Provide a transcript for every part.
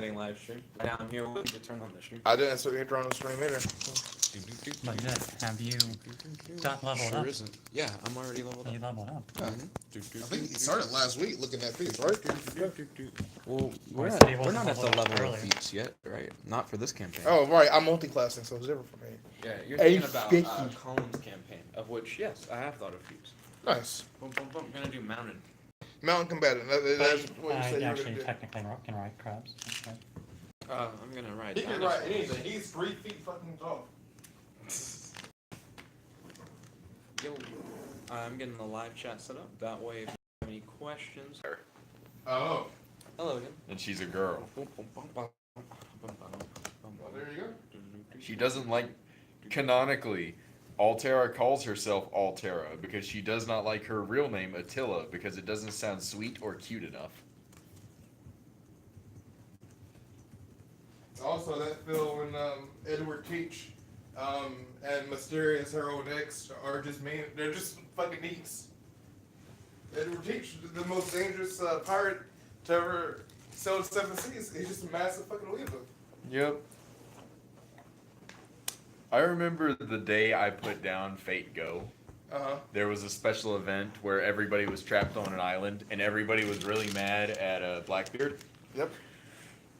live stream. Down here, we can turn on the stream. I didn't, so you turn on the stream either. But Nick, have you got leveled Sure up? isn't. Yeah, I'm already leveled up. You leveled up. I think he started last week looking at these, right? Well, we're I said he not wasn't at the leveled up level of earlier. feats yet, right? Not for this campaign. Oh, right. I'm multi-classing, so it's different for me. Yeah, you're Hey, thinking about 50. Colin's campaign, of which, yes, I have thought of feats. Nice. Boom, boom, boom. I'm gonna do mounted. Mountain combatant. That's what you I said you were actually going to do. technically can ride crabs. Okay. I'm gonna ride. He can ride anything. He's 3 feet fucking tall. Yo, I'm getting the live chat set up. That way, if you have any questions. Oh. Hello again. And she's a girl. Well, there you go. She doesn't like, canonically, Altera calls herself Altera because she does not like her real name Attila because it doesn't sound sweet or cute enough. Also, that Phil when Edward Teach and Mysterious Hero X are just mean. They're just fucking neats. Edward Teach, the most dangerous pirate to ever sail the 7 seas. He's just a massive fucking weasel. Yep. I remember the day I put down Fate Go. There was a special event where everybody was trapped on an island and everybody was really mad at Blackbeard. Yep.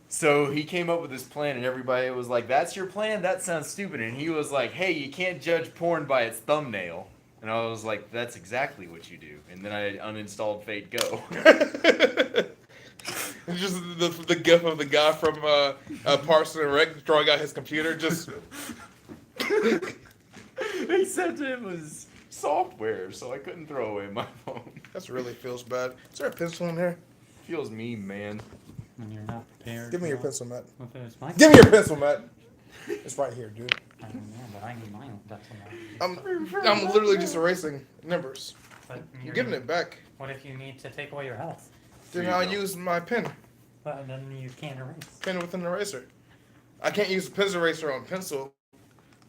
So he came up with this plan and everybody was like, "That's your plan? That sounds stupid." And he was like, "Hey, you can't judge porn by its thumbnail." And I was like, "That's exactly what you do." And then I uninstalled Fate Go. It's just the gif of the guy from Parson and Rec drawing out his computer. Just They said it was software, so I couldn't throw away my phone. that's really feels bad. Is there a pencil in here? Feels mean, man. When you're not prepared. Give me your pencil, Matt. With those mics. Give me your pencil, Matt. It's right here, dude. I don't know, but I need mine. That's enough. I'm literally just erasing numbers. But I'm giving it back. What if you need to take away your health? Then Here you I'll go. use my pen. But then you can't erase. Pen with an eraser. I can't use a pencil eraser on pencil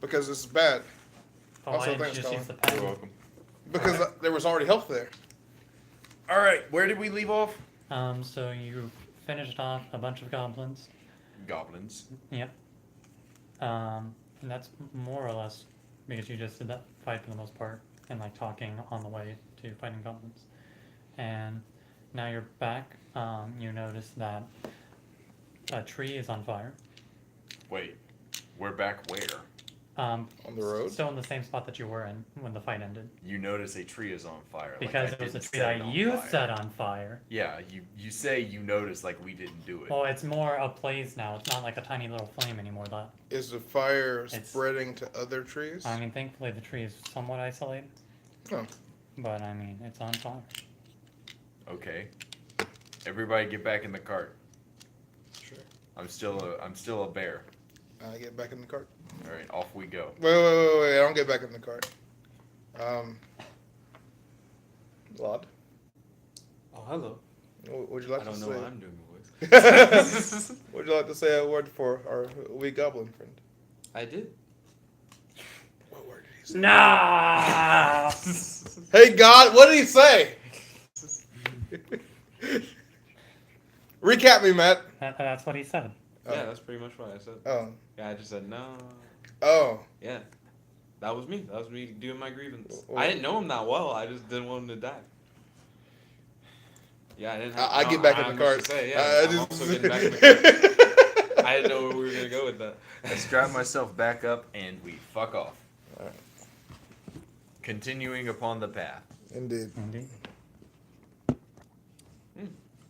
because it's bad. But Also, why didn't thanks, you just use Colin. the pen? You're welcome. Because there was already health there. All right, where did we leave off? So you finished off a bunch of goblins. Goblins. Yep. And that's more or less because you just did that fight for the most part and like talking on the way to fighting goblins. And now you're back. You notice that a tree is on fire. Wait, we're back where? On the road? Still in the same spot that you were in when the fight ended. You notice a tree is on fire. Because like it was a didn't tree set it that on you fire. set on fire. Yeah, you say you notice like we didn't do it. Well, it's more a blaze now. It's not like a tiny little flame anymore. That Is the fire It's- spreading to other trees? I mean, thankfully the tree is somewhat isolated. Oh. But I mean, it's on fire. Okay. Everybody get back in the cart. Sure. I'm still a bear. I get back in the cart. All right, off we go. Wait. I don't get back in the cart. Lod, Oh, hello. what would you like I to don't say? know why I'm doing the voice. Would you like to say a word for our wee goblin friend? I did. What word did he say? No! Hey God, what did he say? Recap me, Matt. That's what he said. Oh. Yeah, that's pretty much what I said. Oh. Yeah, I just said no. Oh. Yeah. That was me. That was me doing my grievance. Well- I didn't know him that well. I just didn't want him to die. Yeah, I didn't have I get back in the cart. Say. I Yeah, I'm just- also getting back in the cart. I didn't know where we were going to go with that. I strap myself back up and we fuck off. Alright. Continuing upon the path. Indeed. Indeed.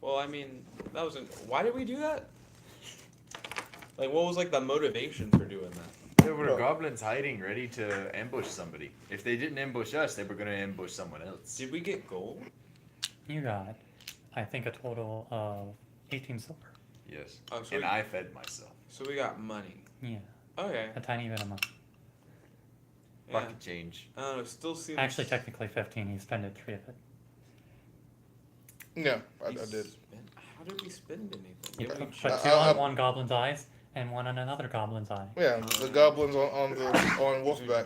Well, I mean, that wasn't... Why did we do that? Like, what was, like, the motivation for doing that? There were Well- goblins hiding, ready to ambush somebody. If they didn't ambush us, they were going to ambush someone else. Did we get gold? You got, I think, a total of 18 silver. Yes. Oh, so And we- I fed myself. So we got money. Yeah, Okay. a tiny bit of money. Yeah. Pocket change. I don't know, it still seems... Actually, technically 15. You spent it 3 of it. No, I We did. spent- How did we spend anything? You Yeah, we put checked- 2 on one goblin's eyes and 1 on another goblin's eye. Yeah, the goblins on Wolfback.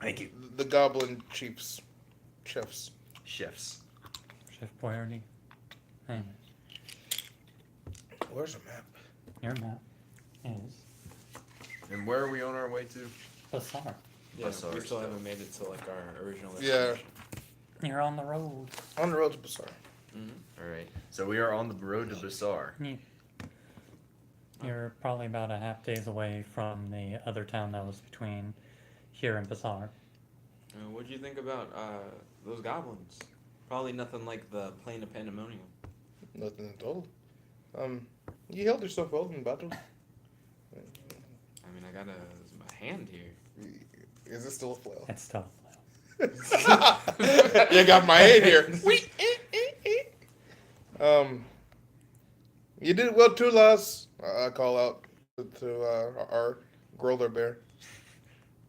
Thank you. The goblin chiefs. Chefs. Chefs. Chef Boyardee. Anyway, Where's the map? your map is And where are we on our way to? Bassar. Yeah, That's we our still stuff. haven't made it to like our original. Yeah. You're on the road. On the road to Bassar. Mm-hmm. All right. So we are on the road to Bassar. You're probably about a half days away from the other town that was between here and Bassar. What do you think about those goblins? Probably nothing like the Plain of Pandemonium. Nothing at all. You held yourself well in battle. I mean, I got my hand here. Is it still a flail? It's tough. You got my hand here. You did well too, lass. I call out to our growler bear.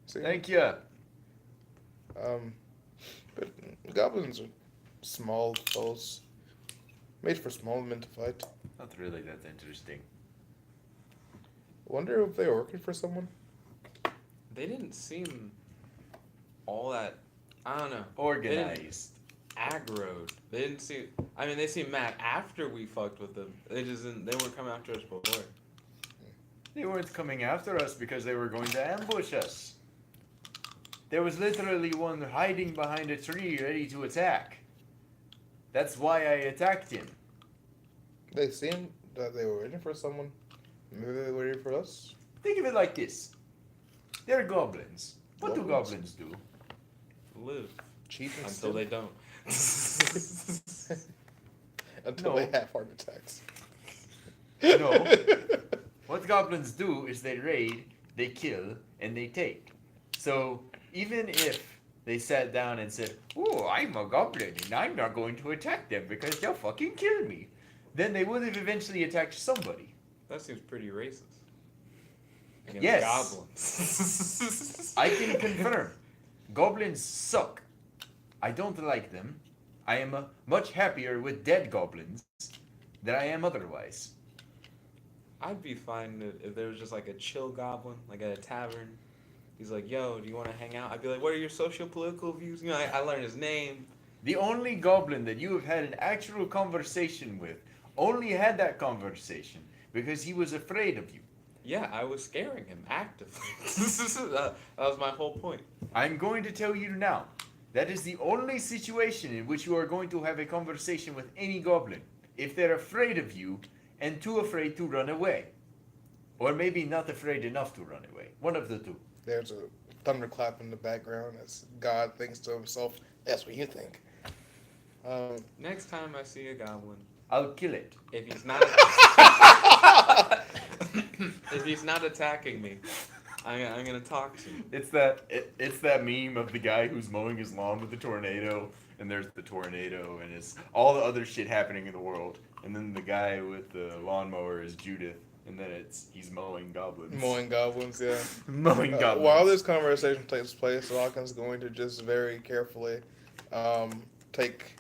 See? Thank you. But goblins are small foes, made for small men to fight. Not really that interesting. Wonder if they were working for someone. They didn't seem all that. I don't know. Organized. Aggroed. They didn't seem. I mean, they seemed mad after we fucked with them. They just didn't. They weren't coming after us before. They weren't coming after us because they were going to ambush us. There was literally one hiding behind a tree ready to attack. That's why I attacked him. They seemed that they were waiting for someone. Maybe they were waiting for us. Think of it like this. They're goblins. What do Goblins? goblins do? Live Cheat and until steal. they don't. Until No. they have heart attacks. No. What goblins do is they raid, they kill, and they take. So even if they sat down and said, "Oh, I'm a goblin and I'm not going to attack them because they'll fucking kill me," then they would have eventually attacked somebody. That seems pretty racist. Against Yes. goblins. I can confirm. Goblins suck. I don't like them. I am much happier with dead goblins than I am otherwise. I'd be fine if there was just like a chill goblin, like at a tavern. He's like, "Yo, do you want to hang out?" I'd be like, "What are your socio-political views?" You know, I learned his name. The only goblin that you have had an actual conversation with only had that conversation because he was afraid of you. Yeah, I was scaring him actively. that was my whole point. I'm going to tell you now. That is the only situation in which you are going to have a conversation with any goblin. If they're afraid of you and too afraid to run away. Or maybe not afraid enough to run away. One of the two. There's a thunderclap in the background as God thinks to himself, "That's what you think." Next time I see a goblin, I'll kill it. if he's not if he's not attacking me, I'm gonna talk to him. It's that meme of the guy who's mowing his lawn with the tornado, and there's the tornado, and it's all the other shit happening in the world, and then the guy with the lawnmower is Judith, and then he's mowing goblins. Mowing goblins, yeah. Mowing goblins. While this conversation takes place, Locken's going to just very carefully take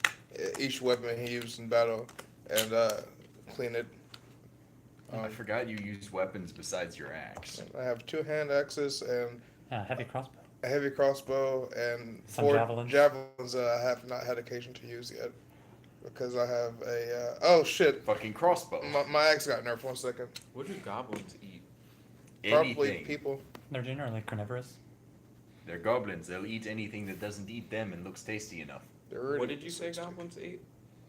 each weapon he used in battle and clean it. I forgot you use weapons besides your axe. I have 2 hand axes and Heavy crossbow. a heavy crossbow and Some 4 javelins. javelins that I have not had occasion to use yet because I have a oh shit, Fucking crossbow. my axe got nerfed. 1 second. What do goblins eat? Probably Anything. people. They're generally carnivorous. They're goblins. They'll eat anything that doesn't eat them and looks tasty enough. They're What did you say goblins ate?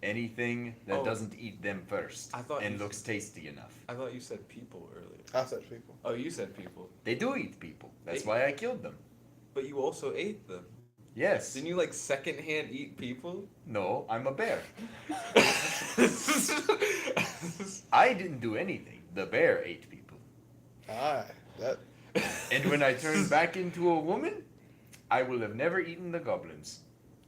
Anything that Oh. doesn't eat them first I thought and you looks said- tasty enough. I thought you said people earlier. I said people. Oh, you said people, They do eat people. That's They- why I killed them. but you also ate them. Yes. Didn't you like secondhand eat people? No, I'm a bear. I didn't do anything. The bear ate people. That And when I turn back into a woman, I will have never eaten the goblins.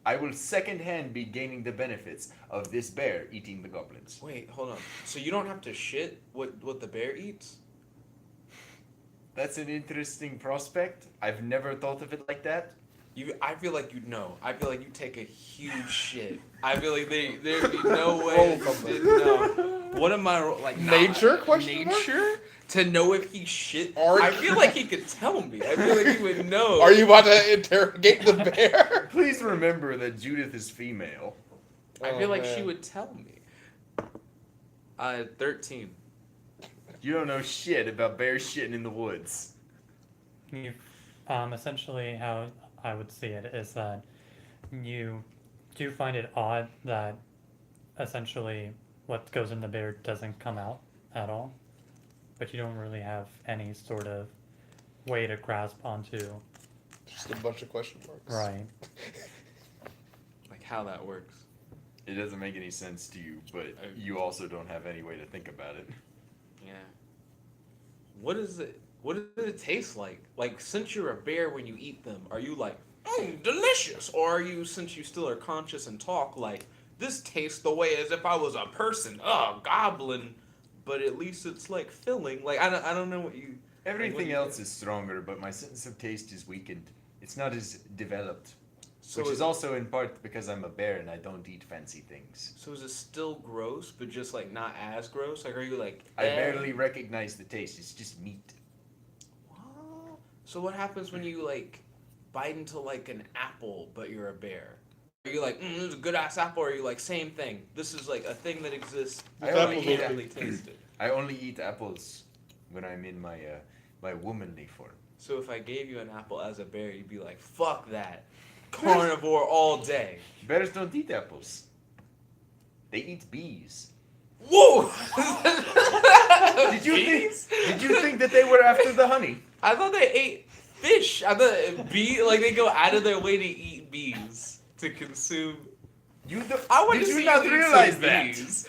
I will secondhand be gaining the benefits of this bear eating the goblins. Wait, hold on. So you don't have to shit what the bear eats? That's an interesting prospect. I've never thought of it like that. I feel like you'd know. I feel like you take a huge shit. I feel like there'd be no way Roll you something. didn't know. What am I like? Nature? Question mark? Nature? To know if he shit? Are I you- feel like he could tell me. I feel like he would know. Are you about to interrogate the bear? Please remember that Judith is female. I feel Oh, like she man. would tell me. 13. You don't know shit about bears shitting in the woods. You, essentially, how I would see it is that you do find it odd that essentially what goes in the bear doesn't come out at all, but you don't really have any sort of way to grasp onto. Just a bunch of question marks. Right. Like how that works. It doesn't make any sense to you, but you also don't have any way to think about it. Yeah. What is it? What does it taste like? Like, since you're a bear when you eat them, are you like, delicious? Or are you, since you still are conscious and talk, like, this tastes the way as if I was a person, goblin, but at least it's like filling. Like, I don't know what you. Everything else is stronger, but my sense of taste is weakened. It's not as developed. So Which is also in part because I'm a bear and I don't eat fancy things. So is it still gross, but just like not as gross? Like, are you like? I barely recognize the taste. It's just meat. What? So what happens when you like bite into like an apple, but you're a bear? Are you like, this is a good ass apple? Or are you like, same thing? This is like a thing that exists. I but only you eat can't really taste it. I only eat apples when I'm in my my womanly form. So if I gave you an apple as a bear, you'd be like, fuck that. Carnivore all day. Bears don't eat apples. They eat bees. Whoa! Did you think that they were after the honey? I thought they ate fish. I thought like they go out of their way to eat bees to consume. I want Did to you see not eat realize some that? bees.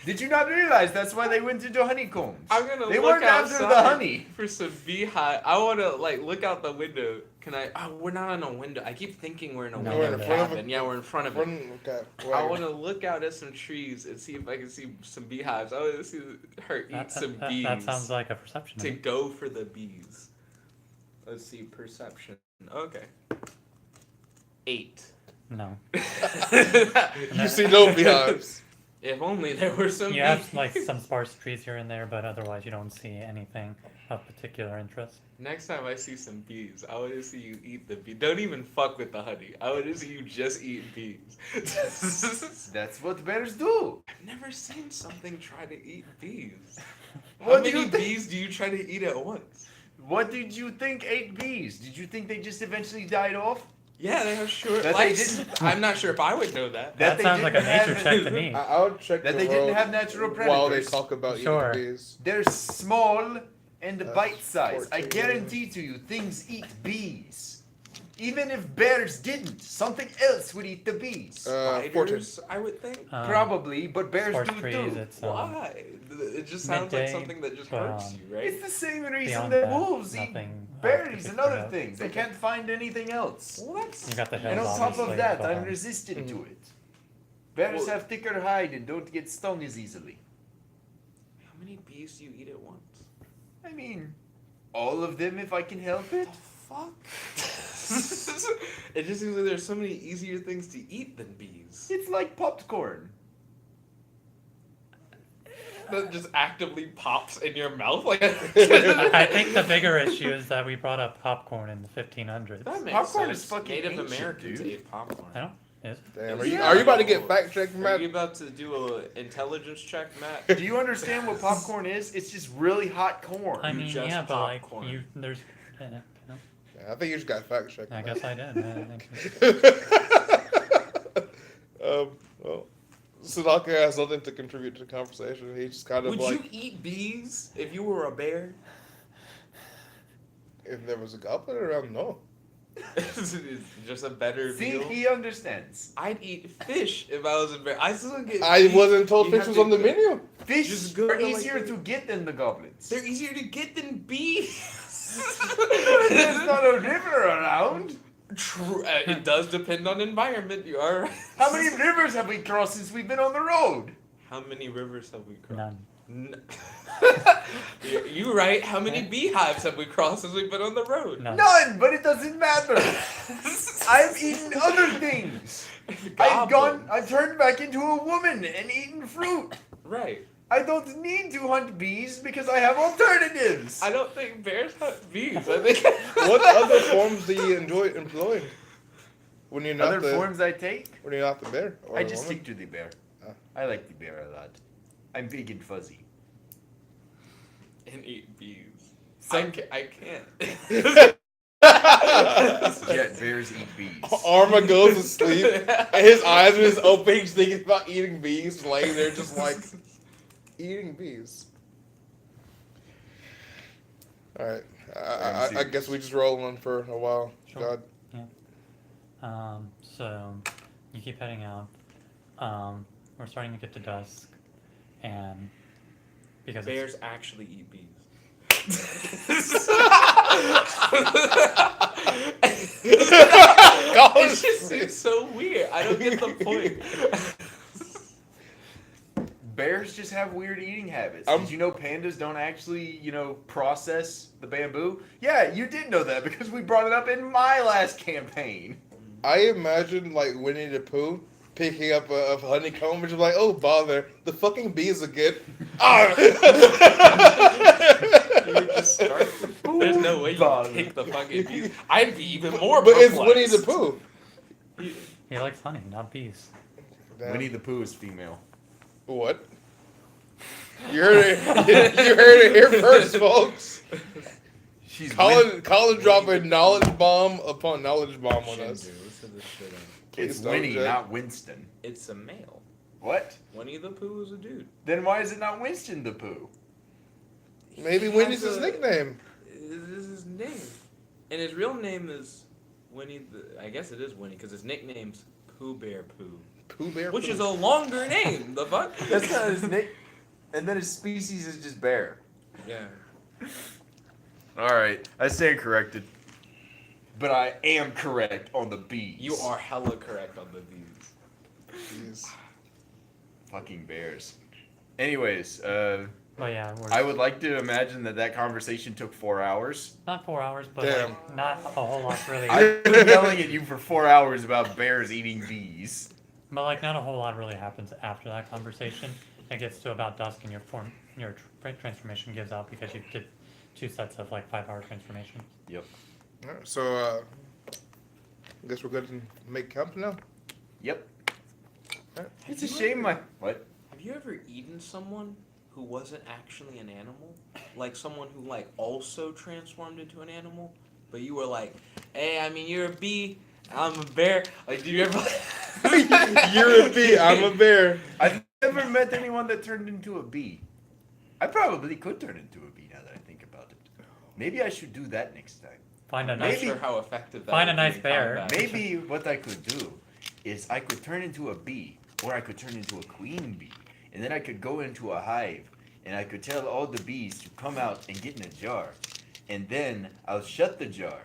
Did you not realize that's why they went into honeycombs? I'm gonna They look weren't after outside the honey. for some beehive. I want to like look out the window. Can I? Oh, we're not in a window. I keep thinking we're in a No, window we're in front of cabin. a- Yeah, we're in front of it. Okay. I want to look out at some trees and see if I can see some beehives. I want to see her eat some bees. That sounds like a perception. To go for the bees. Let's see, perception. Okay. 8. No. You see no beehives. If only there were some You bees. have like some sparse trees here and there, but otherwise you don't see anything of particular interest. Next time I see some bees, I want to see you eat the bee. Don't even fuck with the honey. I want to see you just eat bees. That's what bears do. I've never seen something try to eat bees. How What do many you think? bees do you try to eat at once? What did you think ate bees? Did you think they just eventually died off? Yeah, they have short That they lives. didn't- I'm not sure if I would know that. That they sounds like a didn't have- nature check to me. I would check That the they didn't road have natural while they predators. talk about Sure. eating bees. They're small and That's bite-sized. I 14. guarantee to you, things eat bees. Even if bears didn't, something else would eat the bees. 14. Spiders, I would think. Probably, but bears sparse do trees, too. it's Why? It just sounds like midday, something that just but, hurts you, right? It's the same reason beyond that that, wolves eat nothing berries and other particular. things. They can't find anything else. Well, that's You got the hills. And on top of obviously, that, but, I'm resistant to it. Bears Well- have thicker hide and don't get stung as easily. how many bees do you eat at once? I mean, all of them if I can help it. Fuck. It just seems like there's so many easier things to eat than bees. It's like popcorn. That just actively pops in your mouth like. I think the bigger issue is that we brought up popcorn in the 1500s. That makes Popcorn sense. is fucking Native ancient, Americans dude. ate popcorn. I don't. Is it? Damn, Yeah. are you about to get fact checked, Are Matt? you about to do an intelligence check, Matt? Do you understand what popcorn is? It's just really hot corn. I You mean, just yeah, but like popcorn. you, there's. You know, Yeah, I think you just got fact checked. I Matt. guess I did. I think Well, Sudaka has nothing to contribute to the conversation. He just kind of Would like, you eat bees if you were a bear? if there was a goblin around, no. It's just a better See, deal. he understands. I'd eat fish if I was a bear. I still get. I beef. wasn't told You fish have was to on the go- menu. Fish Just go are to, like, easier the- to get than the goblins. They're easier to get than bees. There's not a river around. True. It does depend on environment. You are right. How many rivers have we crossed since we've been on the road? How many rivers have we crossed? none. You right. How many beehives have we crossed since we've been on the road? None. None, but it doesn't matter. I've eaten other things. Goblin. I've turned back into a woman and eaten fruit. Right. I don't need to hunt bees because I have alternatives. I don't think bears hunt bees. I think. What other forms do you enjoy employing when you're not Other the forms I take? when you're not the bear? Or I the just woman? stick to the bear. Ah. I like the bear a lot. I'm big and fuzzy. can't eat bees. Some I can't. jet bears eat bees. Arma goes to sleep, and his eyes are just open. He's thinking about eating bees, laying there just like eating bees. All right, I guess we just roll on for a while. Sure. God, So you keep heading out. We're starting to get to dusk, and because it's- Bears actually eat bees. It's just it's so weird. I don't get the point. Bears just have weird eating habits. I'm- Did you know pandas don't actually, process the bamboo? Yeah, you did know that because we brought it up in my last campaign. I imagine like Winnie the Pooh picking up a honeycomb and just like, oh bother, the fucking bees again. You would just start. There's no way you Bother. pick the fucking bees. I'd be even more. But it's perplexed. Winnie the Pooh. he likes honey, not bees. Damn. Winnie the Pooh is female. What? You heard it. You heard it here first, folks. She's Colin dropping knowledge bomb upon knowledge bomb on us. Shinju, listen to this shit up. It's Please don't, Winnie, Jay. not Winston. It's a male. What? Winnie the Pooh is a dude. Then why is it not Winston the Pooh? Maybe He Winnie's has his a- nickname. This is his name, and his real name is Winnie. I guess it is Winnie because his nickname's Pooh Bear Pooh, Pooh Bear. which Pooh. is a longer name. The fuck? That's not his nick. And then his species is just bear. Yeah. All right, I stand corrected. But I am correct on the bees. You are hella correct on the bees. Jeez. Fucking bears. Anyways, But yeah, we're I would like to imagine that conversation took 4 hours. not 4 hours, but Damn. like, not a whole lot really. I've been yelling at you for 4 hours about bears eating bees. But like, not a whole lot really happens after that conversation. It gets to about dusk, and your transformation gives out because you get 2 sets of like 5-hour transformation. Yep. Alright, so I guess we're good to make camp now. Yep. Alright. It's a shame my what? Have you ever eaten someone who wasn't actually an animal? Like someone who like also transformed into an animal, but you were like, "Hey, I mean, you're a bee, I'm a bear." Like, do you ever? You're a bee. I'm a bear. I've never met anyone that turned into a bee. I probably could turn into a bee now that I think about it. Maybe I should do that next time. Find a I'm not nice. sure how effective that Find a would be nice in bear. combat. Maybe what I could do is I could turn into a bee, or I could turn into a queen bee, and then I could go into a hive, and I could tell all the bees to come out and get in a jar, and then I'll shut the jar,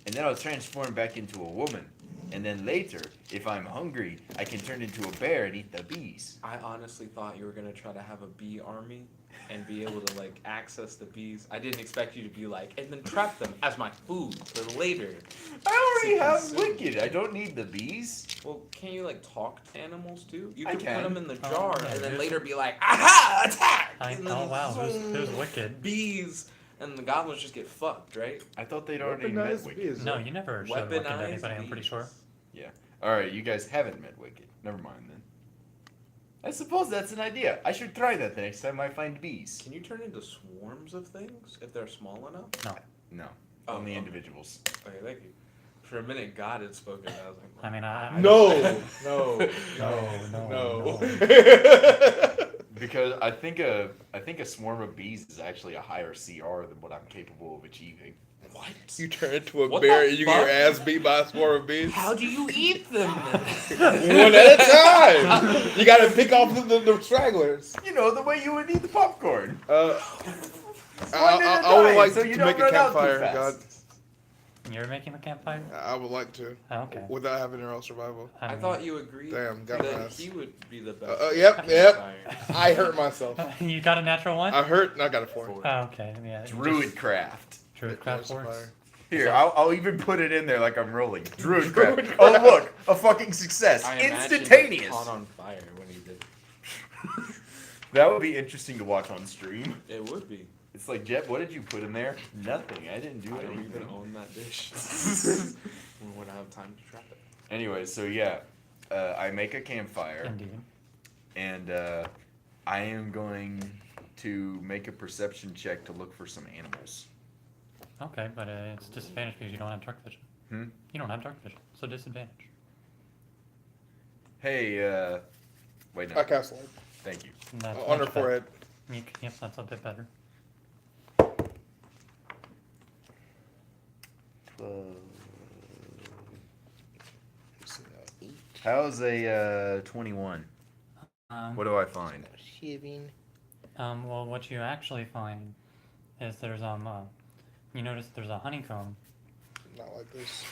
and then I'll transform back into a woman, and then later, if I'm hungry, I can turn into a bear and eat the bees. I honestly thought you were gonna try to have a bee army and be able to like access the bees. I didn't expect you to be like, and then trap them as my food for later. I already To have consume. Wicked. I don't need the bees. Well, can you like talk to animals too? You I could can. put them in the Oh, jar yeah, and then dude. later be like, "Aha! Attack!" And then Oh wow, who's zoom, wicked? Bees, and the goblins just get fucked, right? I thought they'd already met Weaponized Wicked. bees. No, you never showed wicked to anybody. I'm pretty bees. sure. Alright, you guys haven't met Wicked. Never mind then. I suppose that's an idea. I should try that the next time I find bees. Can you turn into swarms of things if they're small enough? No, Oh, only okay. individuals. Okay, thank you. For a minute, God had spoken. I was like, I mean, I No, no, No, no. Because I think a swarm of bees is actually a higher CR than what I'm capable of achieving. what? You turn into a What bear the and you get your fuck? ass beat by a swarm of bees. How do you eat them? One at a time. You gotta pick off the stragglers. You know, the way you would eat the popcorn. I One at a would time, like so to you make don't a run out too campfire. fast. God, You're making a campfire? I would like to, Oh, okay. without having real survival. I don't thought you agreed Damn, got my that ass. he would be the best. Yep. campfire. I hurt myself. know. You got a natural one? I hurt and I got a 4. Four. Oh, okay. Yeah. Druidcraft. Druidcraft Fire. works. Here, I'll even put it in there like I'm rolling. Druidcraft. Oh look, a fucking success. I imagined it Instantaneous. caught on fire when he did. That would be interesting to watch on stream. It would be. It's like, Jet, what did you put in there? Nothing. I didn't do I don't even anything. own that dish. We wouldn't have time to trap it. Anyway, so yeah, I make a campfire, Indeed. and I am going to make a perception check to look for some animals. Okay, but it's disadvantage because you don't have dark vision. Hmm? You don't have dark vision, so disadvantage. Hey, wait, no. I cast light. Thank you. And that's On her much better. forehead. Yes, that's a bit better. 12. So, 8, How's a 21? What do I find? 7. Well, what you actually find is there's you notice there's a honeycomb Not like this.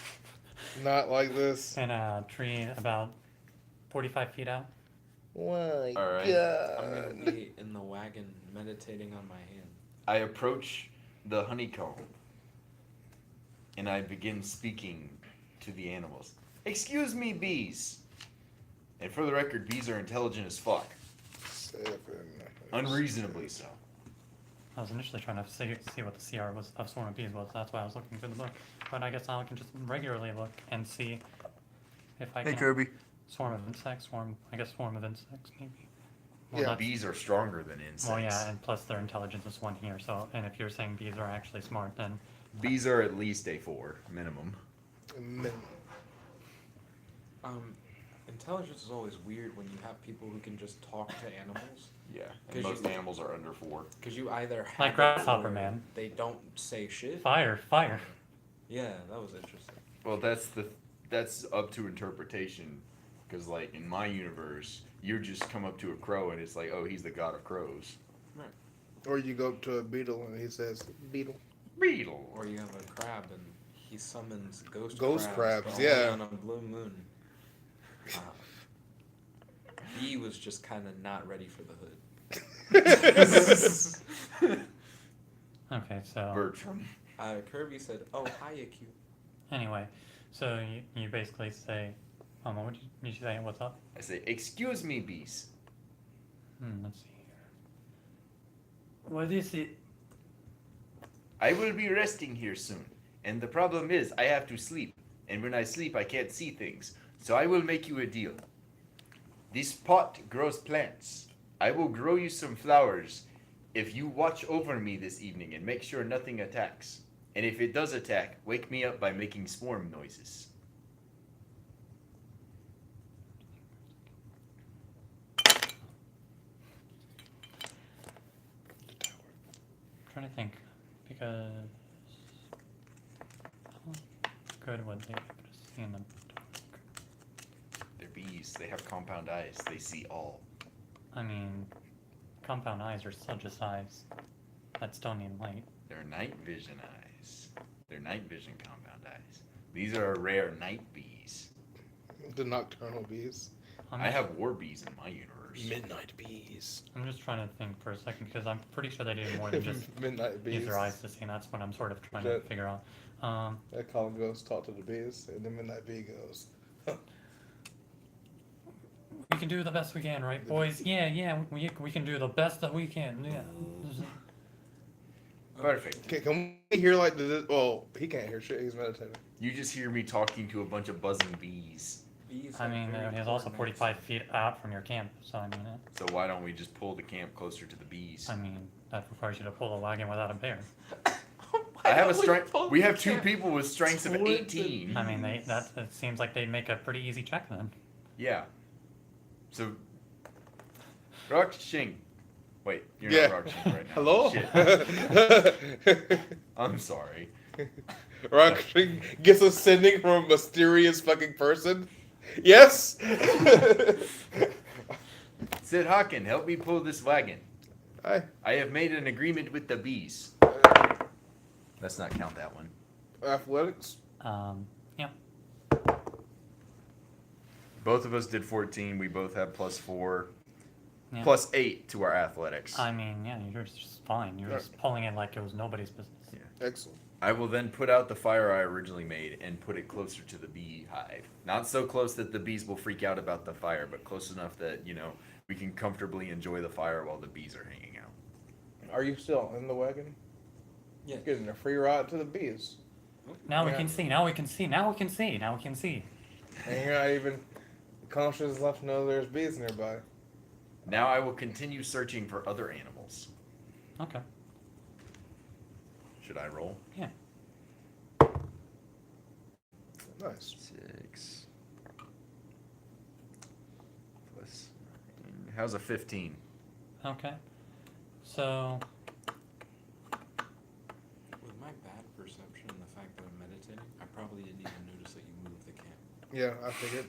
Not like this. in a tree about 45 feet out. My All right. I'm God. gonna be in the wagon meditating on my hand. I approach the honeycomb and I begin speaking to the animals. Excuse me, bees. And for the record, bees are intelligent as fuck. 7. Unreasonably so. I was initially trying to see what the CR was of Swarm of Bees was. That's why I was looking through the book. But I guess I can just regularly look and see if I can. Kirby. Swarm of insects. Swarm of insects, maybe. Yeah. that's- Bees are stronger than insects. Well, yeah, and plus their intelligence is 1 here. So, and if you're saying bees are actually smart, then Bees are at least a 4 minimum. Intelligence is always weird when you have people who can just talk to animals. Yeah, 'Cause and most you- animals are under 4. Because you either have Like it Grasshopper or Man. they don't say shit. fire. Yeah, that was interesting. Well, that's up to interpretation. Because like in my universe, you just come up to a crow and it's like, oh, he's the god of crows. Or you go up to a beetle and he says, beetle. Beetle. Or you have a crab and he summons ghost Ghost crabs, but only yeah. on a blue moon. He was just kind of not ready for the hood. Okay, so Bertram. Kirby said, "Oh, hiya, cute." anyway, so you basically say, what did you say? What's up? I say, excuse me, bees. Let's see here. What is it? I will be resting here soon. And the problem is, I have to sleep. And when I sleep, I can't see things. So I will make you a deal. This pot grows plants. I will grow you some flowers if you watch over me this evening and make sure nothing attacks. And if it does attack, wake me up by making swarm noises. I'm trying to think, because how good would they be able to see in the dark? They're bees. They have compound eyes. They see all. I mean, compound eyes are such a size that still need light. They're night vision eyes. They're night vision compound eyes. These are rare night bees. The nocturnal bees. I have war bees in my universe. Midnight bees. I'm just trying to think for a second because I'm pretty sure they do more than just Midnight bees. use their eyes to see, and that's what I'm sort of trying to That- figure out. That column goes talk to the bees, and the midnight bee goes. We can do the best we can, right, boys? Yeah, we can do the best that we can. Yeah. Perfect. Can we hear like the? Well, he can't hear shit. He's meditating. You just hear me talking to a bunch of buzzing bees. Bees I have mean, very he's also important 45 feet out from your camp, so I mean, So why don't we just pull the camp closer to the bees? that requires you to pull a wagon without a bear. I have a don't we strength. pull We the have two camp people with strengths of towards the 18. I mean, it seems like they'd make a pretty easy check then. Yeah. So, Rakshing. Wait, you're Yeah. not Rakshing right now. Hello. Shit. I'm sorry. Rock gets a sending from a mysterious fucking person. Yes. Sid Hawken, help me pull this wagon. Hi. I have made an agreement with the bees. Let's not count that one. Athletics. Yeah. Both of us did 14. We both have +4. Yeah. +8 to our athletics. I mean, yeah, you're just fine. You're just pulling it like it was nobody's business. Excellent. I will then put out the fire I originally made and put it closer to the beehive. Not so close that the bees will freak out about the fire, but close enough that, we can comfortably enjoy the fire while the bees are hanging out. Are you still in the wagon? Yeah. Getting a free ride to the bees. Now we Yeah. can see. Now we can see. Now we can see. Now we can see. And you're not even conscious enough to know there's bees nearby. Now I will continue searching for other animals. Okay. Should I roll? Yeah. Nice. 6 plus 9. How's a 15? Okay. So, With my bad perception and the fact that I'm meditating, I probably didn't even notice that you moved the camp. Yeah, I figured.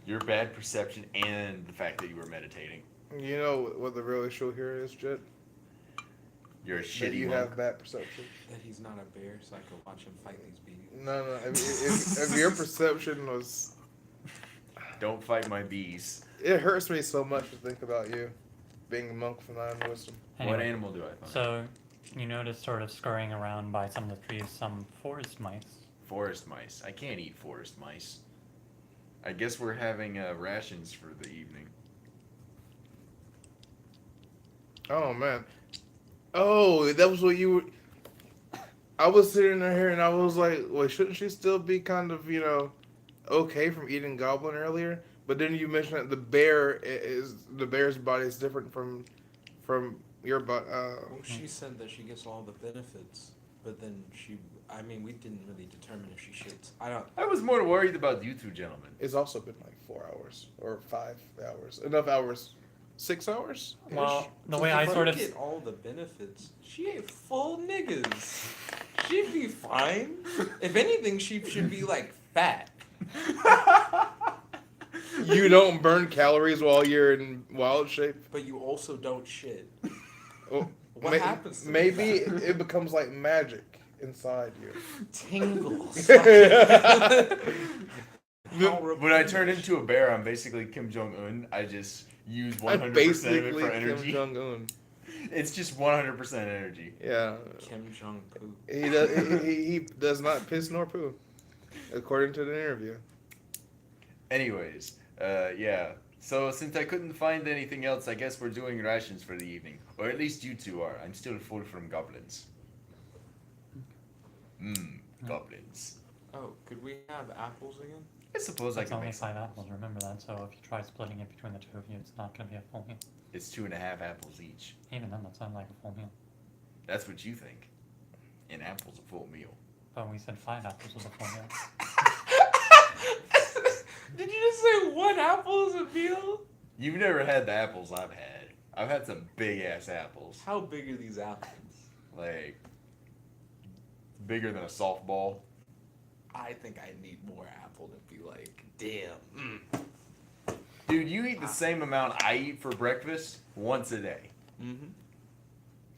Your bad perception and the fact that you were meditating. You know what the real issue here is, Jet? You're a That shitty you monk. have bad perception. That he's not a bear, so I could watch him fight these bees. No. If your perception was, Don't fight my bees. it hurts me so much to think about you being a monk from Nine Wisdom. What anyway, animal do I find? so you notice sort of scurrying around by some of the trees some forest mice. Forest mice. I can't eat forest mice. I guess we're having rations for the evening. Oh man. Oh, that was what you were. I was sitting there and I was like, well, shouldn't she still be kind of, okay from eating goblin earlier? But then you mentioned that the bear's body is different from your body. Well, she said that she gets all the benefits, but then we didn't really determine if she shits. I was more worried about you two gentlemen. It's also been like 4 hours or 5 hours. Enough hours. 6 hours? Well, the So way if I you sort of get all the benefits, she ain't full niggas. She'd be fine. If anything, she should be like fat. You don't burn calories while you're in wild shape. But you also don't shit. Well, What happens to maybe that? it becomes like magic inside you. Tingles. When I turn into a bear, I'm basically Kim Jong Un. I just use 100% of it Basically, for Kim energy. Jong Un. It's just 100% energy. Yeah, Kim Jong Poo. he does not piss nor poo, according to the interview. Anyways, yeah. So since I couldn't find anything else, I guess we're doing rations for the evening. Or at least you two are. I'm still full from goblins. Goblins. Oh, could we have apples again? I suppose I It's can only make 5 some. apples, remember that. So if you try splitting it between the two of you, it's not going to be a full meal. It's 2.5 apples each. Even then, that's not like a full meal. That's what you think. An apple's a full meal. But we said 5 apples was a full meal. Did you just say 1 apple is a meal? You've never had the apples I've had. I've had some big ass apples. How big are these apples? Like, bigger than a softball. I think I need more apple to be like, damn. Dude, you eat the same amount I eat for breakfast once a day. Mm-hmm.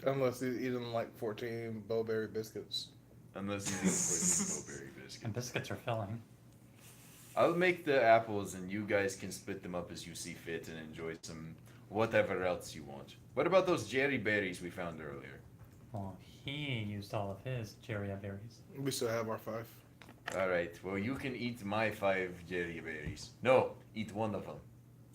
Unless he's eating like 14 Bowberry biscuits. Unless you eat blueberry biscuit. And biscuits are filling. I'll make the apples and you guys can split them up as you see fit and enjoy some whatever else you want. What about those jerry berries we found earlier? Well, he used all of his Jeria berries. We still have our 5. Alright, well you can eat my 5 jerry berries. No, eat one of them.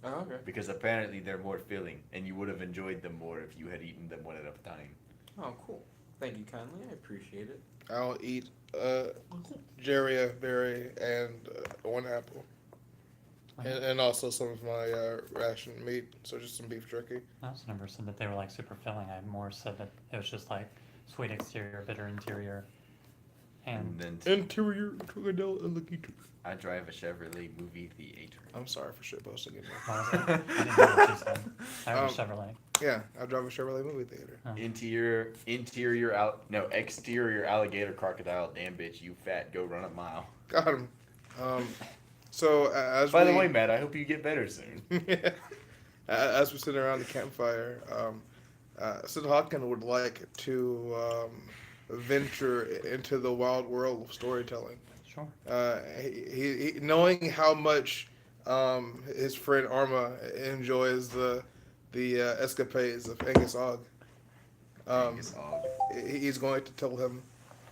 Oh, okay. Because apparently they're more filling and you would have enjoyed them more if you had eaten them one at a time. Oh, cool. Thank you kindly. I appreciate it. I'll eat Jeria berry and 1 apple. And also some of my ration meat, so just some beef jerky. I also never said that they were like super filling. I more said that it was just like sweet exterior, bitter interior. And And then Interior to adult alligator. I drive a Chevrolet movie theater. I'm sorry for shitposting it. what was it? I didn't know what you said. I heard Chevrolet. Yeah, I drive a Chevrolet movie theater. Exterior alligator crocodile. Damn bitch, you fat. Go run a mile. Got him. So as By the way, Matt, I hope you get better soon. as we sit around the campfire, Sid Hawken would like to venture into the wild world of storytelling. Sure. He knowing how much his friend Arma enjoys the escapades of Angus Og. Angus Og. He's going to tell him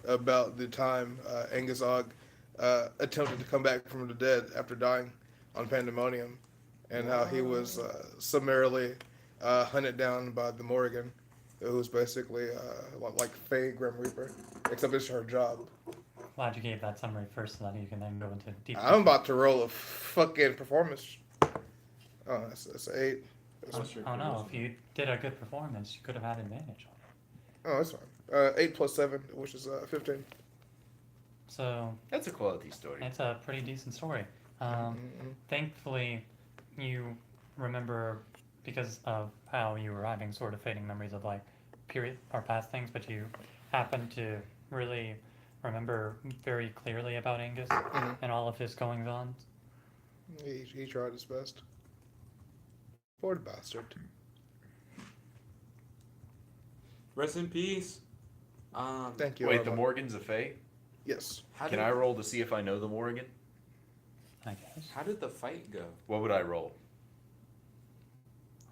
about the time Angus Og attempted to come back from the dead after dying on Pandemonium, and how he was summarily hunted down by the Morrigan, who's basically like Faye Grim Reaper, except it's her job. Glad you gave that summary first so that you can then go into deep. I'm about to roll a fucking performance. Oh, that's 8. What's your I don't know. charisma? If you did a good performance, you could have had advantage on it. Oh, that's fine. 8 plus 7, which is 15. So That's a quality story. it's a pretty decent story. Thankfully, you remember because of how you were having sort of fading memories of like period or past things, but you happen to really remember very clearly about Angus and all of his goings on. He tried his best. Poor bastard. Rest in peace. Thank you. Wait, the Arma. Morgan's a Fae? Yes. How Can did, I roll to see if I know the Morgan? I guess. How did the fight go What would I roll?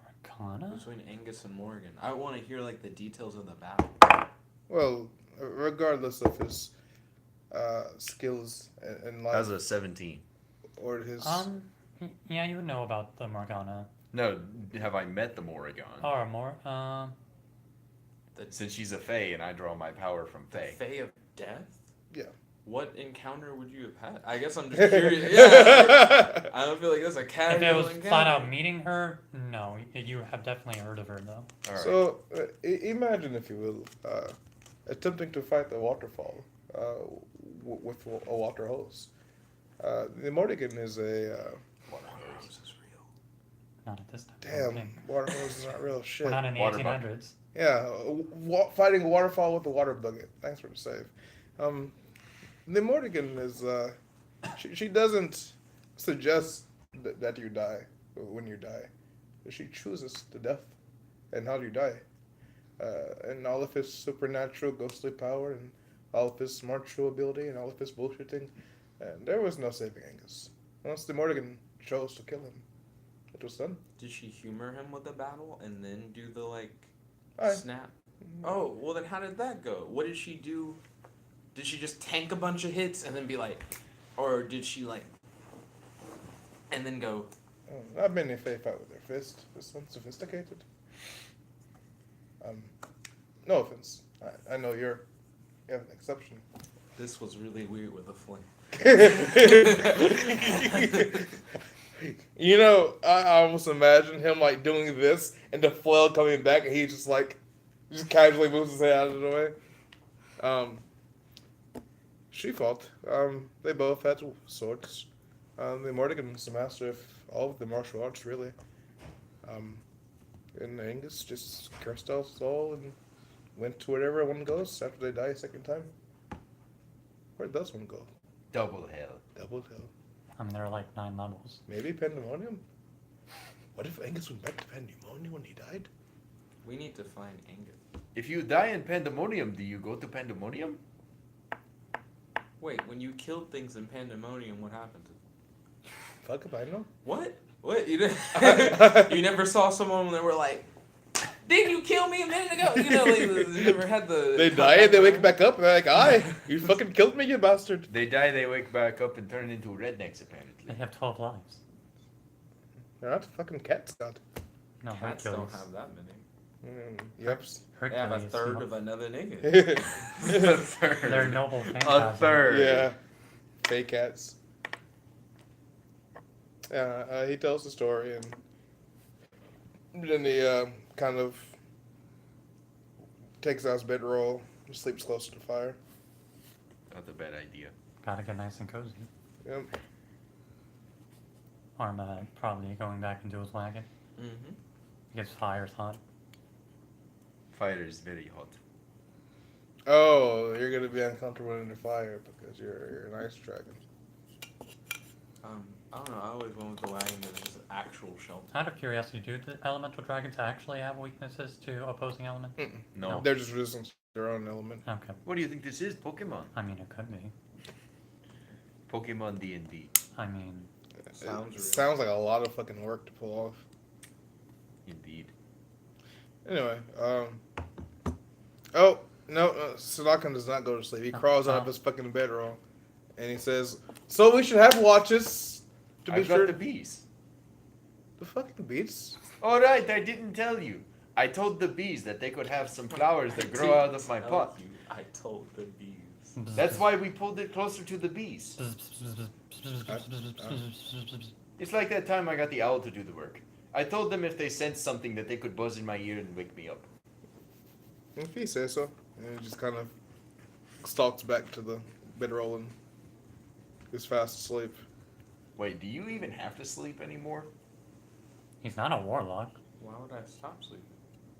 Arcana? between Angus and Morgan? I want to hear like the details of the battle. Well, regardless of his skills in life How's a 17? or his. Yeah, you would know about the Morgana. No, have I met the Morrigan? Or more, Since she's a Fae and I draw my power from The Fae. Fae of Death? Yeah. What encounter would you have had? I guess I'm just curious. Yeah. I don't feel like that's a if casual it was encounter. flat out meeting her, no. You have definitely heard of her, though. All right. So, imagine, if you will, attempting to fight the waterfall with a water hose. The Mordigan is a. Water hose is real. Not at this time. Damn, water hose is not real shit. We're not in the Water 1800s. Yeah, fighting a waterfall with a water bucket. Thanks for the save. The Mordigan is. She doesn't suggest that you die when you die. She chooses the death and how you die. And all of his supernatural ghostly power and all of his martial ability and all of his bullshitting. And there was no saving Angus. Once the Mordigan chose to kill him, it was done. Did she humor him with the battle and then do the like Aye. snap? Oh, well then how did that go? What did she do? Did she just tank a bunch of hits and then be like, or did she like, and then go? I've been in a Fae fight with their fist. This one's sophisticated. No offense. I know you have an exception. This was really weird with a fling. You know, I almost imagine him like doing this and the flail coming back, and he just casually moves his head out of the way. She fought. They both had swords. The Mordigan was the master of all of the martial arts, really. And Angus just cursed us all and went to wherever one goes after they die a second time. Where does one go? Double hell. Double hell. I mean, there are like 9 levels. Maybe Pandemonium? What if Angus went back to Pandemonium when he died? We need to find Angus. If you die in Pandemonium, do you go to Pandemonium? Wait, when you killed things in Pandemonium, what happened to them? Fuck if I know. What? What? You didn't? You never saw someone when they were like, "Didn't you kill me a minute ago?" You know, they never had the. They die and they wake back up and they're like, aye, you fucking killed me, you bastard. They die, they wake back up and turn into rednecks, apparently. They have 12 lives. They're not fucking cats, God. No, Cats Hercules. don't have that many. Yep. They have a Hercules. third of another nigga. A third. They're noble A phantasm. third. Yeah. Fake cats. Yeah, he tells the story and then he kind of takes out his bedroll and sleeps close to the fire. Not a bad idea. Gotta get nice and cozy. Yep. Arma probably going back into his wagon. Mm-hmm. Because fire's hot. Fire is very hot. Oh, you're gonna be uncomfortable in the fire because you're an ice dragon. I don't know. I always went with the wagon that was just actual shelter. Out of curiosity, do the elemental dragons actually have weaknesses to opposing elements? No. They're just resistant to their own element. Okay. What do you think this is? Pokemon. I mean, it could be. Pokemon D&D. I mean, Sounds It real. sounds like a lot of fucking work to pull off. Indeed. Anyway, oh, no, Sadakan does not go to sleep. He crawls out of his fucking bedroll, and he says, so we should have watches to be I've sure. got the bees. The fucking beats? Alright, I didn't tell you. I told the bees that they could have some flowers that grow out of my Tell pot. you, I told the bees. That's why we pulled it closer to the bees. It's like that time I got the owl to do the work. I told them if they sensed something that they could buzz in my ear and wake me up. If he says so. And he just kind of stalks back to the bedroll and is fast asleep. Wait, do you even have to sleep anymore? He's not a warlock. Why would I stop sleeping?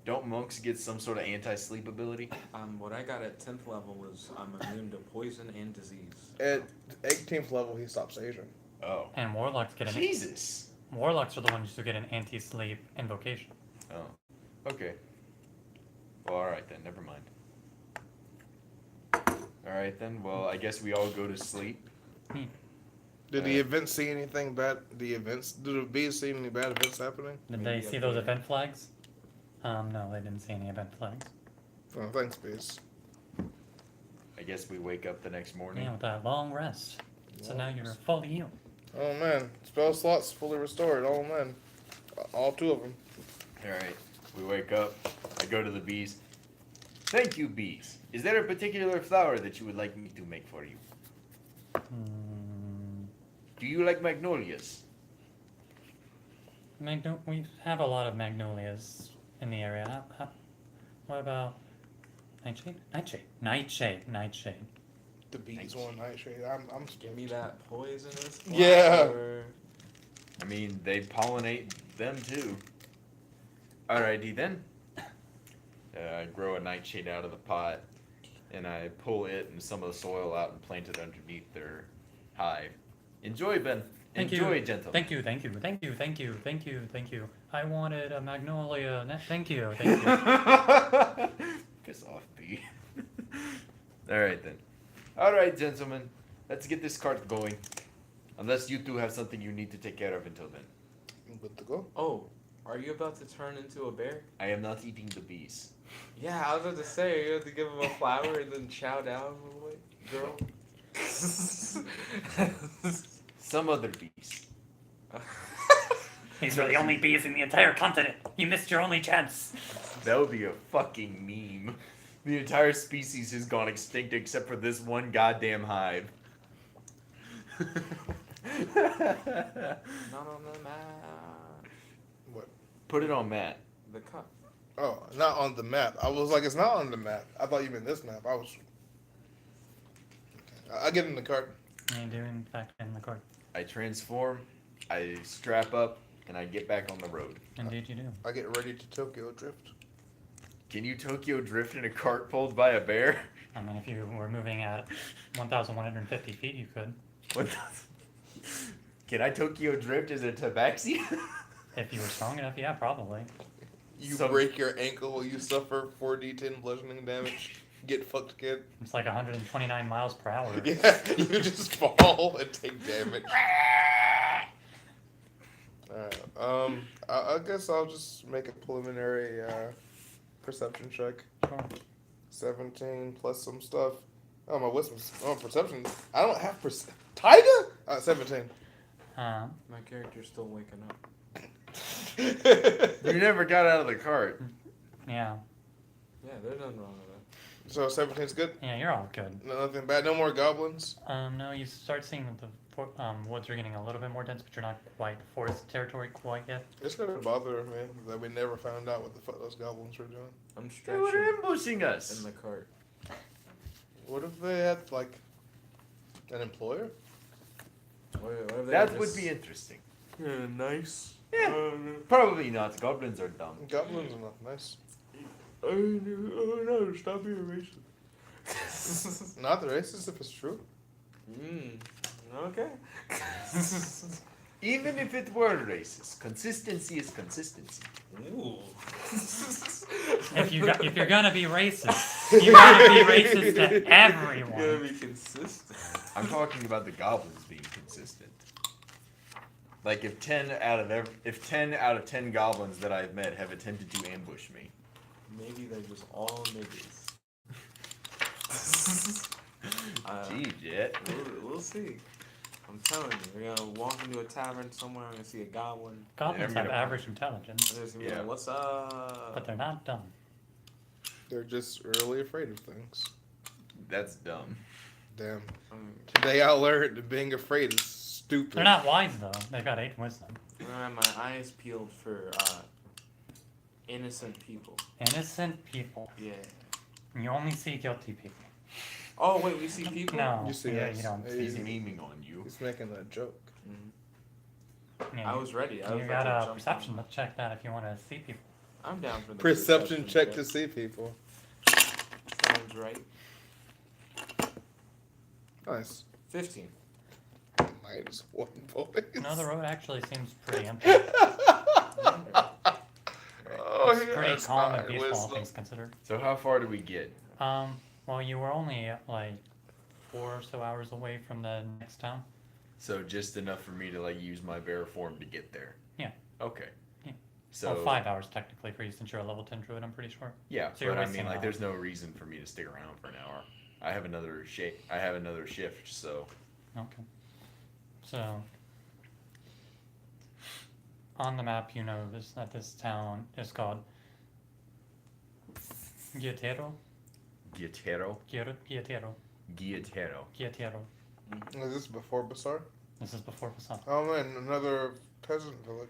Don't monks get some sort of anti-sleep ability? What I got at 10th level was I'm immune to poison and disease. At 18th level, he stops aging. Oh. And warlocks get an Jesus! warlocks are the ones who get an anti-sleep invocation. Oh. Okay. Well, alright then, never mind. Alright then, well, I guess we all go to sleep. Did the events see anything bad? Did the bees see any bad events happening? Did Maybe they see up those there. event flags? No, they didn't see any event flags. Oh, thanks, bees. I guess we wake up the next morning. Yeah, with that long rest. So now you're fully healed. Oh man, spell slots fully restored. Oh man, all 2 of them. Alright, we wake up. I go to the bees. Thank you, bees. Is there a particular flower that you would like me to make for you? Do you like magnolias? We have a lot of magnolias in the area. What about nightshade? Nightshade. The bees Thanks. one nightshade. I'm Give me that poisonous flower. Yeah. I mean, they pollinate them too. Alrighty then. I grow a nightshade out of the pot, and I pull it and some of the soil out and plant it underneath their hive. Enjoy, Ben. Enjoy, gentlemen. Thank you. I wanted a magnolia. Thank you. Piss off, bee. Alright then. Alright, gentlemen. Let's get this cart going. Unless you two have something you need to take care of until then. good to go. Oh, are you about to turn into a bear? I am not eating the bees. Yeah, I was about to say, you have to give him a flower and then chow down, girl. Some other bees. These are the only bees in the entire continent. You missed your only chance. That would be a fucking meme. The entire species has gone extinct except for this one goddamn hive. Not on the map. What? Put it on Matt. The cup. Oh, not on the map. I was like, it's not on the map. I thought you meant this map. I was. I get in the cart. You do, in fact, in the cart. I transform, I strap up, and I get back on the road. Indeed, you do. I get ready to Tokyo drift. Can you Tokyo drift in a cart pulled by a bear? I mean, if you were moving at 1,150 feet, you could. What the... Can I Tokyo drift as a tabaxi? If you were strong enough, yeah, probably. You Some- break your ankle, you suffer 4d10 bludgeoning damage. Get fucked, kid. It's like 129 miles per hour. Yeah, you just fall and take damage. Alright, I guess I'll just make a preliminary perception check. Sure. 17 plus some stuff. Oh, my wisdom's. Oh, perception. I don't have Tiger? 17. Um, My character's still waking up. You never got out of the cart. yeah. Yeah, there's nothing wrong with that. So 17's good? Yeah, you're all good. Nothing bad. No more goblins? No, you start seeing that the woods are getting a little bit more dense, but you're not quite forest territory quite yet. It's gonna bother me that we never found out what the fuck those goblins were doing. I'm They were stretching ambushing in us. the cart. What if they had, like, an employer? What if they That were would just- be interesting. Yeah, nice. Yeah. Probably not. Goblins are dumb. Goblins are not nice. Oh no, stop being racist. Not the racist if it's true. Okay. Even if it were racist, consistency is consistency. Ooh. If you're gonna be racist, you gotta be racist to You gotta everyone. be consistent. I'm talking about the goblins being consistent. Like if 10 out of 10 goblins that I've met have attempted to ambush me. Maybe they're just all niggas. Gee, Jet. We'll see. I'm telling you, we're gonna walk into a tavern somewhere. I'm gonna see a goblin. Goblins Yeah, I'm have gonna- average intelligence, And there's gonna be Yeah. like, "What's up?" but they're not dumb. They're just really afraid of things. That's dumb. Damn. Um, Today I learned that being afraid is stupid. They're not wise though. They've got 8 wisdom. My eyes peeled for innocent people. Innocent people. Yeah. You only see guilty people. Oh wait, we see people. No, You see yeah, us. you don't. Hey, He's memeing on you. He's making a joke. Mhm. Yeah, I was ready. I was you about got to a jump perception on. to check that if you want to see people. I'm down for the Perception check to see people. Sounds right. Nice. 15. Minus 1 point. No, the road actually seems pretty empty. Oh, It's pretty yes, calm and I peaceful, all wisdom. things considered. So how far do we get? Well, you were only like 4 or so hours away from the next town. So just enough for me to like use my bear form to get there. Yeah. Okay. Yeah. So Well, 5 hours technically for you since you're a level 10 druid, I'm pretty sure. yeah, So you're but I wasting mean, like, an there's no reason for me to stick around for an hour. I have another shift, so Okay. So, on the map, you notice that this town is called Guiatero. Guiatero. Is this before Bazaar? This is before Basan. Oh man, another peasant village.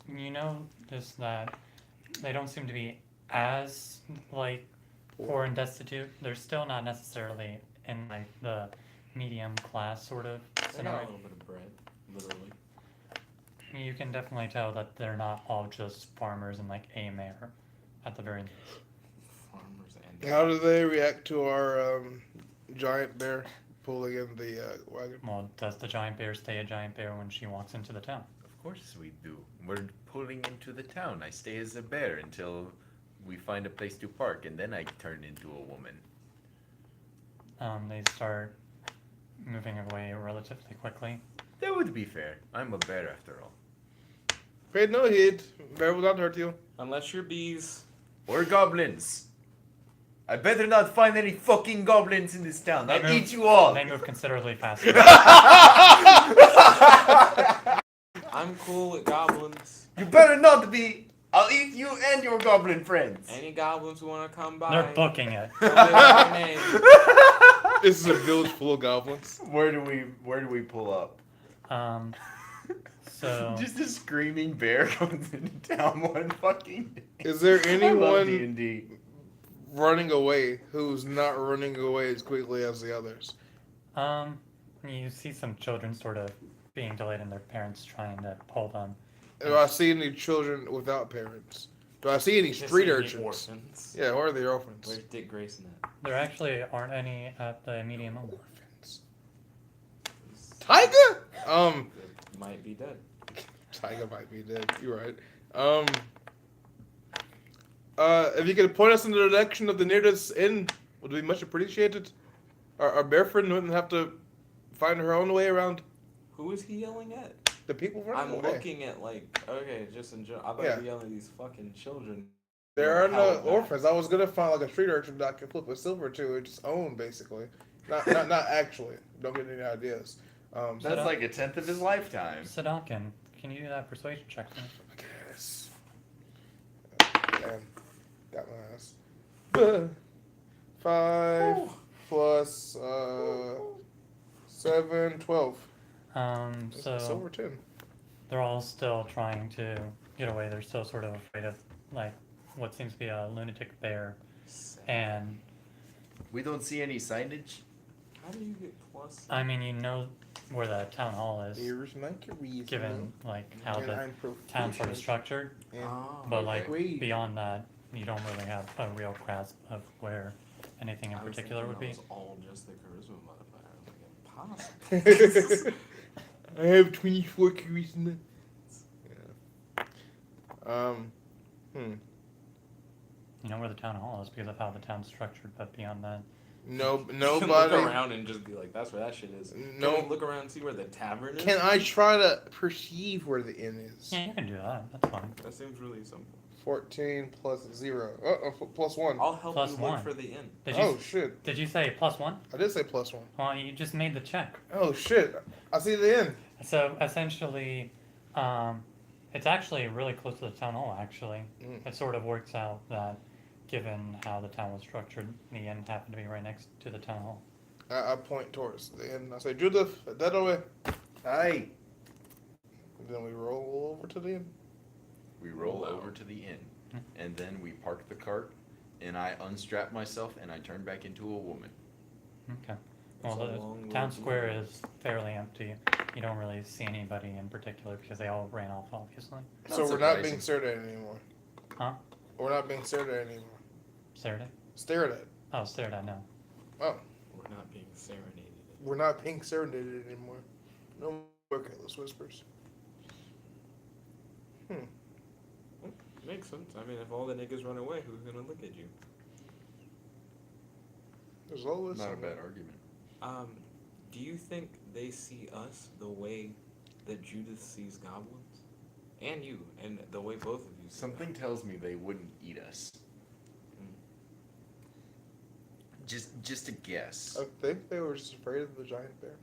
You notice that they don't seem to be as like poor and destitute. They're still not necessarily in like the medium class sort of I got a scenario. little bit of bread, literally. You can definitely tell that they're not all just farmers and like a mayor, at the very least. Farmers and. How do they react to our giant bear pulling in the wagon? Well, does the giant bear stay a giant bear when she walks into the town? Of course we do. We're pulling into the town. I stay as a bear until we find a place to park, and then I turn into a woman. They start moving away relatively quickly. That would be fair. I'm a bear after all. Pay no heed. Bear will not hurt you. Unless you're bees. Or goblins. I better not find any fucking goblins in this town. They I'll move- eat you all. They move considerably faster. I'm cool with goblins. You better not be. I'll eat you and your goblin friends. Any goblins who want to come by. They're booking it. tell me my name. This is a village full of goblins. Where do we pull up? So Just a screaming bear comes into town one fucking day. Is there I love anyone D&D. running away who's not running away as quickly as the others? you see some children sort of being delayed and their parents trying to pull them. Do I see any children without parents? Do I see any Just street the urchins? Orphans. Yeah, where are the orphans? Where's Dick Grayson at? There actually aren't any at the immediate moment. Orphans. Tiger? They might be dead. Tiger might be dead. You're right. If you could point us in the direction of the nearest inn, would be much appreciated. Our bear friend wouldn't have to find her own way around Who is he yelling at? the people running I'm away. looking at like, okay, just in general. I thought Yeah. you were yelling at these fucking children. There are no How- orphans. I was gonna find like a street urchin that I could flip a silver to and just own, basically. Not actually. Don't get any ideas. That's like 1/10 of his lifetime. Sadakin, can you do that persuasion check for me? Yes. Damn. Got my ass. 5 plus 7, 12. So Silver 10. they're all still trying to get away. They're still sort of afraid of like what seems to be a lunatic bear, and We don't see any signage. How do you get plus? I mean you know where the town hall is, Here's my charisma. given like how And the I'm town's sort of proficient structured. in- Oh, But okay. like Wait. beyond that, you don't really have a real grasp of where anything in I was particular would thinking be. that was all just the charisma modifier. I was like, impossible. I have 24 charisma. Yeah. You know where the town hall is because of how the town's structured, but beyond that, No, You can nobody. look around and just be like, that's where that shit is. No. Can we look around and see where the tavern is? Can I try to perceive where the inn is? yeah, you can do that. That's fine. That seems really simple. 14 plus 0. Plus 1. I'll help Plus you one. look for the inn. Did you Oh, shit. did you say +1? I did say plus 1. Well, you just made the check. Oh, shit. I see the inn. So essentially, it's actually really close to the town hall. Actually, Mm. it sort of works out that, given how the town was structured, the inn happened to be right next to the town hall. I point towards the inn. I say, Judith, that way. Aye. Then we roll over to the inn. We roll Roll out. over to the inn, and then we park the cart, and I unstrap myself, and I turn back into a woman. Okay. It's Well, a the long town road to square go. is fairly empty. You don't really see anybody in particular because they all ran off, obviously. Not So we're not surprising. being stared at anymore. Huh? We're not being stared at anymore. Saturday? Stared at. Oh, stared at, no. Oh, We're not being serenaded. we're not being serenaded anymore. No more careless whispers. Makes sense. I mean, if all the niggas run away, who's gonna look at you? There's always Not a someone. bad argument. Do you think they see us the way that Judith sees goblins? And you, and the way both of you see Something tells me they wouldn't eat us. Mm. Just a guess. I think they were just afraid of the giant bear.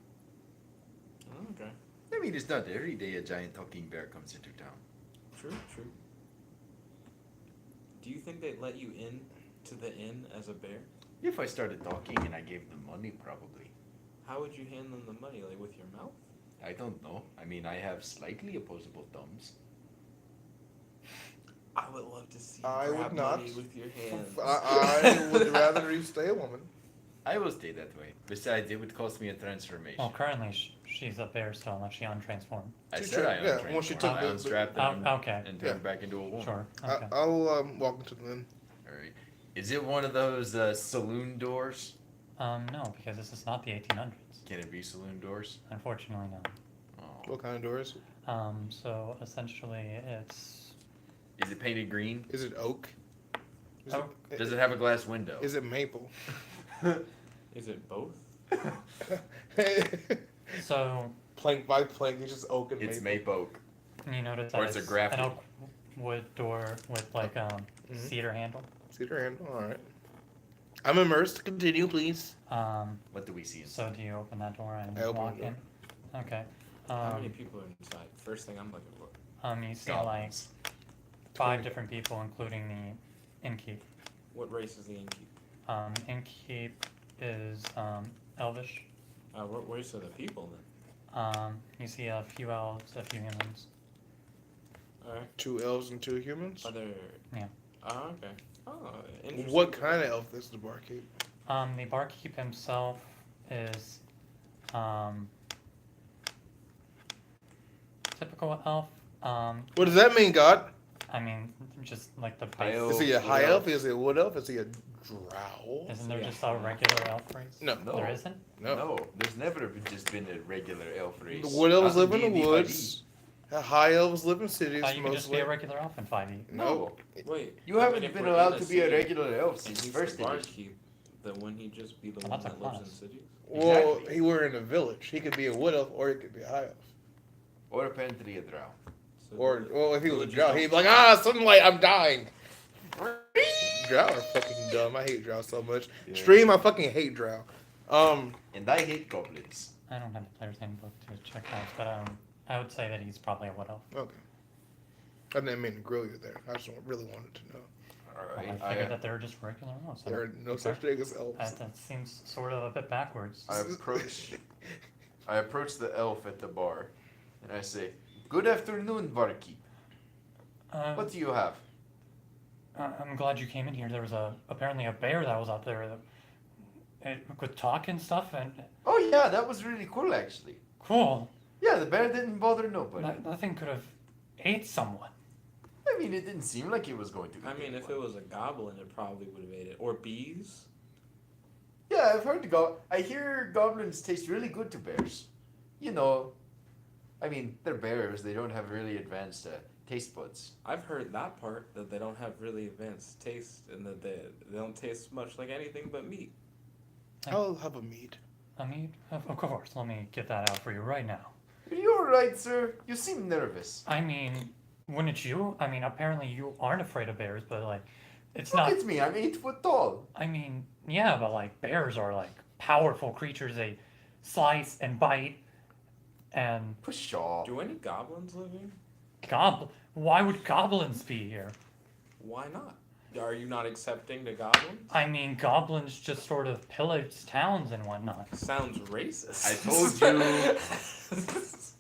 Oh, okay. I mean, it's not every day a giant talking bear comes into town. True, true. Do you think they'd let you in to the inn as a bear? If I started talking and I gave them money, probably. How would you hand them the money? Like with your mouth? I don't know. I mean, I have slightly opposable thumbs. I would love to see you I grab would not. money with your hands. I would rather you stay a woman. I will stay that way. Besides, it would cost me a transformation. Well, currently she's a bear still unless she untransformed. I She said I tried- yeah, once she untransformed. took I the- unstrapped Oh, and, okay. and turned Yeah. back into a woman. Sure. Okay. I'll walk into the inn. Alright. Is it one of those saloon doors? No, because this is not the 1800s. Can it be saloon doors? Unfortunately, no. Oh. What kind of door is it? So essentially it's... Is it painted green? Is it oak? Is Oak. Does it have a glass window? Is it maple? Is it both? So Plank by plank, it's just oak and It's maple. mape oak. you notice Or that it's a it's grafted. an oak wood door with like Mhm. cedar handle. Cedar handle. All right. I'm immersed. Continue, please. What do we see inside? So do you open that door and I open walk the door. in? Okay. How many people are inside? First thing I'm looking for. You see like Goblins. 5 different people, including the innkeep. What race is the innkeep? Innkeep is elvish. What race are the people then? You see a few elves, a few humans. Alright. 2 elves and 2 humans. Are there? Yeah. Oh, okay. Oh, interesting. What kind of elf is the barkeep? The barkeep himself is typical elf. What does that mean, God? I mean, just like the High base. elf. Is he a high wood elf? elf. Is he a wood elf? Is he a drow? Isn't there Yeah. just a regular elf race? No. No. There isn't? No. There's never just been a regular elf race. The wood elves Not live in the D&D 5e. woods. The high elves live in cities You can just be mostly. a regular elf in 5e. No. Wait. You I haven't mean, if been we're allowed in to be a city regular elf and since he's first the edition. barkeep, then wouldn't he just be the Well, one that's a that lives in class. cities? Well, Exactly. he were in a village. He could be a wood elf or he could be a high elf. Or apparently a drow. So Or, the well, if he was a villages drow, don't- he'd be like, sunlight, I'm dying. Drow are fucking dumb. I hate drow so much. Yeah. Stream, I fucking hate drow. And I hate goblins. I don't have the player's handbook to check out, but I would say that he's probably a wood elf. Okay. I didn't mean to grill you there. I just really wanted to know. Alright. I figured that they were just regular elves. There are no such thing as elves. That seems sort of a bit backwards. I approach the elf at the bar and I say, "Good afternoon, barkeep. What do you have?" I'm glad you came in here. There was apparently a bear that was out there that could talk and stuff, and Oh yeah, that was really cool actually. cool. Yeah, the bear didn't bother nobody. That thing could have ate someone. I mean, it didn't seem like it was going to. I mean, if it was a goblin, it probably would have ate it. Or bees. Yeah, I've heard I hear goblins taste really good to bears. You know, I mean, they're bears. They don't have really advanced taste buds. I've heard that part, that they don't have really advanced taste and that they don't taste much like anything but meat. I'll have a mead. I mean, of course. Let me get that out for you right now. Are you alright, sir? You seem nervous. I mean, wouldn't you? I mean, apparently you aren't afraid of bears, but like, it's Look not. at me. I'm 8 foot tall. I mean, yeah, but like bears are like powerful creatures. They slice and bite, and Pshaw. Do any goblins live here? Why would goblins be here? Why not? Are you not accepting the goblins? I mean, goblins just sort of pillage towns and whatnot. Sounds racist. I told you.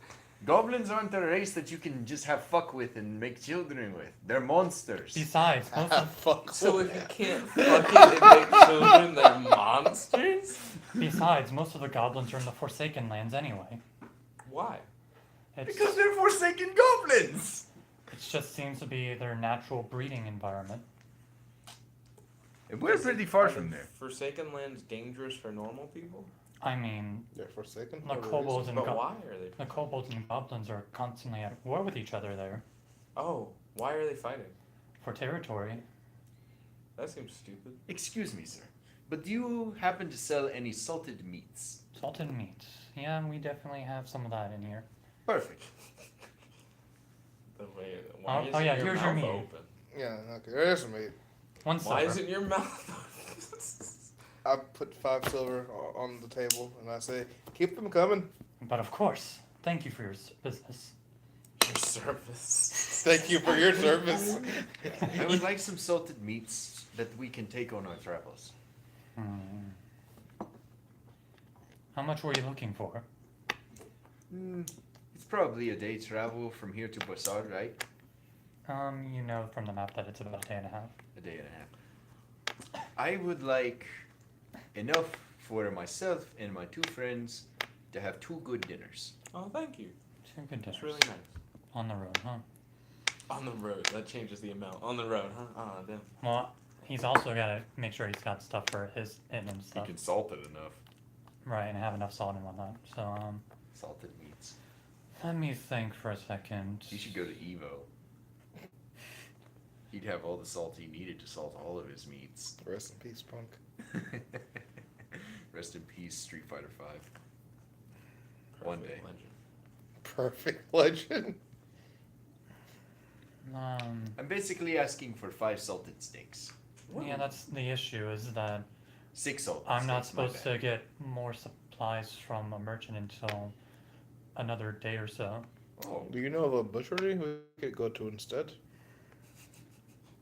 Goblins aren't a race that you can just have fuck with and make children with. They're monsters. Besides, most of, Fuck. So if you can't fucking make children, they're monsters? besides, most of the goblins are in the Forsaken Lands anyway. Why? It's, Because they're forsaken goblins. it just seems to be their natural breeding environment. And we're pretty far Are from the there. Forsaken lands dangerous for normal people? I mean, They're forsaken. the for a kobolds reason. and But why are they? the kobolds and goblins are constantly at war with each other there Oh, why are they fighting? for territory. That seems stupid. Excuse me, sir, but do you happen to sell any salted meats? Salted meats. Yeah, we definitely have some of that in here. Perfect. The way. Why Oh, isn't yeah, your here's your mouth meat. open? Yeah. Okay. There's some meat. One Why silver. isn't your mouth open? I put 5 silver on the table and I say, keep them coming. But of course, thank you for your business. Your service. Thank you for your service. I would like some salted meats that we can take on our travels. How much were you looking for? It's probably a day travel from here to Bassard, right? You know from the map that it's about a day and a half. A day and a half. I would like enough for myself and my 2 friends to have 2 good dinners. Oh, thank you. 2 good dinners. That's really nice. On the road, huh? On the road. That changes the amount. On the road, huh? Ah, damn. Well, he's also got to make sure he's got stuff for his inn and stuff. salt it enough. Right, and have enough salt and whatnot. So, Salted meats. let me think for a second. You should go to Evo. He'd have all the salt he needed to salt all of his meats. Rest in peace, punk. Rest in peace, Street Fighter 5. One Perfect day. legend. Perfect legend. I'm basically asking for 5 salted steaks. Yeah, that's the issue is that 6 salted I'm not steaks, my supposed bad. to get more supplies from a merchant until another day or so. Oh, Do you know of a butchery we could go to instead?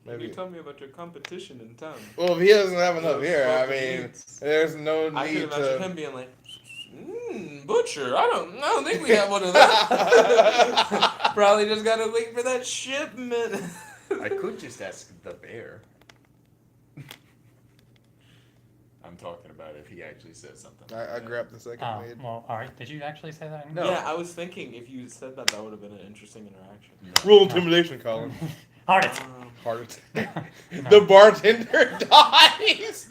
Can you Maybe. tell me about your competition in town? Well, if he doesn't have enough Those here, I salted mean, meats. there's no I can need imagine to. him being like, butcher. I don't think we have one of that. Probably just gotta wait for that shipment. I could just ask the bear. I'm talking about if he actually says something. I grabbed the second Oh, maid. well, alright. Did you actually say that? No. Yeah, I was thinking if you said that, that would have been an interesting interaction. Roll intimidation, Colin. Heart attack. Heart attack. No. The bartender dies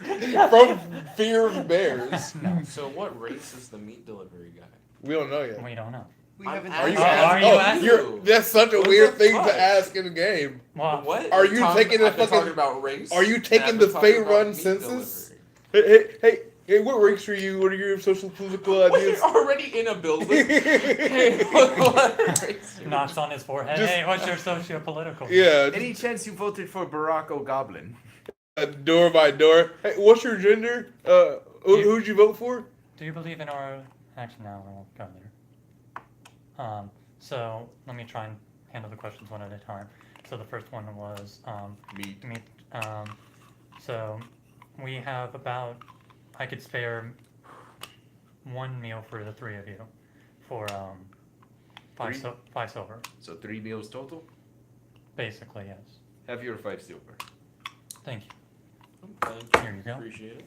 from fear of bears. No, So what race is the meat delivery guy? We don't know yet. we don't know. We I'm haven't. Are you Are asking? you Oh, asking? you're, that's such a What weird the thing fuck? to ask in a game. Well, What? Are you taking the I've been fucking- talking about race? Are you and taking I've the been talking Fey about Run meat census? delivery. Hey, what race are you? What are your social political We're ideas? already in a building. Hey, what race? knocks on his forehead. Just- Hey, what's your socio-political? Yeah, Any chance you voted for Barack O'Goblin? door by door. Hey, what's your gender? Who'd you vote for? Do you believe in our... Actually, no, we won't go there. So, let me try and handle the questions one at a time. So the first one was, Meat. meat. So, we have about... I could spare 1 meal for the 3 of you. For, 5 Three? silver. So 3 meals total? Basically, yes. Have your 5 silver. Thank you. Thank Here you go. Appreciate it.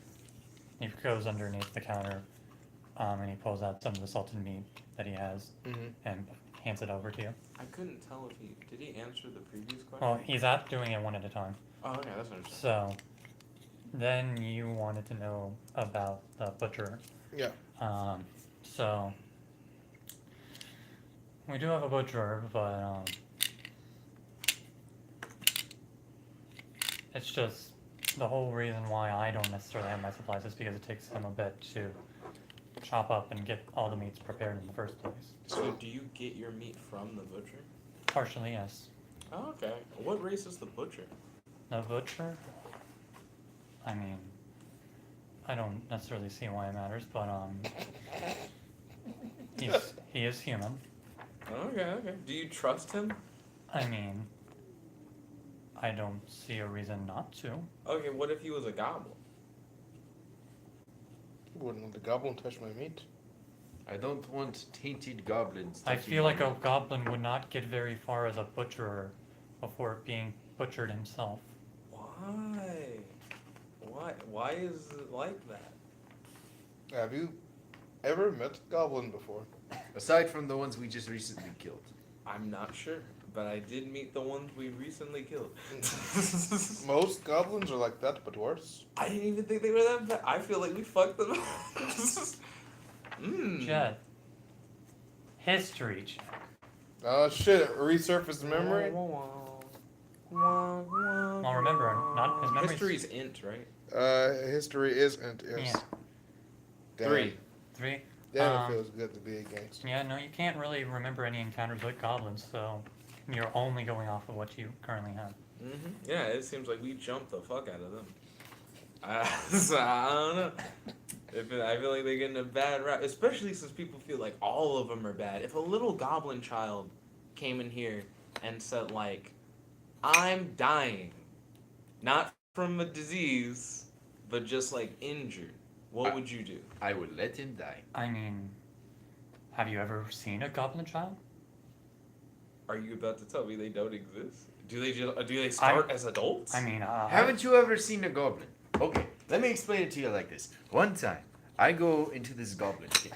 He goes underneath the counter, and he pulls out some of the salted meat that he has, and hands it over to you. I couldn't tell if he did he answer the previous question. Well, he's doing it one at a time. Oh, okay, that's understandable. So, then you wanted to know about the butcher. Yeah. So, we do have a butcher, but, it's just, the whole reason why I don't necessarily have my supplies is because it takes him a bit to chop up and get all the meats prepared in the first place. So do you get your meat from the butcher? Partially, yes. Oh, okay. What race is the butcher? The butcher? I mean, I don't necessarily see why it matters, but, he is human. Okay, okay. Do you trust him? I mean, I don't see a reason not to. Okay, what if he was a goblin? Wouldn't let the goblin touch my meat. I don't want tainted goblins. I touching feel like my a meat. goblin would not get very far as a butcherer before being butchered himself. Why? Why is it like that? Have you ever met a goblin before? Aside from the ones we just recently killed. I'm not sure, but I did meet the ones we recently killed. Most goblins are like that, but worse. I didn't even think they were that bad. I feel like we fucked them up. Jet. History check. Oh shit! Resurfaced memory. Well, remember, not his memories. History's int, right? History isn't. Yes. Yeah. Damn. 3. 3. Damn, it feels good to be a gangster. Yeah, no, you can't really remember any encounters with goblins, so you're only going off of what you currently have. Yeah, it seems like we jumped the fuck out of them. So I don't know. I feel like they're getting a bad rap, especially since people feel like all of them are bad. If a little goblin child came in here and said like, "I'm dying, not from a disease, but just like injured," what would you do? I would let him die. I mean, have you ever seen a goblin child? Are you about to tell me they don't exist? Do they start as adults? I mean, Haven't you ever seen a goblin? Okay, let me explain it to you like this. One time, I go into this goblin cave,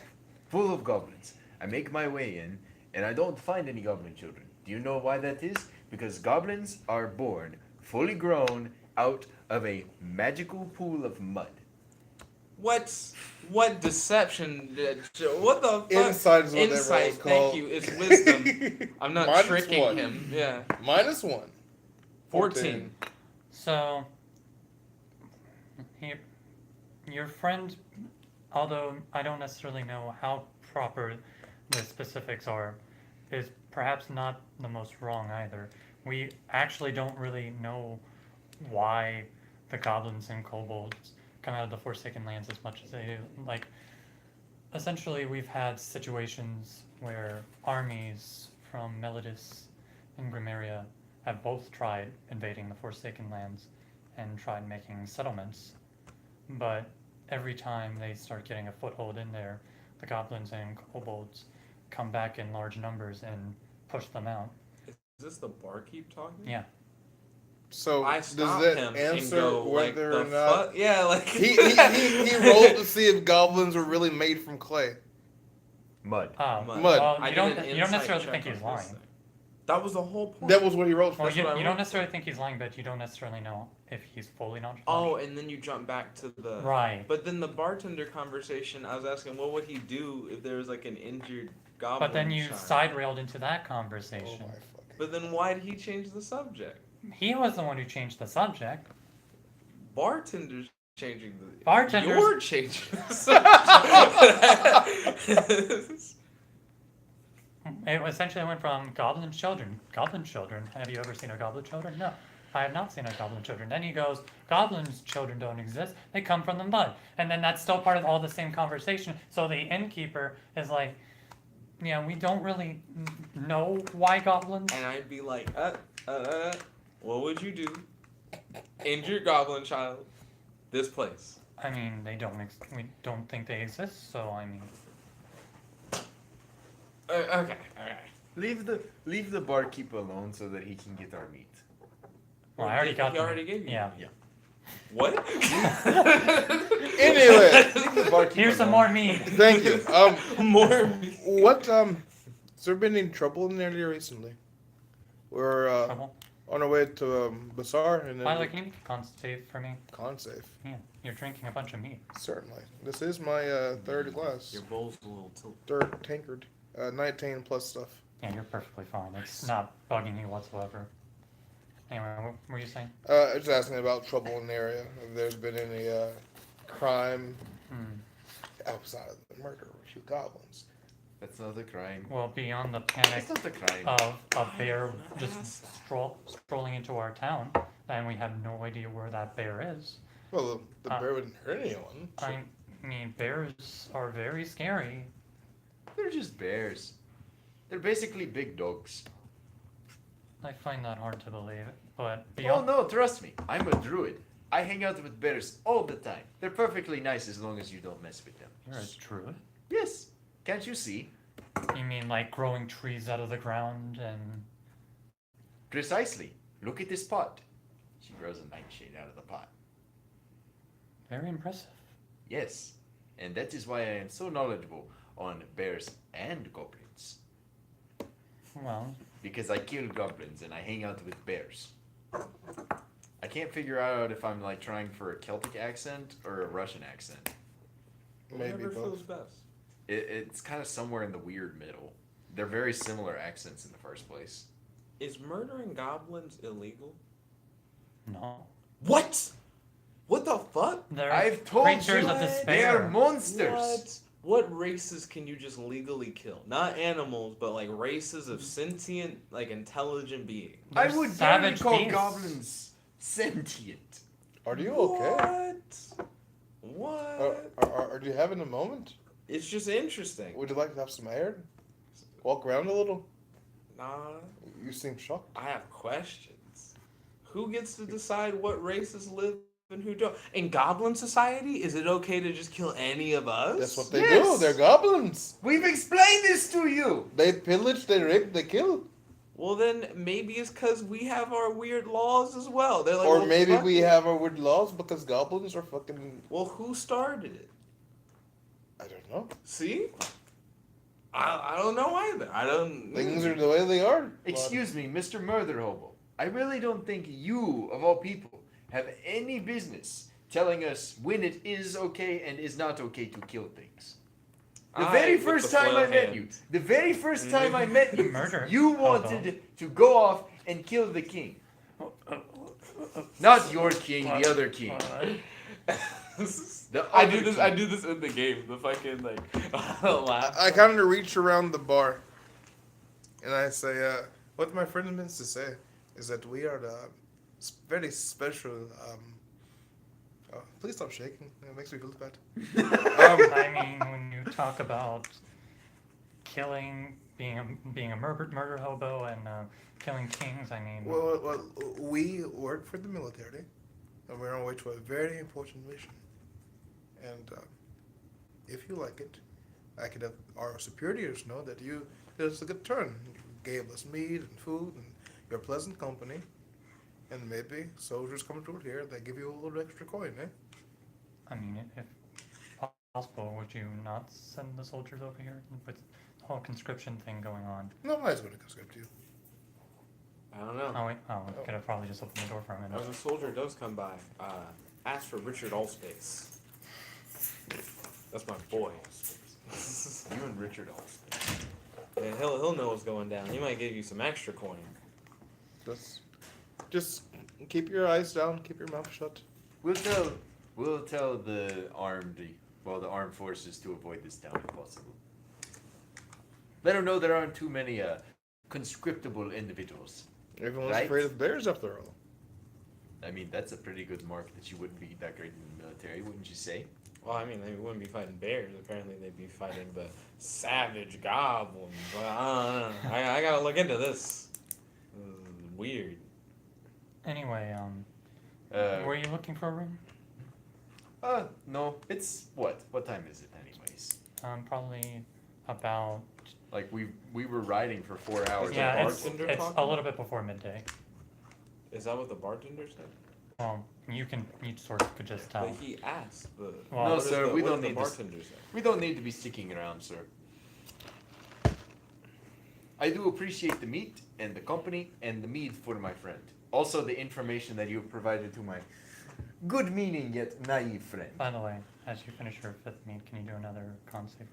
full of goblins. I make my way in, and I don't find any goblin children. Do you know why that is? Because goblins are born fully grown out of a magical pool of mud. What deception? What the fuck? Insight is what that Insight, roll's called. thank you. It's wisdom. I'm not Minus tricking 1. him. Yeah. -1. 14. So, your friend, although I don't necessarily know how proper the specifics are, is perhaps not the most wrong either. We actually don't really know why the goblins and kobolds come out of the Forsaken Lands as much as they do. Like, essentially, we've had situations where armies from Melodis and Grimeria have both tried invading the Forsaken Lands and tried making settlements, but every time they start getting a foothold in there, the goblins and kobolds come back in large numbers and push them out. Is this the barkeep talking? Yeah. So I does stop that him and answer go like, whether the or not fuck? Yeah, like he rolled to see if goblins were really made from clay? Mud. Mud. Well, I you did don't an insight necessarily check think on he's this lying. thing. That was the whole point. That was what he rolled for. Well, That's what I you wrote. don't necessarily think he's lying, but you don't necessarily know if he's fully not. Oh, and then you jump back to the Right. But then the bartender conversation, I was asking, what would he do if there was like an injured goblin? But then you child? side railed into that Oh conversation. my fucking. But then why did he change the subject? He was the one who changed the subject. Bartender's changing the. Bartender's- You're changing the subject. It essentially went from goblin children. Goblin children. Have you ever seen a goblin children? No. I have not seen a goblin children. Then he goes, goblins children don't exist. They come from the mud. And then that's still part of all the same conversation. So the innkeeper is like, yeah, we don't really know why goblins. And I'd be like, what would you do? Injured goblin child. This place. I mean, we don't think they exist. So I mean, Okay, alright. Leave the barkeep alone so that he can get our meat. well, I already He got them. already gave you. Yeah. What? Anyway, Leave the barkeep Here's some alone. more meat. thank you. More. What has there been any trouble in the area recently? We're Trouble. on our way to Bazaar and then Tyler, can you make a con save for me? con safe. Yeah, you're drinking a bunch of meat. Certainly. This is my third glass, Your bowl's a little tilted. third tankard, 19 plus stuff. Yeah, you're perfectly fine. It's not bugging you whatsoever. Anyway, what were you saying? Just asking about trouble in the area. If there's been any crime outside of the murder of a few goblins. That's not a crime. Well, beyond the panic That's not a crime. of a bear just strolling into our town, and we have no idea where that bear is. Well, the bear wouldn't hurt anyone. so- I mean, bears are very scary. They're just bears. They're basically big dogs. I find that hard to believe. But Oh beyond, no, trust me. I'm a druid. I hang out with bears all the time. They're perfectly nice as long as you don't mess with them. you're a druid. Yes. Can't you see? You mean like growing trees out of the ground and Precisely. Look at this pot. She grows a nightshade out of the pot. very impressive. Yes. And that is why I am so knowledgeable on bears and goblins. Well, Because I kill goblins and I hang out with bears. I can't figure out if I'm like trying for a Celtic accent or a Russian accent. Maybe Whatever both. feels best. It's kind of somewhere in the weird middle. They're very similar accents in the first place. Is murdering goblins illegal? no. What? What the fuck? They're I've told creatures you, of What? despair. they are monsters. What races can you just legally kill? Not animals, but like races of sentient, like intelligent beings. I They're would barely savage call beasts. goblins sentient. Are you okay? What? Are you having a moment? It's just interesting. Would you like to have some air? Walk around a little? Nah, You seem shocked. I have questions. Who gets to decide what races live and who don't? In Goblin Society, is it okay to just kill any of us? That's what they Yes. do. They're goblins. We've explained this to you. They pillage, they rape, they kill. Well, then maybe it's because we have our weird laws as well. They're like, Or well, maybe fuck we it. have our weird laws because goblins are fucking. Well, who started it? I don't know. See? I don't know either. I don't. Things are the way they are. Excuse me, Mr. Murder Hobo. I really don't think you, of all people, have any business telling us when it is okay and is not okay to kill things. The very with first the time I flail met hand. you, the very first time I met you, Murder you hobo. wanted to go off and kill the king. Not your king, the other king. The I other do this. king. I do this in the game. The fucking like laugh. I kind of reach around the bar, and I say, "What my friend means to say is that we are the very special." Please stop shaking. It makes me feel bad. I mean, when you talk about killing, being a murder hobo, and killing kings, I mean, Well, we work for the military, and we're on our way to a very important mission. And if you like it, I could have our superiors know that you did us a good turn. You gave us meat and food and your pleasant company. And maybe soldiers come through here, they give you a little extra coin, eh? I mean, if possible, would you not send the soldiers over here with the whole conscription thing going on? No, I was going to conscript you. I don't know. Oh wait, I could have probably just opened the door for a As minute. a soldier does come by, ask for Richard Allspace. That's my boy. You and Richard Olsen. Yeah, he'll know what's going down. He might give you some extra coin. Just keep your eyes down, keep your mouth shut. We'll tell the armed forces to avoid this town if possible. Let them know there aren't too many conscriptable individuals. Everyone's Right. afraid of bears after all. I mean, that's a pretty good mark that you wouldn't be that great in the military, wouldn't you say? Well, I mean, they wouldn't be fighting bears. Apparently, they'd be fighting the savage goblins. But I don't know. I gotta look into this. This is weird. Anyway, Uh, were you looking for a room? No. It's what? What time is it, anyways? Probably about. Like we were riding for 4 hours. the Yeah, it's bartender a talking? little bit before midday. Is that what the bartender said? Well, you sort of could just tell. But he asked. But Well, No, what does sir, we what don't did need the this. bartender say? We don't need to be sticking around, sir. I do appreciate the meat and the company and the mead for my friend. Also, the information that you have provided to my good-meaning yet naive friend. By the way, as you finish your fifth meat, can you do another con save?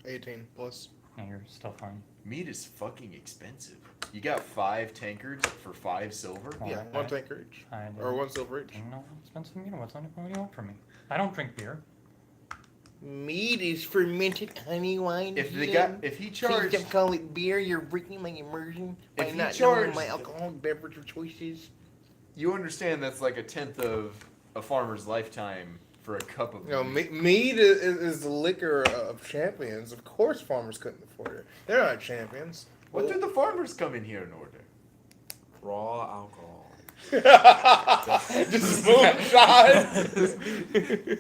18 plus. No, you're still fine. Meat is fucking expensive. You got 5 tankards for 5 silver? Well, Yeah, I- one tanker each. I Or 1 silver each. didn't know how expensive meat was. What do you want from me? I don't drink beer. Mead is fermented honey wine. If the Jim. guy, if he Please charged, don't call it beer. You're breaking my immersion by If he not knowing charged- my alcoholic beverage of choices. you understand that's like a tenth of a farmer's lifetime for a cup of You know, meat. mead is the liquor of champions. Of course, farmers couldn't afford it. They're not champions. What do the farmers come in here in order? raw alcohol. Just moonshine.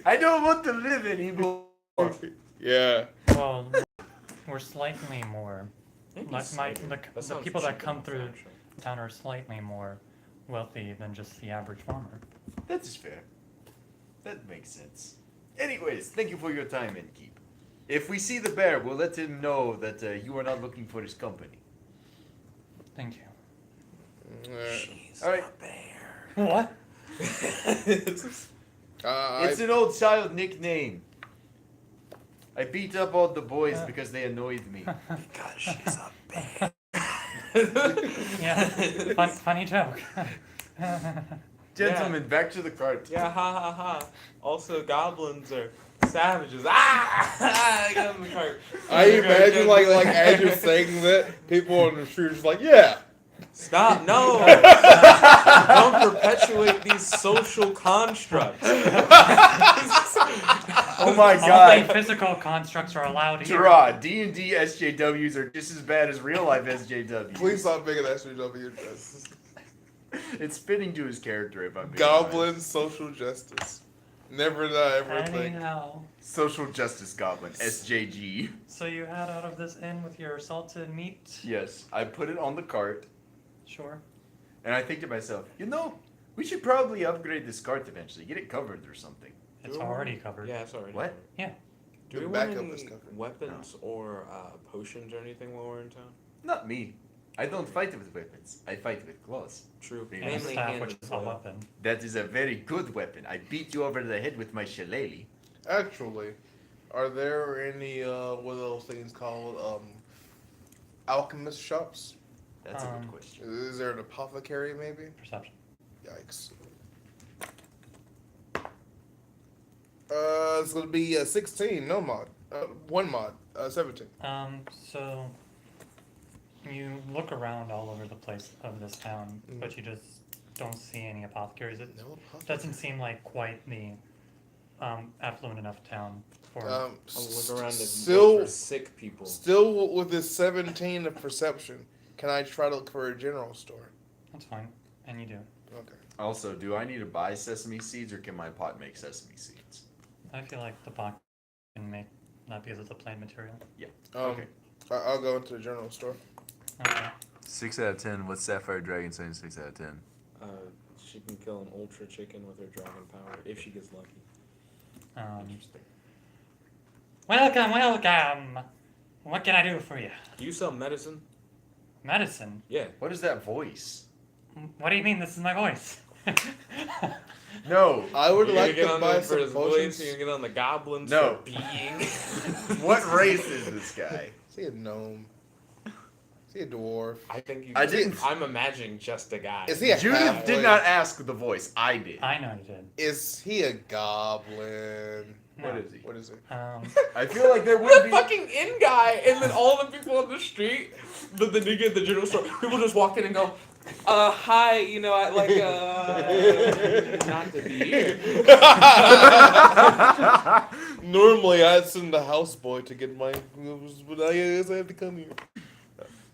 I don't want to live anymore. Yeah. Well, we're slightly more. Maybe Like cider. the sounds people that cheap come enough, through actually. town are slightly more wealthy than just the average farmer. That is fair. That makes sense. Anyways, thank you for your time, Innkeep. If we see the bear, we'll let him know that you are not looking for his company. Thank you. She's All right. a bear. What? It's an old child nickname. I beat up all the boys because they annoyed me. Because she's a bear. Yeah, funny joke. Gentlemen, back to the cart. Yeah, ha ha ha. Also, goblins are savages. Ah! Get in the cart. I imagine like as you're saying that, people on the street are just like, yeah. Stop! No! Don't perpetuate these social constructs. Oh my Only god. physical constructs are allowed here. Gerard, D&D SJWs are just as bad as real life SJWs. Please stop making that SJW. It's fitting to his character if I'm being Goblin honest. social justice. Never die, everything. Anyhow, Social Justice Goblin, SJG. so you had out of this inn with your salted meat? Yes, I put it on the cart, Sure. and I think to myself, you know, we should probably upgrade this cart eventually, get it covered or something. It's already covered. Yeah, it's already. What? Yeah. Do we The want backup any is covered. weapons or potions or anything while we're in town? Not me. I don't fight with weapons. I fight with claws. True. And And a Mainly staff, hand which and is a flail. weapon. That is a very good weapon. I beat you over the head with my shillelagh. Actually, are there any what are those things called? Alchemist shops? That's a good question. Is there an apothecary maybe? Perception. Yikes. It's gonna be 16, no mod. One mod, 17. So you look around all over the place of this town, but you just don't see any apothecaries. It No apothecary. doesn't seem like quite the affluent enough town for. I'll look around and Still, look for sick people. still with this 17 of perception, can I try to look for a general store? That's fine, and you do. Okay. Also, do I need to buy sesame seeds or can my pot make sesame seeds? I feel like the box can make not because it's a plant material. Okay. I'll go into the general store. Okay. 6 out of 10. What's Sapphire Dragon saying 6 out of 10? She can kill an ultra chicken with her dragon power if she gets lucky. Interesting. Welcome. What can I do for you? Do you sell medicine? Medicine. Yeah. What is that voice? What do you mean? This is my voice. No. I would You're like gonna get to on buy them for some his voice. potions. You're gonna get on the goblins No. for being. What race is this guy? Is he a gnome? Is he a dwarf? I think you. I didn't- I'm imagining just a guy. Is he a Judith halfling? did not ask the voice. I did. I know you did. Is he a goblin? What No. is he? What is he? I feel like there would The be. fucking inn guy, and then all the people on the street, the nigga at the general store, people just walk in and go, hi, you know, I like, not to be here. Normally, I'd send the houseboy to get my. But I guess I have to come here.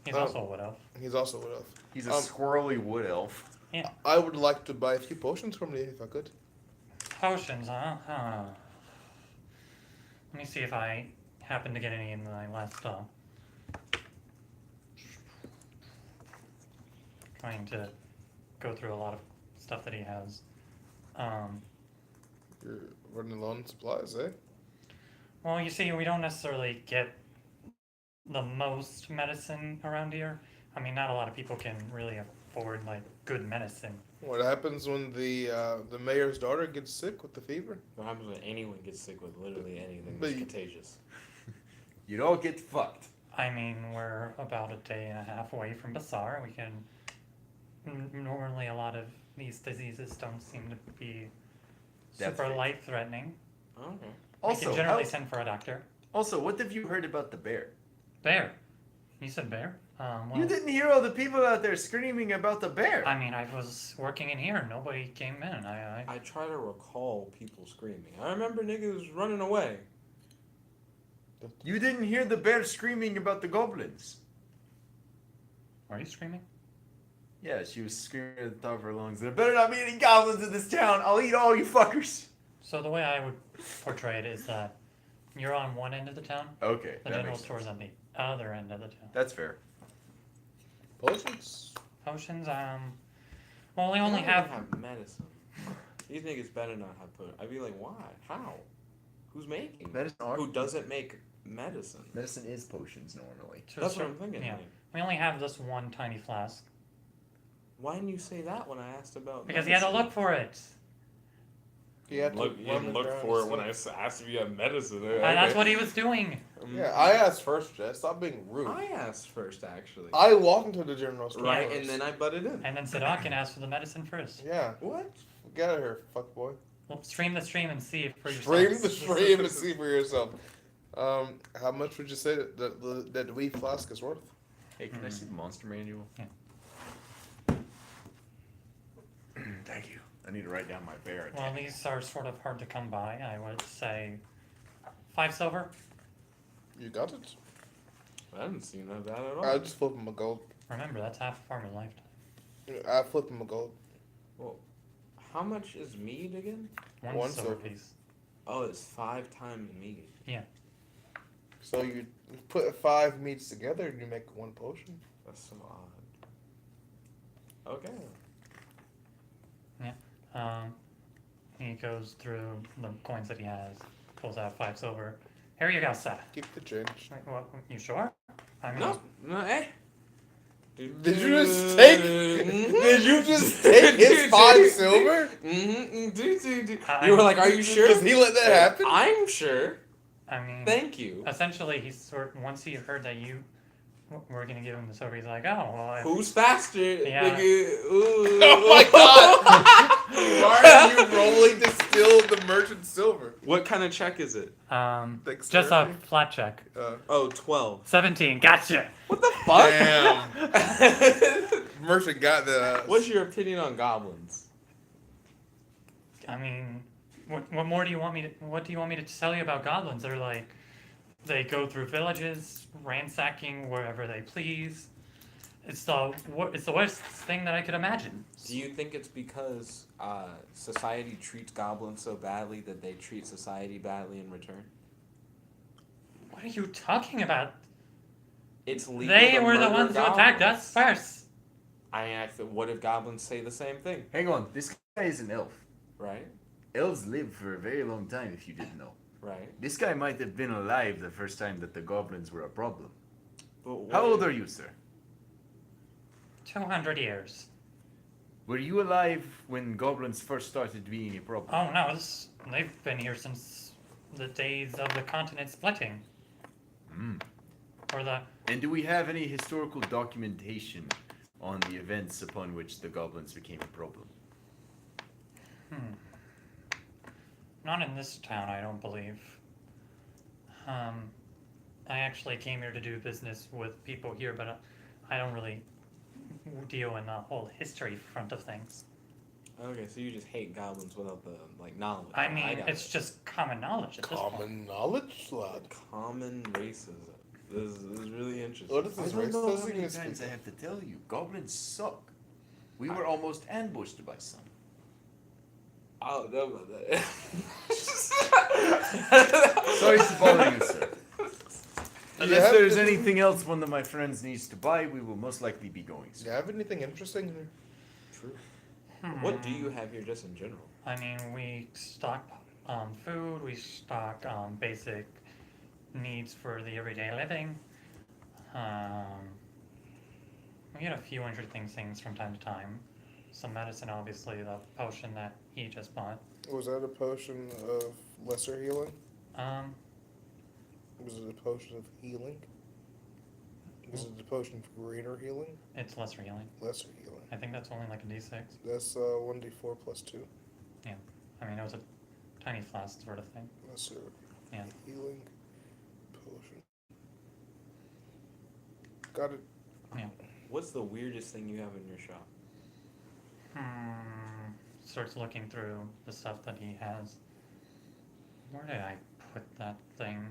He's also a wood elf. He's also with us. He's a squirrely wood elf. Yeah. I would like to buy a few potions from you if I could. Potions, huh? Let me see if I happen to get any in my last trying to go through a lot of stuff that he has. You're running low on supplies, eh? Well, you see, we don't necessarily get the most medicine around here. I mean, not a lot of people can really afford like good medicine. What happens when the mayor's daughter gets sick with the fever? What happens when anyone gets sick with literally anything But that's you- contagious? You'd all get fucked. I mean, we're about a day and a half away from Bazaar. We can. Normally, a lot of these diseases don't seem to be That's super right. life-threatening. Okay. We Also, can generally send for a doctor. also, what have you heard about the bear? Bear. You said bear? Well, You didn't hear all the people out there screaming about the bear. I mean, I was working in here. Nobody came in. I try to recall people screaming. I remember niggas running away. You didn't hear the bear screaming about the goblins. Are you screaming? Yeah, she was screaming at the top of her lungs, there better not be any goblins in this town. I'll eat all you fuckers. So the way I would portray it is that you're on one end of the town, Okay, the that general makes store's sense. on the other end of the town. That's fair. Potions. Potions, well, we only They don't have. even have medicine. You think it's better not have potion? I'd be like, why? How? Who's making? Medicine Who doesn't make medicine? Medicine is potions normally. to a That's what cer- I'm thinking. Yeah, Like, we only have this one tiny flask why didn't you say that when I asked about? because he had to medicine? look for it, You had to Look, you run didn't look around for it and when I stuff. asked if you had medicine. and that's what he was doing. Yeah, I asked first, Jess. Stop being rude. I asked first, actually. I walked into the general store. Right, first. and then I butted in. And then Sadokin asked for the medicine first. Yeah. What? Get out of here, fuck boy. Well, stream the stream and see for Stream yourself. the stream and see for yourself. How much would you say that wee flask is worth? Hey, can I see the monster manual? Yeah. Thank you. I need to write down my bear Well, attack. these are sort of hard to come by. I would say 5 silver. You got it. I didn't see none of that at all. I just flip him a gold. Remember, that's half a farmer's lifetime. I flip him a gold. Well, how much is mead again? One One silver silver. piece. Oh, it's 5 times mead. So you put 5 meats together and you make 1 potion. That's so odd. Okay. He goes through the coins that he has, pulls out 5 silver. Here you go, sir. Keep the change. Like, what, you sure? I mean, No, eh. Did you just take? Did you just take his 5 silver? You were like, "Are you sure?" Does he let that happen? I'm sure. I mean, Thank you. essentially, once he heard that you were gonna give him the silver, he's like, oh, well, Who's faster? Yeah. Nigga? Ooh. Oh my god! Why are you rolling to steal the merchant silver? What kind of check is it? just a Dexterity? flat check. Oh, 12. 17, gotcha! What the fuck? Damn. Merchant got that. What's your opinion on goblins? I mean, what more do you want me to? What do you want me to tell you about goblins? They're like, they go through villages, ransacking wherever they please. It's the worst thing that I could imagine. Do you think it's because society treats goblins so badly that they treat society badly in return? What are you talking about? It's legal They to were the murder ones who attacked goblins. us first. I asked, what if goblins say the same thing, Hang on, this guy is an elf. right? Elves live for a very long time, if you didn't know. Right. This guy might have been alive the first time that the goblins were a problem. But How old are you, sir? 200 years. Were you alive when goblins first started being a problem? Oh no, they've been here since the days of the continent splitting. Mm. Or the And do we have any historical documentation on the events upon which the goblins became a problem? Not in this town, I don't believe. I actually came here to do business with people here, but I don't really deal in the whole history front of things. Okay, so you just hate goblins without the knowledge. I mean, got it's it. just common knowledge at this point. Common knowledge, lad. Common racism. This is really interesting. What is I this don't race? know how Doesn't many even times I speak. have to tell you, goblins suck. We were almost ambushed by some. Oh, no, Sorry to bother you, sir. Do you Unless have there's anything- anything else one of my friends needs to buy, we will most likely be going Do soon. you have anything interesting here? True. What do you have here, just in general? I mean, we stock food, we stock basic needs for the everyday living. We get a few interesting things from time to time. Some medicine, obviously, the potion that he just bought. Was that a potion of lesser healing? Was it a potion of healing? Was it a potion of greater healing? It's lesser healing. Lesser healing. I think that's only like a D6. That's 1d4 plus 2. I mean, it was a tiny flask sort of thing. Lesser Yeah. healing potion. Got it. What's the weirdest thing you have in your shop? Starts looking through the stuff that he has. Where did I put that thing?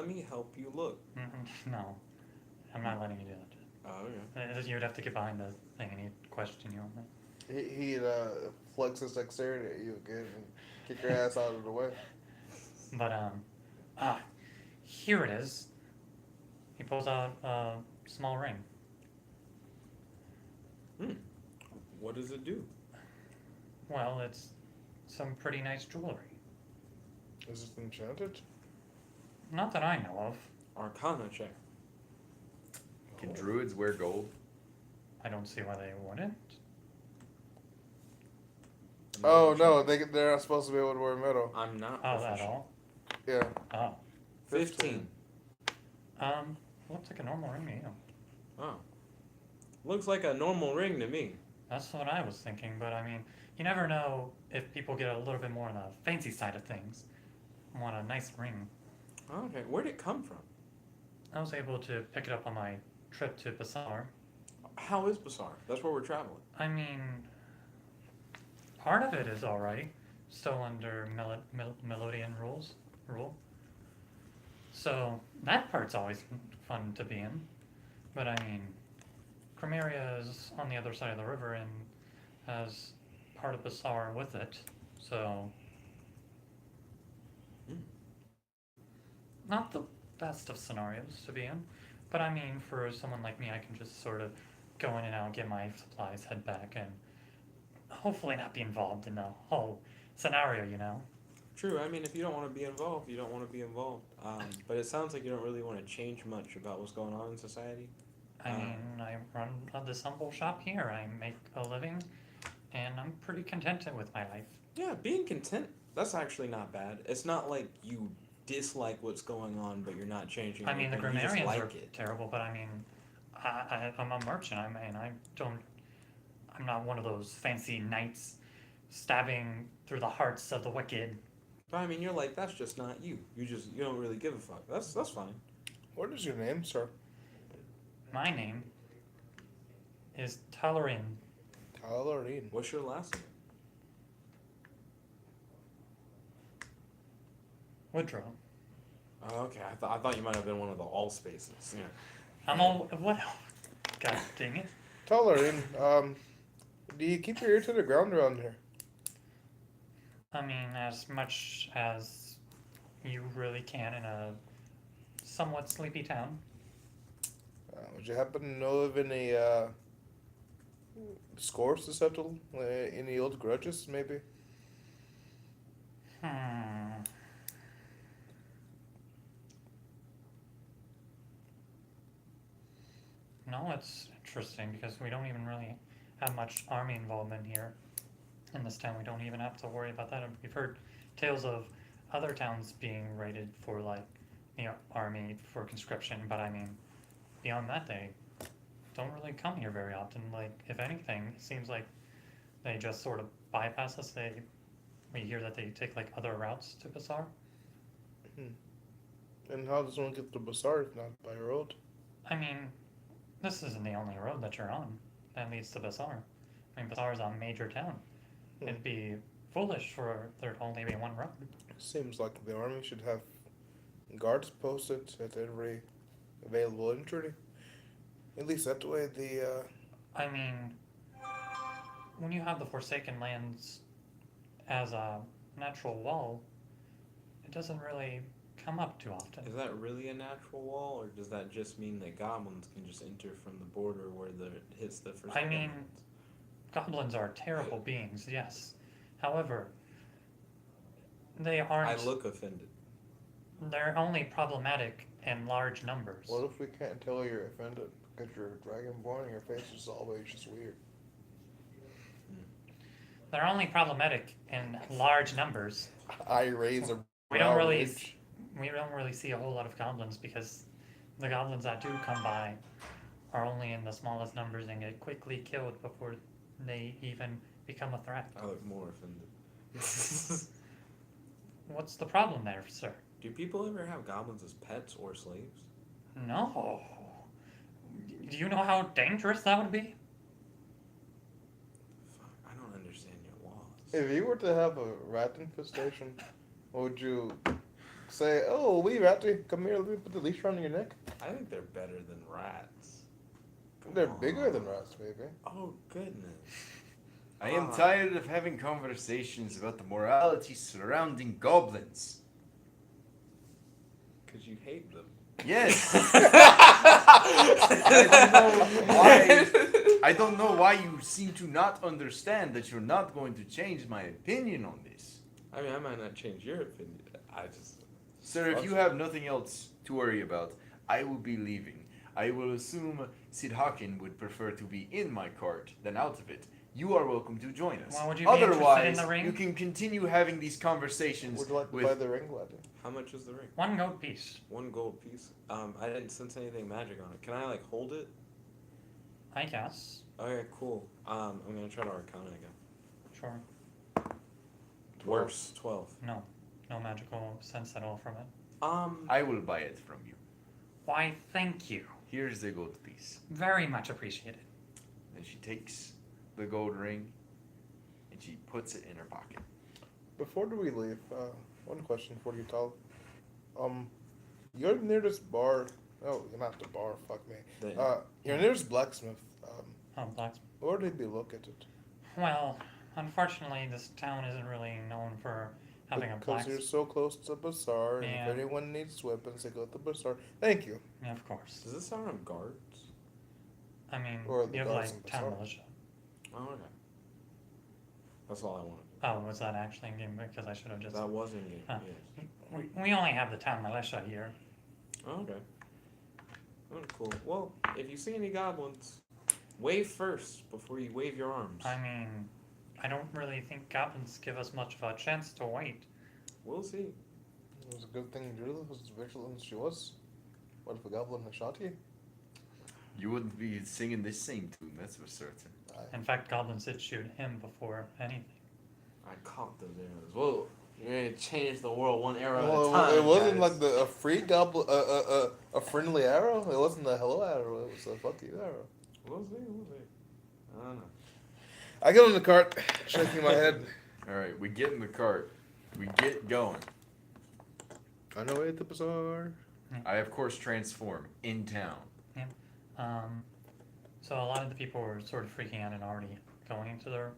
let me help you look. No, I'm not letting you do that. Oh, okay. You would have to get behind the thing and he'd question you on that. He'd flex his dexterity at you again and kick your ass out of the way. But here it is. He pulls out a small ring. What does it do? Well, it's some pretty nice jewelry. Is it enchanted? Not that I know of. Arcana check. Can druids wear gold? I don't see why they wouldn't. Oh no, they're not supposed to be able to wear metal. I'm not. Oh, at proficient. all? Yeah. Oh. 15. Looks like a normal ring to you. Oh. Looks like a normal ring to me. That's what I was thinking, but I mean, you never know if people get a little bit more on the fancy side of things. Want a nice ring. Okay, where'd it come from? I was able to pick it up on my trip to Bazaar. How is Bazaar? That's where we're traveling. I mean, part of it is alright. Still under Melodian rule. So, that part's always fun to be in. But I mean, Crimeria is on the other side of the river and has part of Bazaar with it. So, not the best of scenarios to be in. But I mean, for someone like me, I can just sort of go in and out, get my supplies, head back, and hopefully not be involved in the whole scenario, you know? True, I mean, if you don't want to be involved, you don't want to be involved. But it sounds like you don't really want to change much about what's going on in society. I mean, I run this humble shop here. I make a living, and I'm pretty contented with my life. Yeah, being content, that's actually not bad. It's not like you dislike what's going on, but you're not changing I mean, the anything, you just grammarians like are it. terrible, but I mean, I'm a merchant. I'm not one of those fancy knights stabbing through the hearts of the wicked. But I mean, you're like, that's just not you. You don't really give a fuck. That's fine. What is your name, sir? My name is Talarin. Talarin. What's your last name? Woodrow. Oh, okay, I thought you might have been one of the all spaces. Yeah. I'm all what? God dang it! Talarin, do you keep your ear to the ground around here? I mean, as much as you really can in a somewhat sleepy town. Would you happen to know of any scores to settle? Any old grudges, maybe? No, it's interesting because we don't even really have much army involvement here in this town. We don't even have to worry about that. We've heard tales of other towns being raided for like, army for conscription, but I mean, beyond that, they don't really come here very often. Like, if anything, it seems like they just sort of bypass us. We hear that they take like other routes to Bazaar. And how does one get to Bazaar if not by road? I mean, this isn't the only road that you're on that leads to Bazaar. I mean, Bazaar is a major town. It'd be foolish for there to only be one road. Seems like the army should have guards posted at every available entry. At least that way I mean, when you have the Forsaken Lands as a natural wall, it doesn't really come up too often. Is that really a natural wall, or does that just mean that goblins can just enter from the border where it hits the first? I mean, goblins are terrible beings, yes. However, they aren't. I look offended. They're only problematic in large numbers. What if we can't tell you're offended because you're dragonborn and your face is always just weird? They're only problematic in large numbers. I raise a We don't brow really, ridge. we don't really see a whole lot of goblins because the goblins that do come by are only in the smallest numbers and get quickly killed before they even become a threat. I look more offended. What's the problem there, sir? Do people ever have goblins as pets or slaves? No. Do you know how dangerous that would be? Fuck, I don't understand your laws. If you were to have a rat infestation, would you say, "Oh, wee ratty, come here. Let me put the leash around your neck." I think they're better than rats. Come They're bigger on. than rats, baby. Oh goodness. I am Ah. tired of having conversations about the morality surrounding goblins. Because you hate them. Yes. I I don't know why you seem to not understand that you're not going to change my opinion on this. I mean, I might not change your opinion. I just. Sir, if you have nothing else to worry about, I will be leaving. I will assume Sid Haken would prefer to be in my cart than out of it. You are welcome to join us. Well, would you be interested in Otherwise, the ring? you can continue having these conversations Would you like to with buy the ring, laddie? How much is the ring? 1 gold piece. 1 gold piece. I didn't sense anything magic on it. Can I like hold it? I guess. Okay, cool. I'm gonna try to Arcana again. Sure. Worse, 12. No. No magical sense at all from it. I will buy it from you. Why, thank you. Here's the gold piece. Very much appreciated. And she takes the gold ring and she puts it in her pocket. Before do we leave? One question for you, Tal. You're near this bar. Oh, you're not the bar. Fuck me. You're near this blacksmith. Oh, blacksmith. Where would they be located? Well, unfortunately, this town isn't really known for having a Because blacksmith. you're so close to the bazaar, and Yeah. if anyone needs weapons, they go to the bazaar. Thank you. Yeah, of course. Does this sound like guards? I mean, Or the you have guards like in town Bazaar. militia. Oh, okay. That's all I wanted. Oh, was that actually in game? Because I should have just. That was in game. Huh. Yes. We only have the town militia here. Oh, okay. Oh, cool. Well, if you see any goblins, wave first before you wave your arms. I mean, I don't really think goblins give us much of a chance to wait. We'll see. It was a good thing Judith was as vigilant as she was. What if a goblin had shot you? You wouldn't be singing this same tune, that's for certain. In fact, goblins did shoot him before anything. I caught those arrows. Whoa. You're gonna change the world one arrow Well, at a time. it wasn't guys. like a free goblin, a friendly arrow. It wasn't a hello arrow. It was a fuck you arrow. We'll see. We'll see. I don't know. I get on the cart, shaking my head. Alright, we get in the cart. We get going. On our way to the bazaar. I, of course, transform in town. So a lot of the people were sort of freaking out and already going into their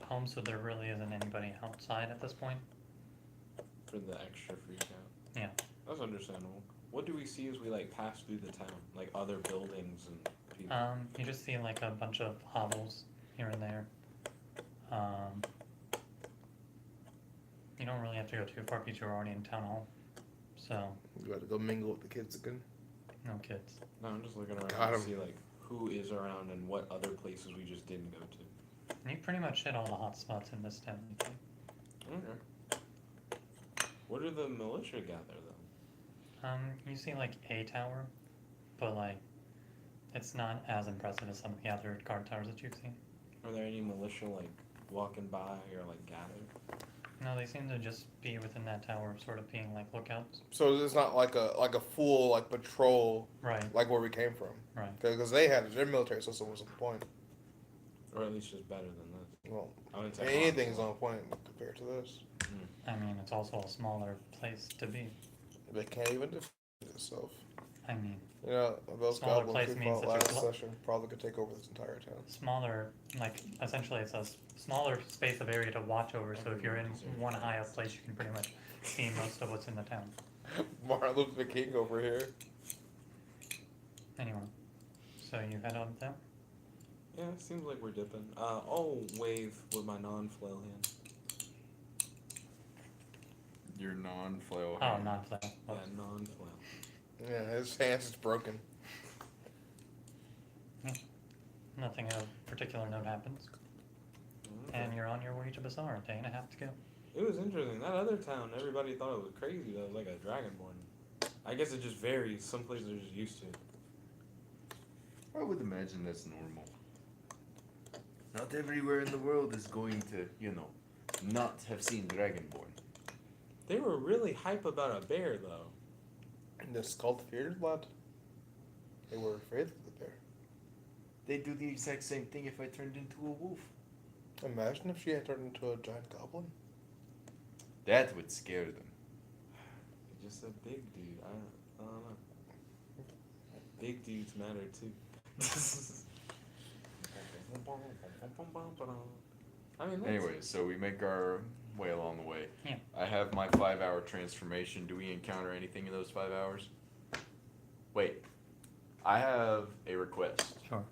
homes, so there really isn't anybody outside at this point. For the extra freak out. Yeah. That's understandable. What do we see as we like pass through the town? Like other buildings and people. You just see like a bunch of hovels here and there. You don't really have to go too far because you're already in town hall. So, We got to go mingle with the kids again. no kids. No, I'm just looking around Got to 'em. see like who is around and what other places we just didn't go to. And you pretty much hit all the hot spots in this town. I think. Okay. What do the militia gather though? You see like a tower, but like it's not as impressive as some of the other guard towers that you've seen. Are there any militia like walking by or like gathered? No, they seem to just be within that tower, sort of being like lookouts. So it's not like a full like patrol Right, like where we came from. right. Because they had their military system was on point. Or at least just better than this. Well, I wouldn't say anything's horrible. on point compared to this. I mean, it's also a smaller place to be. They can't even defend itself. I mean, You know, those Smaller goblins place we means fought that last you're clo- session probably could take over this entire town. smaller, like essentially it's a smaller space of area to watch over. So if you're in one high up place, you can pretty much see most of what's in the town. Martin Luther King over here. Anyway, so you head on down. Yeah, it seems like we're dipping. I'll wave with my non-flail hand. Your non-flail Oh, hand. not flail. Yeah, non-flail. Yeah, his hands is broken. Nothing of particular note happens, and you're on your way to Bazaar. A day and a half to go. It was interesting. That other town, everybody thought it was crazy. That was like a dragonborn. I guess it just varies. Some places are just used to it. I would imagine that's normal. Not everywhere in the world is going to, not have seen Dragonborn. They were really hype about a bear, though. And the skull feared blood. They were afraid of the bear. They'd do the exact same thing if I turned into a wolf. Imagine if she had turned into a giant goblin. That would scare them. It just said big dude. I don't know. Big dudes matter too. I mean, that's, Anyway, so we make our way along the way. Yeah. I have my 5-hour transformation. Do we encounter anything in those 5 hours? Wait, I have a request. Sure.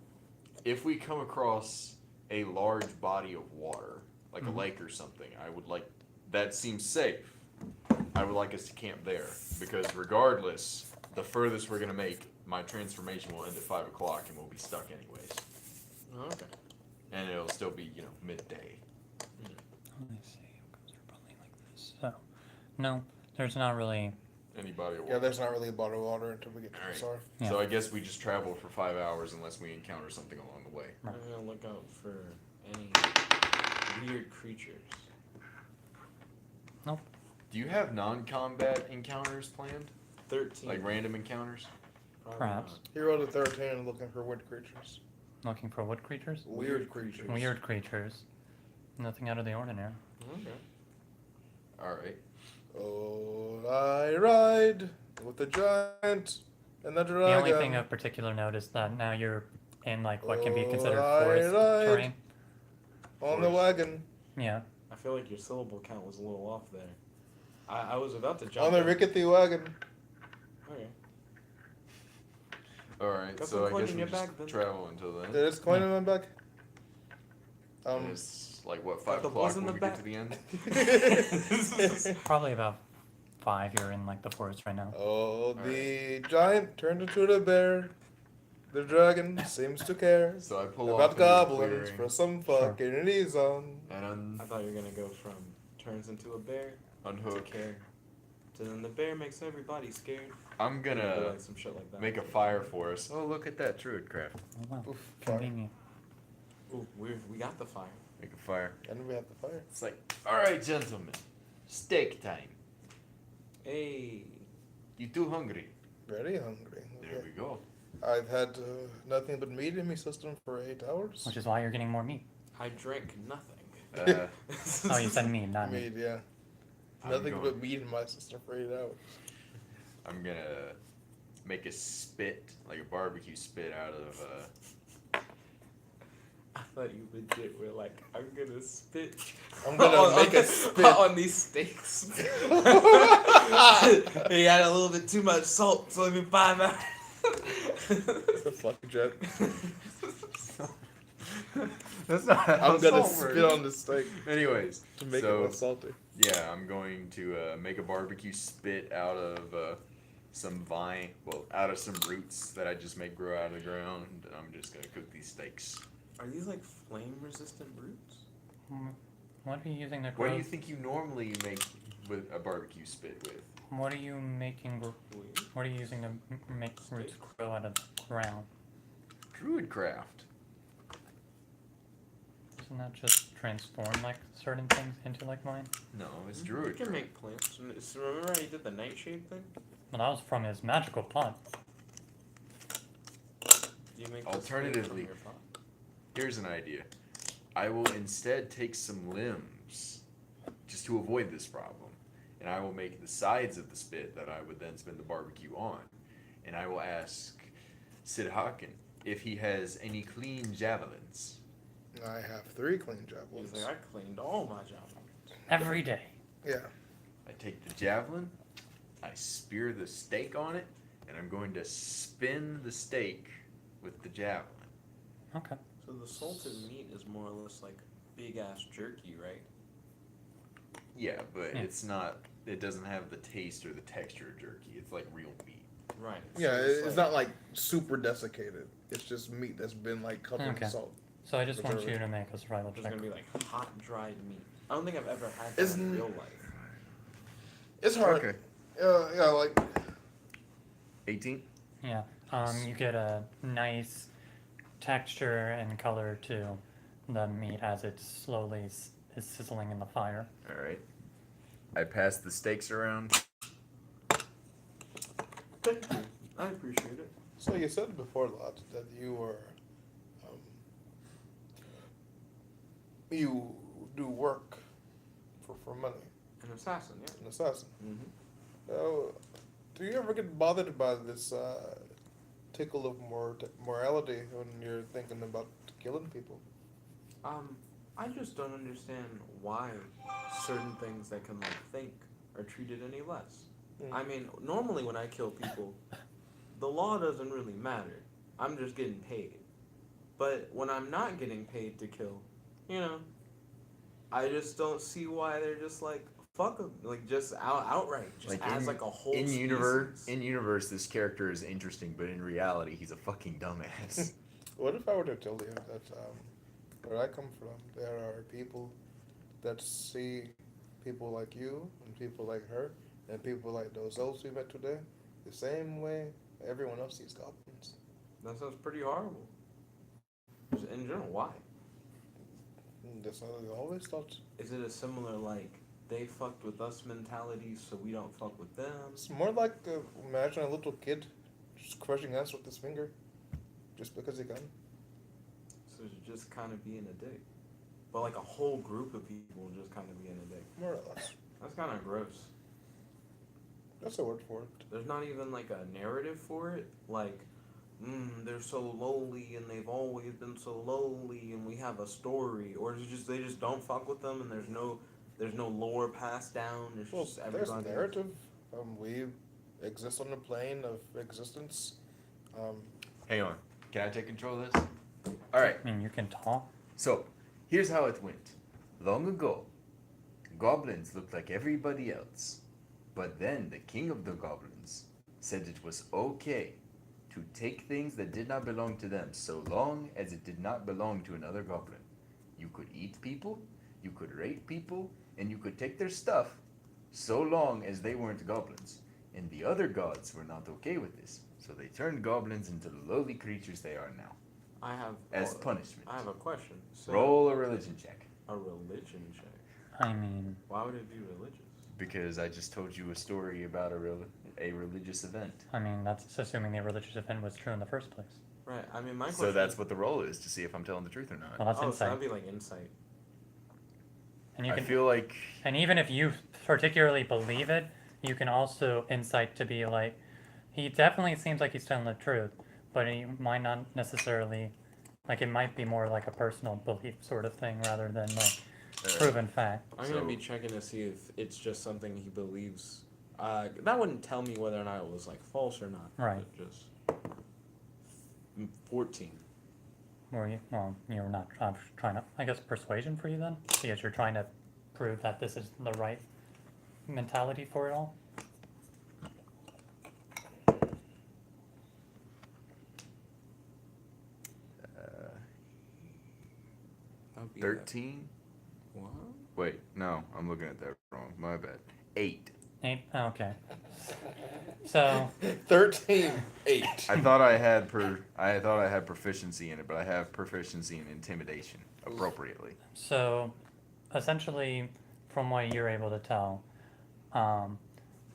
If we come across a large body of water, like Mhm. a lake or something, I would like, that seems safe. I would like us to camp there because regardless, the furthest we're gonna make, my transformation will end at 5 o'clock and we'll be stuck anyways. okay. And it'll still be, midday. Let me see. They're probably like this. So, no, there's not really. Any body of Yeah, water. there's not really a bottle of water until we get to Alright. the SAR. Yeah. So I guess we just travel for 5 hours unless we encounter something along the way. I'm gonna look out for any weird creatures. Nope. Do you have non-combat encounters planned? 13. Like random encounters? Probably Perhaps. not. He rolled a 13 looking for wood creatures. Looking for what creatures? Weird creatures. Weird creatures. Nothing out of the ordinary. Okay. Alright. Oh, I ride with the giant and the dragon. The only thing of particular note is that now you're in like what can be considered Oh, forest right. terrain. On the wagon. Yeah. I feel like your syllable count was a little off there. I was about to jump. On the in. rickety wagon. Okay. Alright, Got so some I coin guess in we your just bag, then? travel until then. There's coin in my bag. And it's like, what, 5 the o'clock buzz in when the we get back. to the end? Probably about 5 you're in like the forest right now. Oh, the giant turned into the bear. The dragon seems to care So I pull about off into the goblins clearing, for some Sure. fucking reason. and I thought you were gonna go from turns into a bear to unhook. care. So then the bear makes everybody scared. I'm Or gonna like some shit like that. make a fire for us. Oh, look at that druid craft. Oh, wow. Oof, fire. Convenient. Ooh, we got the fire. Make a fire. And we have the fire. It's like, alright, gentlemen, steak time. Hey. You too hungry? Very hungry. There we go. I've had nothing but meat in my system for 8 hours. Which is why you're getting more meat. I drank nothing. Oh, you said meat, not meat. Meat, yeah. I'm Nothing going- but meat in my system for 8 hours. I'm gonna make a spit, like a barbecue spit out of, I thought you legit were like, I'm gonna spit. I'm gonna make a spit. on these steaks. He had a little bit too much salt, so let me 5 hours. The fucking jet. That's not I'm gonna spit on the steak Anyways, to make so, it less salty. yeah, I'm going to make a barbecue spit out of some vine, well, out of some roots that I just make grow out of the ground, and I'm just gonna cook these steaks. Are these like flame resistant roots? What are you using to What grow? do you think you normally make with a barbecue spit with? What are you making? Weird. What are you using to make roots grow out of the ground? Druid craft. Doesn't that just transform like certain things into like mine? No, it's You druid can craft. make plants. So remember how you did the nightshade thing? Well, that was from his magical pot. You make Alternatively- Your pot? Here's an idea. I will instead take some limbs, just to avoid this problem, and I will make the sides of the spit that I would then spin the barbecue on. And I will ask Sid Hawken if he has any clean javelins. I have 3 clean He's javelins. like, I cleaned all my javelins. Every day. Yeah. I take the javelin, I spear the steak on it, and I'm going to spin the steak with the javelin. Okay. So the salted meat is more or less like big ass jerky, right? Yeah, but Yeah. it's not, it doesn't have the taste or the texture of jerky. It's like real meat. Right. Yeah, it's not like super desiccated. It's just meat that's been like covered Okay. in salt. So I just want Preserve you it. to make a survival There's check. gonna be like hot dried meat. I don't think I've ever had that in Isn't- real life. It's hard. Okay. Yeah, like 18? Yeah. You get a nice texture and color to the meat as it slowly is sizzling in the fire. Alright. I pass the steaks around. Thank you. I appreciate it. so. You said before that you were, you do work for money, An assassin, yeah. an assassin. Mm-hmm. Oh, do you ever get bothered by this tickle of morality when you're thinking about killing people? I just don't understand why certain things that can like think are treated any less. Mm. I mean, normally when I kill people, the law doesn't really matter. I'm just getting paid. But when I'm not getting paid to kill, you know, I just don't see why they're just like fuck them, like just outright, just Like as like a whole in species. universe, this character is interesting, but in reality, he's a fucking dumbass. What if I were to tell you that where I come from, there are people that see people like you and people like her and people like those elves we met today the same way everyone else sees goblins. That sounds pretty horrible. Just in general, why? That's how I always thought. Is it a similar like they fucked with us mentality, so we don't fuck with them? It's more like imagine a little kid just crushing us with his finger just because he can. So it's just kind of being a dick. But like a whole group of people just kind of being a dick. More or less. That's kind of gross. That's a word for it. There's not even like a narrative for it. Like, they're so lowly and they've always been so lowly and we have a story. Or is it just they just don't fuck with them and there's no lore passed down. It's Well, just there's everybody. narrative. We exist on the plane of existence. Hang on, can I take control of this? All right. I mean, you can talk. So, here's how it went. Long ago, goblins looked like everybody else. But then the king of the goblins said it was okay to take things that did not belong to them so long as it did not belong to another goblin. You could eat people, you could rape people, and you could take their stuff so long as they weren't goblins. And the other gods were not okay with this, so they turned goblins into the lowly creatures they are now, I have as punishment. I have a question. So, Roll a religion check. a religion check. I mean, Why would it be religious? Because I just told you a story about a religious event. that's assuming the religious event was true in the first place. Right. I mean, my question. So that's what the roll is, to see if I'm telling the truth or not. Well, that's So insight. that'd be like insight. And you I can, feel like and even if you particularly believe it, you can also insight to be like, he definitely seems like he's telling the truth, but he might not necessarily, like it might be more like a personal belief sort of thing rather than like proven fact. I'm gonna So- be checking to see if it's just something he believes. That wouldn't tell me whether or not it was like false or not. Right. But just 14. Or you're not trying to, I guess, persuasion for you then, because you're trying to prove that this is the right mentality for it all. That'd be 13. What? Wait, no, I'm looking at that wrong. My bad. 8. 8? Okay. So, 13. 8. I thought I had proficiency in it, but I have proficiency in intimidation appropriately. so essentially, from what you're able to tell,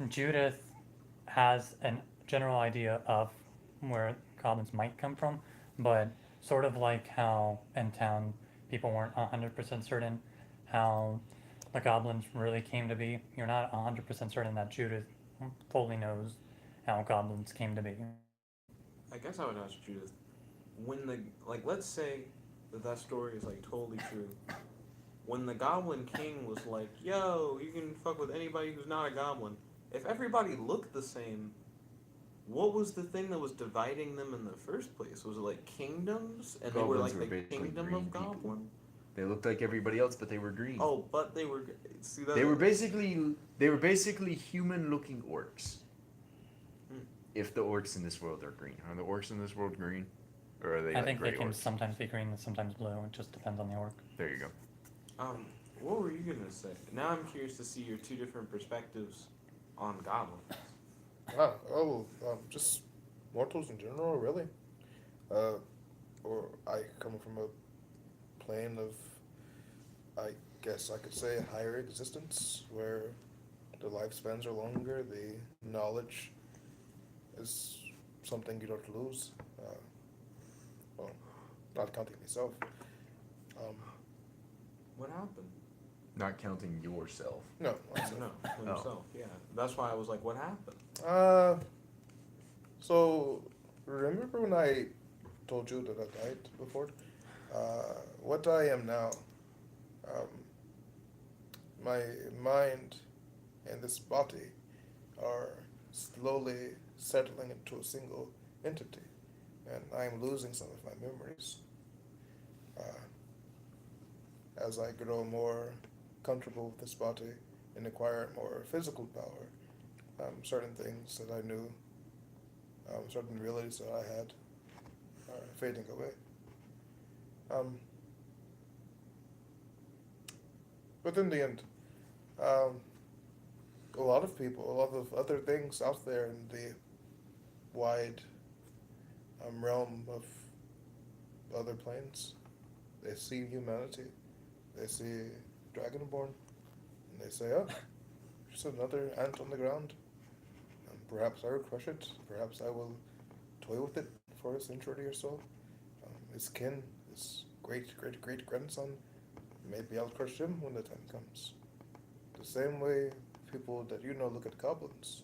Judith has a general idea of where goblins might come from, but sort of like how in town people weren't 100% certain how the goblins really came to be. You're not 100% certain that Judith fully knows how goblins came to be. I guess I would ask Judith, when let's say that story is like totally true. When the Goblin King was like, "Yo, you can fuck with anybody who's not a goblin," if everybody looked the same, what was the thing that was dividing them in the first place? Was it like kingdoms, and they were Goblins like were the basically kingdom green of people. Goblin? They looked like everybody else, but they were green. Oh, but they were. See that? They were basically human-looking orcs. Hmm. If the orcs in this world are green, are the orcs in this world green, or are they? I like think gray they can orcs? sometimes be green and sometimes blue. It just depends on the orc. There you go. What were you gonna say? Now I'm curious to see your two different perspectives on goblins. Just mortals in general, really. Or I come from a plane of, I guess I could say, a higher existence where the lifespans are longer, the knowledge is something you don't lose. Well, not counting myself. What happened? Not counting yourself. No. No, himself. Yeah, that's why I was like, what happened? So remember when I told you that I died before? What I am now, my mind and this body are slowly settling into a single entity, and I am losing some of my memories. As I grow more comfortable with this body and acquire more physical power, certain things that I knew, certain realities that I had, are fading away. But in the end, a lot of people, a lot of other things out there in the wide realm of other planes, they see humanity, they see Dragonborn, and they say, oh, just another ant on the ground. And perhaps I will crush it, perhaps I will toy with it for a century or so. His kin, his great-great-great-grandson, maybe I'll crush him when the time comes. The same way people that you know look at goblins.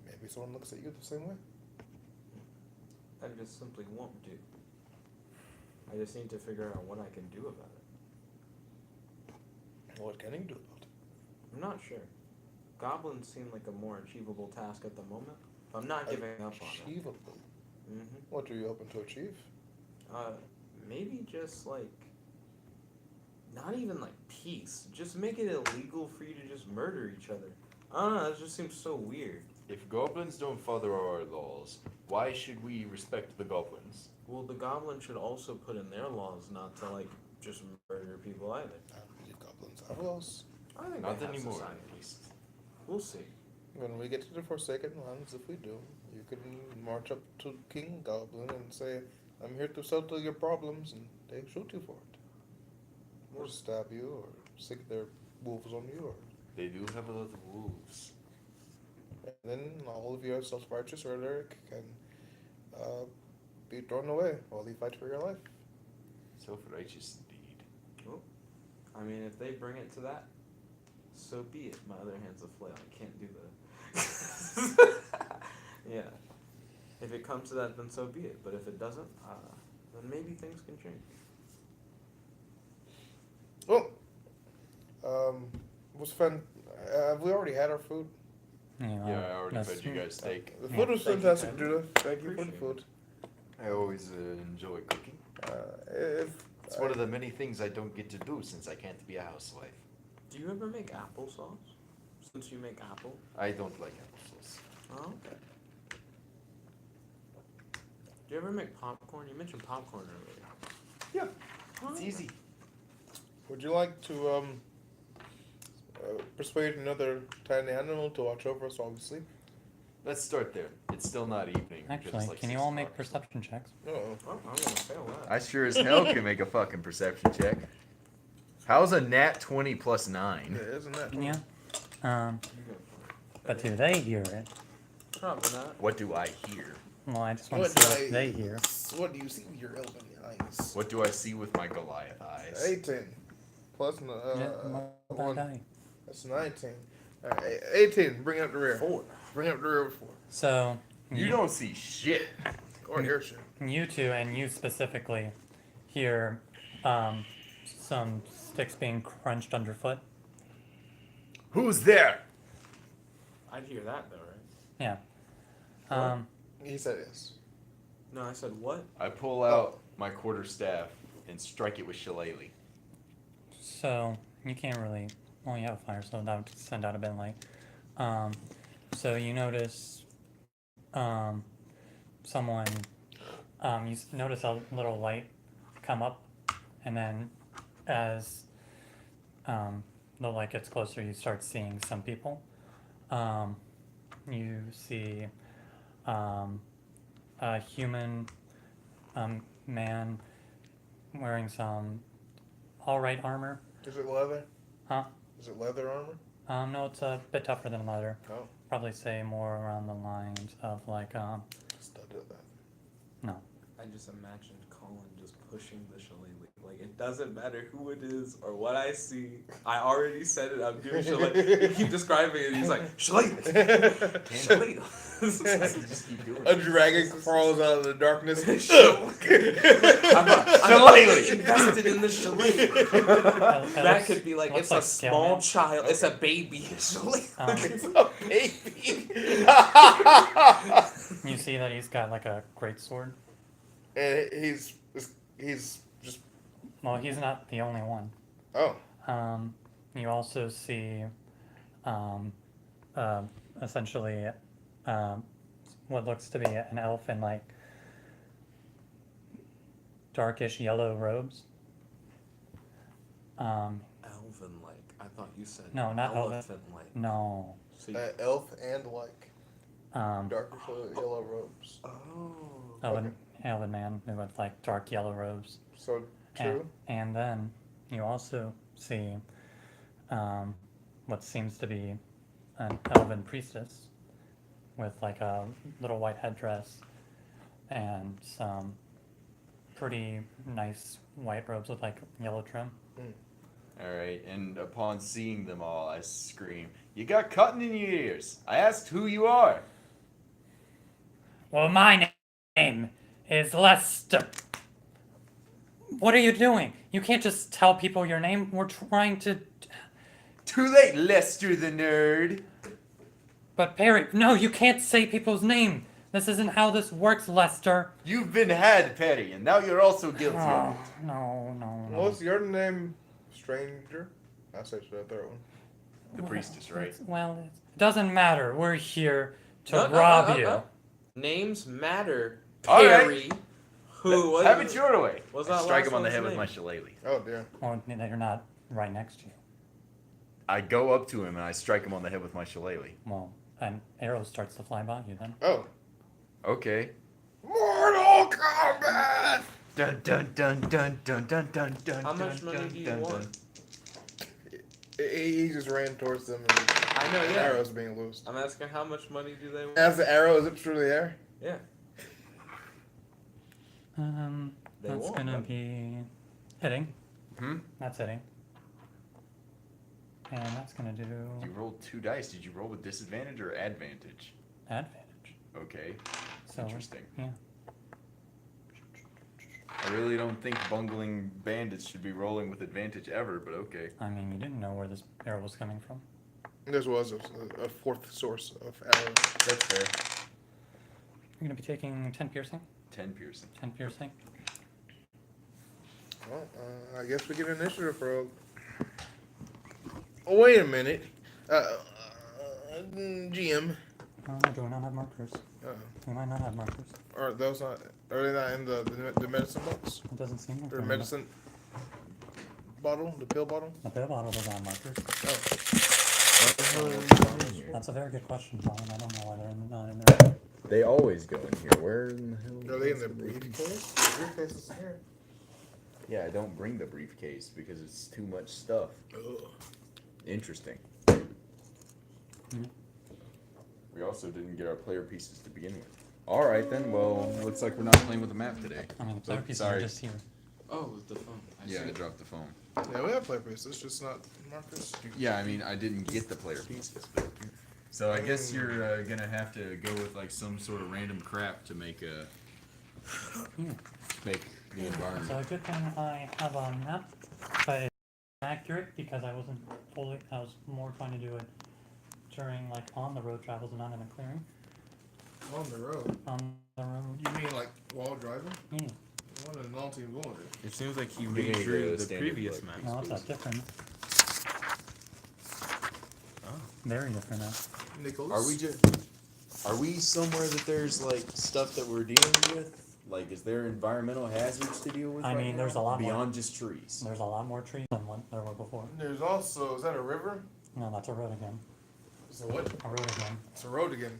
Maybe someone looks at you the same way. I just simply won't do. I just need to figure out what I can do about it. What can you do about it? I'm not sure. Goblins seem like a more achievable task at the moment. I'm not giving up on it. Achievable. Mm-hmm. What are you hoping to achieve? Maybe just like, not even like peace. Just make it illegal for you to just murder each other. I don't know. It just seems so weird. If goblins don't follow our laws, why should we respect the goblins? Well, the goblins should also put in their laws not to like just murder people either. I believe goblins have laws. I think Not they have anymore, society. at least. We'll see. When we get to the Forsaken Lands, if we do, you can march up to King Goblin and say, I'm here to settle your problems, and they shoot you for it. Or stab you, or sick their wolves on you, or... They do have a lot of wolves. And then all of your self-righteous rhetoric can be thrown away while you fight for your life. Self-righteous indeed. Well, I mean, if they bring it to that, so be it. My other hand's a flail. I can't do that. Yeah. If it comes to that, then so be it. But if it doesn't, then maybe things can change. Well, it was fun. Have we already had our food? Yeah, I already that's- fed you guys steak. The food was Thank you, fantastic, Ken. Judah. Thank you for the Appreciate food. I always enjoy cooking. If It's one of the many things I don't get to do since I can't be a housewife. Do you ever make applesauce? Since you make apple? I don't like applesauce. Oh, okay. Do you ever make popcorn? You mentioned popcorn earlier. Yeah, Oh, it's okay. easy. Would you like to persuade another tiny animal to watch over us while we sleep? Let's start there. It's still not evening. because Actually, it's like can you 6 all make o'clock or perception checks? Oh, Oh, I'm gonna fail that. I sure as hell can make a fucking perception check. How's a nat 20 plus 9? yeah, isn't that? Yeah. You go But do they hear it? Probably not. What do I hear? Well, I just want to see what they hear. What do you see with your elven eyes? What do I see with my Goliath eyes? 18 plus Yeah, roll that 1. die. That's 19. Alright, 18. Bring up the rear. 4. Bring up the rear with 4. So You don't see shit. Or hear shit. you two, and you specifically, hear some sticks being crunched underfoot. Who's there? I'd hear that though, right? Yeah. What? He said yes. No, I said what? I pull out my quarterstaff and strike it with shillelagh. So you can't really. Well, you have a fire, so that would send out a bit of light. So you notice someone. You notice a little light come up, and then as the light gets closer, you start seeing some people. You see a human man wearing some alright armor. Is it leather? Huh? Is it leather armor? No, it's a bit tougher than leather. Oh, Probably say more around the lines of like, studded leather. no. I just imagined Colin just pushing the shillelagh Like, it doesn't matter who it is or what I see. I already said it. I'm doing shillelagh. You keep describing it. He's like, shillelagh. Shillelagh. I can just keep doing A it. dragon crawls out of the darkness. I'm invested in the shillelagh. That could be like, looks it's a small Scaleman. child. It's a baby shillelagh. It's a baby. You see that he's got like a great sword. And he's just Well, he's not the only one. oh. You also see, essentially, what looks to be an elf in like darkish yellow robes. Elven-like. I thought you said No, not elven. elephant-like. No. So you- Elf and like Um, darker yellow robes. oh. elven man with like dark yellow robes. So true. And then you also see what seems to be an elven priestess with like a little white headdress and some pretty nice white robes with like yellow trim. Alright, and upon seeing them all, I scream, "You got cotton in your ears! I asked who you are!" Well, my name is Lester. What are you doing? You can't just tell people your name. We're trying to. Too late, Lester the nerd! But Perry, no, you can't say people's name. This isn't how this works, Lester. You've been had, Petty, and now you're also guilty of Oh, it. no. What's your name, stranger? I say the third one. The priestess, right? Well, it doesn't matter. We're here to No, no, rob no, no, you. no. Names matter. All right. Perry. Who? What Have is it your way. What's I that strike last him on the one's head with name? my shillelagh. Oh dear. Well, you're not right next to you. I go up to him and I strike him on the head with my shillelagh. Well, an arrow starts to fly by you then. Oh. Okay. Mortal Kombat! Dun dun dun dun dun dun dun dun. How much money do you want? He just ran towards them and I know, the yeah. arrow's being loosed. I'm asking how much money do they want? As the arrow zips through the air, Yeah. They That's won't, gonna huh? be hitting. Hmm? That's hitting. And that's gonna do You rolled 2 dice. Did you roll with disadvantage or advantage? advantage. Okay. So Interesting. yeah. I really don't think bungling bandits should be rolling with advantage ever, but okay. I mean, you didn't know where this arrow was coming from. this was a fourth source of arrows. That's fair. You're gonna be taking 10 piercing. 10 piercing. 10 piercing. Well, I guess we get initiative, Rogue. Oh, wait a minute. GM. Oh, do we not have markers? We might not have markers. Are those not? Are they not in the medicine box? It doesn't seem like Or they're in medicine bottle? The pill bottle? The pill bottle doesn't have markers. Oh. That's a very good question, Colin. I don't know why they're not in there. They always go in here. Where in the hell? Are they in the briefcase? The briefcase is here. Yeah, I don't bring the briefcase because it's too much stuff. Ugh. Interesting. We also didn't get our player pieces to begin with. Alright then, well, looks like we're not playing with the map today. I mean, the So, player pieces sorry. are just here. Oh, with the phone. I Yeah, see. I dropped the phone. Yeah, we have play pieces, just not markers. Yeah, I mean, I didn't get the player pieces. So I guess you're gonna have to go with like some sort of random crap to make a make the So environment. a good thing I have a map, but it's accurate because I wasn't fully. I was more trying to do it during like on the road travels and not in a clearing. On the road. On the road. You mean like while driving? Yeah. What a long team going to? It seems like you me redrew the the standard previous plug. map. No, it's not different. Oh. Very different now. Nichols. Are we somewhere that there's like stuff that we're dealing with? Like, is there environmental hazards to deal with? I right mean, now? there's a lot more. beyond just trees. There's a lot more trees than what there were before. There's also, is that a river? No, that's a road again. It's a what? A road again. It's a road again.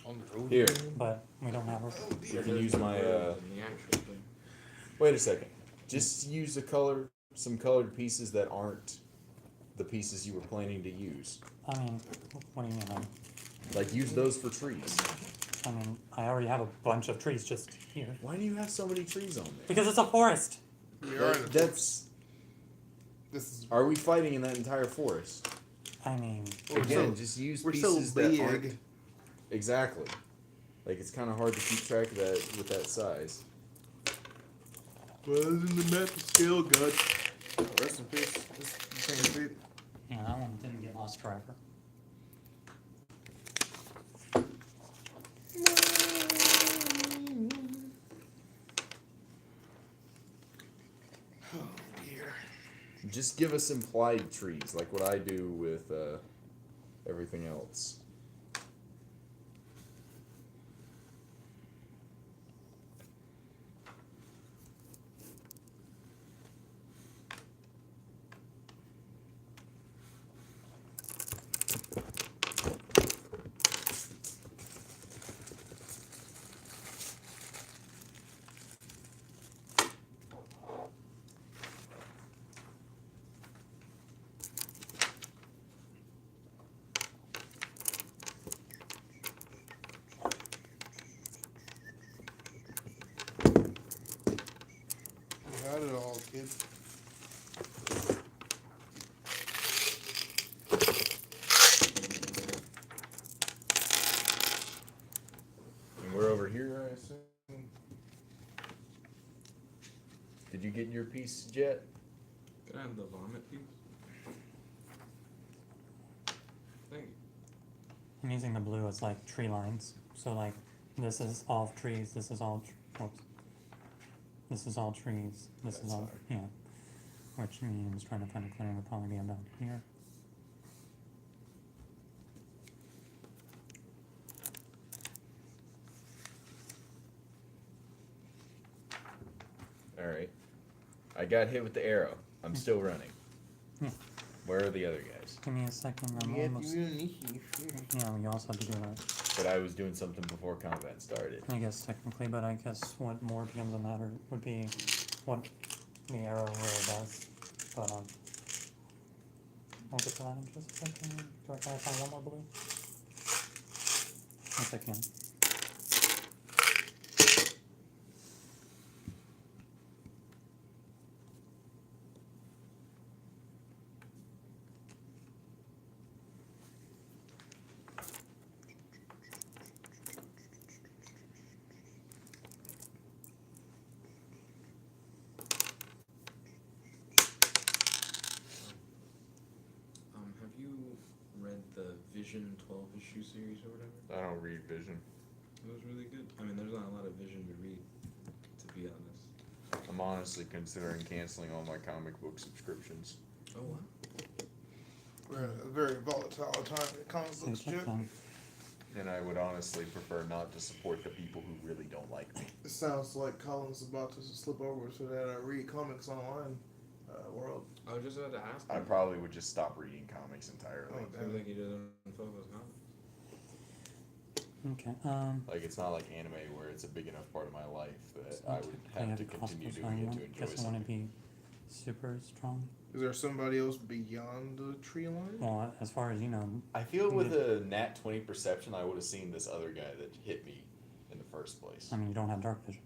On the road. Here, But we don't have a. you can use my. The actual thing. Wait a second. Just use some colored pieces that aren't the pieces you were planning to use. I mean, what do you mean? Like, use those for trees. I mean, I already have a bunch of trees just here. Why do you have so many trees on there? Because it's a forest. We are in the That's. This is. Are we fighting in that entire forest? I mean, We're Again, so- just use we're so pieces that big. aren't. Exactly. Like, it's kind of hard to keep track of that with that size. Well, it's in the massive scale, God. Rest in peace. This thing's feet. yeah, that one didn't get lost forever. Oh dear. Just give us implied trees, like what I do with everything else. Got it all, kid. And we're over here, I assume. Did you get your piece, Jet? Can I have the vomit piece? Thank you. I'm using the blue as like tree lines. So like this is all trees. This is all. Whoops. This is all trees. This is That's all fine. yeah. Which means trying to find a clearing would probably be about here. Alright. I got hit with the arrow. I'm still running. Yeah. Where are the other guys? Give me a second. I'm You have almost. to initiate. Yeah, we also have to do that. But I was doing something before combat started. I guess technically, but I guess what more becomes a matter would be what the arrow really does. But I'll get to that in just a second. Do I try to find one more blue? Yes, I can. Have you read the Vision 12 issue series or whatever? I don't read Vision. It was really good. I mean, there's not a lot of Vision to read, to be honest. I'm honestly considering canceling all my comic book subscriptions. Oh wow. We're in a very volatile time in comic See books, if Chip. And I would honestly prefer not to support the people who really don't like me. It sounds like Colin's about to slip over to that read comics online world. I was just about to ask. I him. probably would just stop reading comics entirely. Oh, Seems like he doesn't focus on. Okay. Like, it's not like anime where it's a big enough part of my life that so I would technically have to a continue crossbow doing it one. to enjoy Guess I want to something. be super strong. Is there somebody else beyond the tree line? Well, as far as you know, I feel with a nat 20 perception, I would have seen this other guy that hit me in the first place. I mean, you don't have dark vision.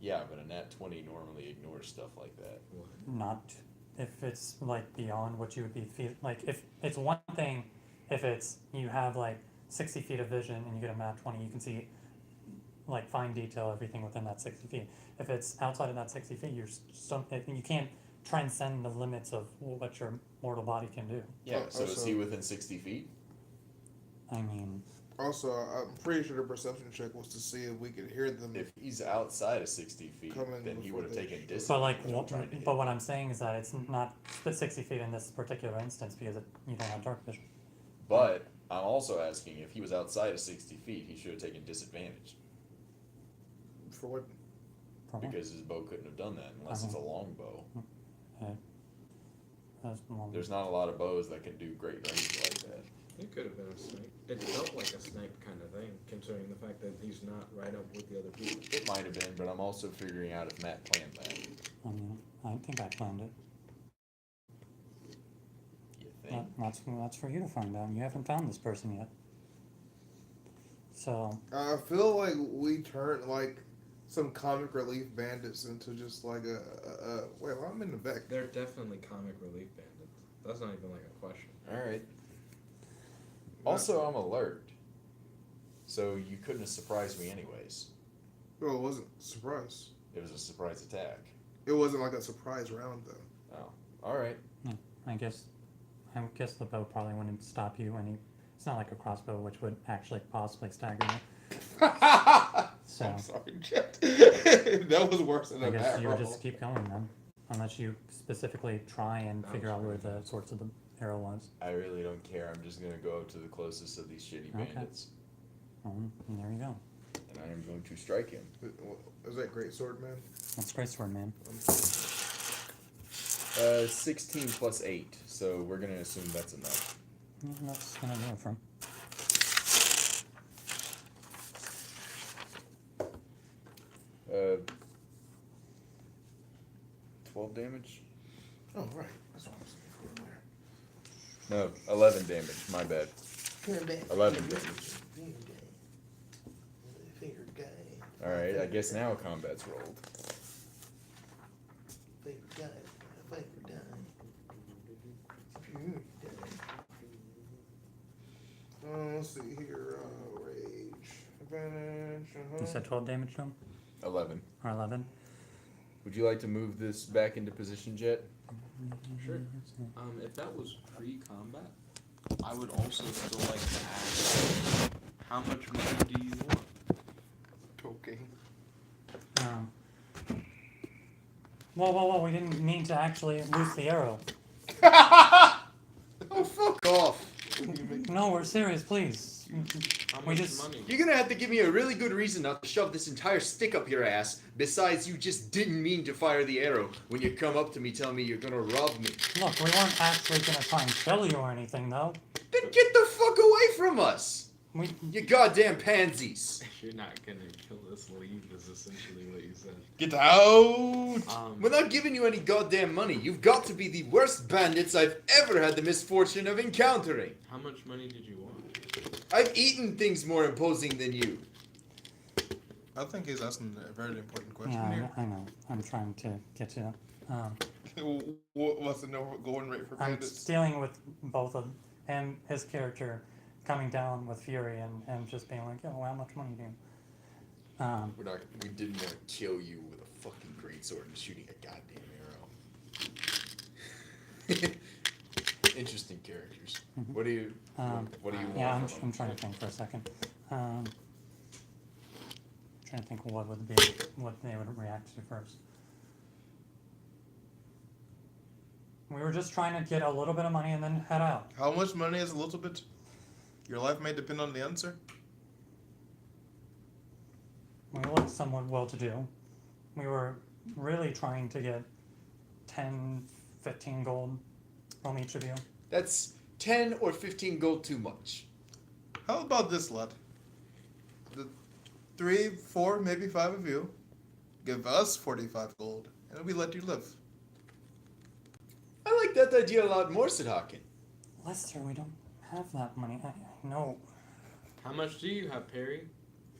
Yeah, but a nat 20 normally ignores stuff like that. What? Not if it's like beyond what you would be like. If it's one thing, if it's you have like 60 feet of vision and you get a map 20, you can see like fine detail everything within that 60 feet. If it's outside of that 60 feet, you can't transcend the limits of what your mortal body can do. Yeah, so is Also- he within 60 feet? I mean, Also, I'm pretty sure the perception check was to see if we could hear them. If he's outside of 60 feet, Coming then he before would have they taken shoot. distance. but like, from trying to hit. but what I'm saying is that it's not 60 feet in this particular instance because you don't have dark vision. But I'm also asking if he was outside of 60 feet, he should have taken disadvantage For what? For what? because his bow couldn't have done that unless it's a long bow. That's one. There's not a lot of bows that can do great range like that. It could have been a snipe. It felt like a snipe kind of thing, considering the fact that he's not right up with the other people. It might have been, but I'm also figuring out if Matt planned that. I mean, I think I planned it. You think? That's for you to find out. You haven't found this person yet. So I feel like we turned like some comic relief bandits into just like a wait, well, I'm in the back. They're definitely comic relief bandits. That's not even like a question. All right. Also, I'm alert, so you couldn't have surprised me anyways. Well, it wasn't a surprise. It was a surprise attack. It wasn't like a surprise round though. Oh, all right. I guess the bow probably wouldn't stop you any. It's not like a crossbow, which would actually possibly stagger you. So I'm sorry, Jet. That was worse than I a guess bad you roll. would just keep going then, unless you specifically try and figure out where the source of the arrow was. I really don't care. I'm just gonna go up to the closest of these shitty Okay. bandits, And there you go. and I am going to strike him. Is that great sword, man? That's great sword, man. 16 plus 8, so we're gonna assume that's enough. Yeah, that's gonna do it for him. Uh, 12 damage? Oh right, that's what I'm saying. No, 11 damage. My bad. 11 damage. Favorite guy. All right, I guess now combat's rolled. Favorite guy. Favorite guy. Let's see here. Rage advantage. You said 12 damage to him? 11. Or 11? Would you like to move this back into position, Jet? Sure. If that was pre-combat, I would also still like to ask, how much money do you want? Okay. Whoa, we didn't mean to actually loose the arrow. Oh, fuck off. No, we're serious, please. How We much just- money? You're gonna have to give me a really good reason not to shove this entire stick up your ass, besides you just didn't mean to fire the arrow when you come up to me telling me you're gonna rob me. Look, we weren't actually gonna try and kill you or anything, though. Then get the fuck away from us! We, You goddamn pansies. If you're not gonna kill us, leave is essentially what you said. Get out! We're not giving you any goddamn money. You've got to be the worst bandits I've ever had the misfortune of encountering. How much money did you want? I've eaten things more imposing than you. I think he's asking a very important question yeah, here. I know. I'm trying to get to that. What's the going rate for I'm bandits? dealing with both of him, his character, coming down with fury and just being like, yo, how much money do you? We didn't want to kill you with a fucking greatsword and shooting a goddamn arrow. Interesting characters. Mhm. What do you what do you Yeah, want from I'm them? trying to think for a second. Trying to think what they would react to first. We were just trying to get a little bit of money and then head out. How much money is a little bit? Your life may depend on the answer. We looked somewhat well-to-do. We were really trying to get 10, 15 gold from each of you. That's 10 or 15 gold too much. How about this, lad? The 3, 4, maybe 5 of you give us 45 gold, and we let you live. I like that idea a lot more, Sidhaken. Lester, we don't have that money. I know. How much do you have, Perry?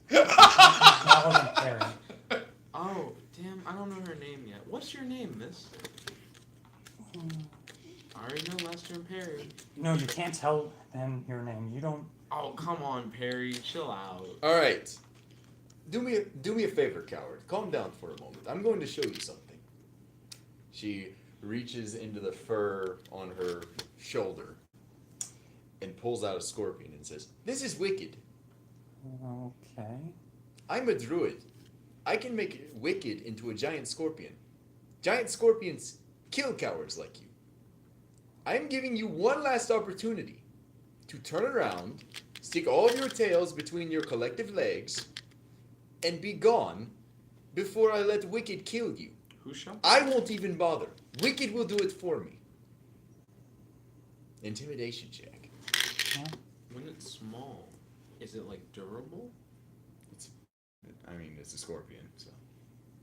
That wasn't Perry. Oh, damn, I don't know her name yet. What's your name, miss? I already know Lester and Perry. No, you can't tell them your name. You don't. Oh, come on, Perry. Chill out. All right. Do me a favor, coward. Calm down for a moment. I'm going to show you something. She reaches into the fur on her shoulder and pulls out a scorpion and says, "This is wicked. Okay. I'm a druid. I can make wicked into a giant scorpion. Giant scorpions kill cowards like you. I'm giving you one last opportunity to turn around, stick all of your tails between your collective legs, and be gone before I let Wicked kill you. Who shot? I won't even bother. Wicked will do it for me." Intimidation check. When it's small, is it like durable? I mean, it's a scorpion, so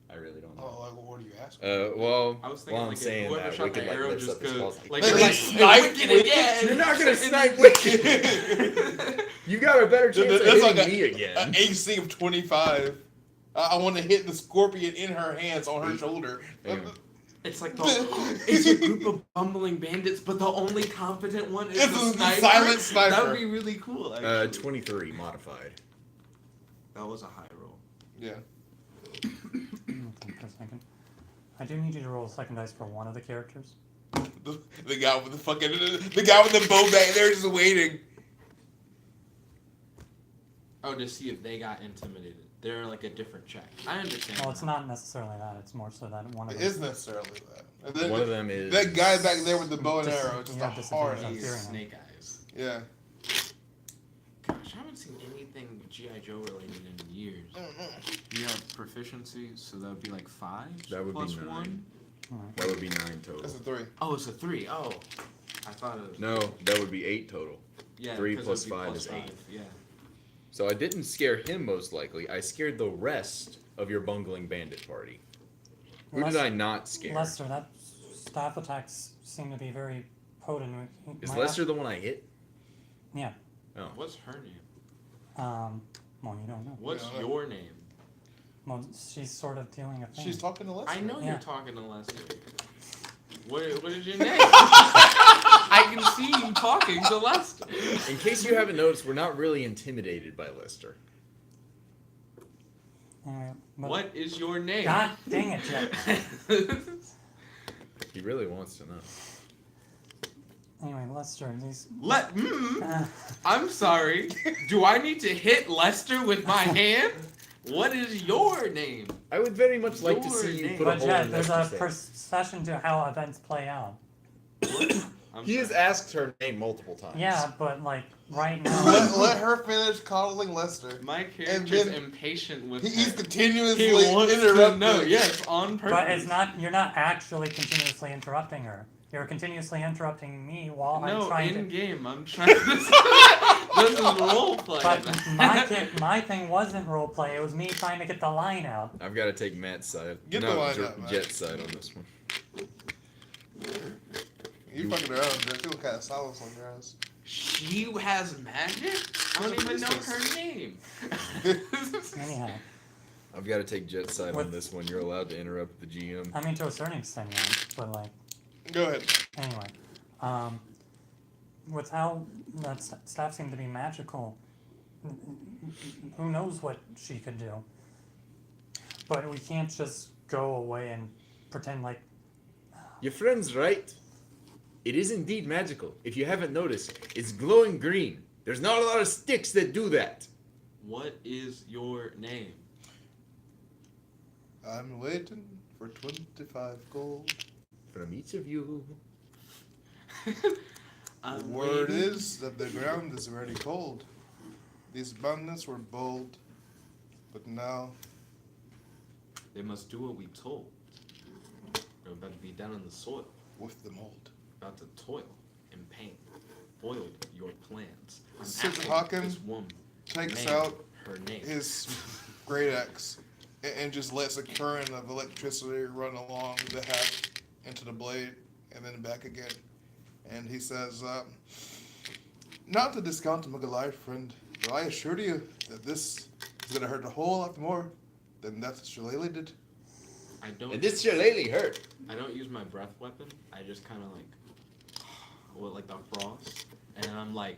I really don't know. Oh, like, what are you asking? Well, I was thinking while I'm like saying if whoever that, shot Wicked the like arrow lifts just up his goes claws like, Like, you're like snipe Wicked Wicked? again. You're not gonna snipe Wicked. You got a better chance of That's hitting like me an again. AC of 25. I want to hit the scorpion in her hands on her shoulder. Damn. It's like it's a group of bumbling bandits, but the only confident one is It's the a sniper. silent sniper. That would be really cool. Actually. 23 modified. That was a high roll. Yeah. For a second. I do need you to roll a second dice for one of the characters. The guy with the guy with the bow back there just waiting. Oh, to see if they got intimidated. They're like a different check. I understand. Well, it's not necessarily that. It's more so that one of It them. is necessarily that. And then One of them is that guy back there with the bow and Dis- arrow, just yeah, a disadvantage hard. on He's fearing him. Snake Eyes. Yeah. Gosh, I haven't seen anything G.I. Joe related in years. You have proficiency, so that would be like 5 That would be plus 9. 1. That would be 9 total. That's a 3. Oh, it's a 3. Oh, I thought it was. No, that would be 8 total. Yeah, 3 because plus it would be 5 plus is 8. Yeah. So I didn't scare him most likely. I scared the rest of your bungling bandit party. Who did I not scare? Lester, that staff attacks seem to be very potent. Is Might Lester the one I hit? Yeah. Oh. What's her name? Well, you don't know. What's Yeah. your name? Well, she's sort of doing a thing. She's talking to Lester. I know Yeah. you're talking to Lester. What is your name? I can see you talking to Lester. In case you haven't noticed, we're not really intimidated by Lester. Anyway, but What is your name? God dang it, Jeff. He really wants to know. Anyway, Lester, these. I'm sorry. Do I need to hit Lester with my hand? What is your name? I would very much like to Your see you name. put a But hole Jeff, in there's a Lester's head. procession to how events play out. He has asked her name multiple times. Yeah, but like right now. Let her finish coddling Lester. My character's then impatient with He's her. continuously He wants to interrupting. know. Yes, on purpose. But it's not. You're not actually continuously interrupting her. You're continuously interrupting me while I'm No, trying in to. game, I'm trying to. This is role play. But my thing wasn't role play. It was me trying to get the line out. I've got to take Matt's side. Get the no, line out, Matt. Jet's side on this one. You fucking around, Jack. You look kind of silence on your ass. She has magic? I don't even know her name. Anyhow, I've got to take Jet's side What- on this one. You're allowed to interrupt the GM. I mean to a certain extent, yeah. But like, Go ahead. anyway, with how that staff seemed to be magical, who knows what she could do? But we can't just go away and pretend like. Your friend's right. It is indeed magical. If you haven't noticed, it's glowing green. There's not a lot of sticks that do that. What is your name? I'm waiting for 25 gold. From each of you. The word is that the ground is very cold. These bandits were bold, but now They must do what we told. They're about to be down in the soil, with the mold. about to toil in pain. Foiled your plans. I'm Sir after Hawken this woman. Takes Name out her name. his great axe and just lets a current of electricity run along the haft into the blade and then back again. And he says, not to discount my Goliath friend, but I assure you that this is going to hurt a whole lot more than that shillelagh did. I don't. And this shillelagh hurt. I don't use my breath weapon. I just kind of like, well, like the frost, and I'm like,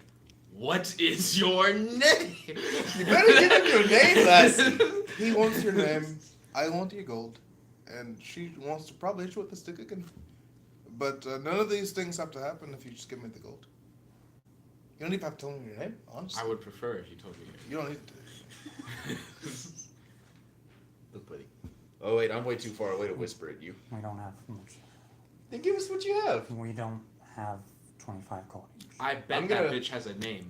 "What is your name?" You better give him your name, lassie. He wants your name, I want your gold, and she wants to probably hit you with the stick again. But none of these things have to happen if you just give me the gold. You don't even have to tell me your name, honestly. I would prefer if you told me. You don't need to. Look, buddy. Oh wait, I'm way too far away to whisper at you. We don't have much. Then give us what you have. We don't have 25 gold each. I bet I'm that gonna- bitch has a name.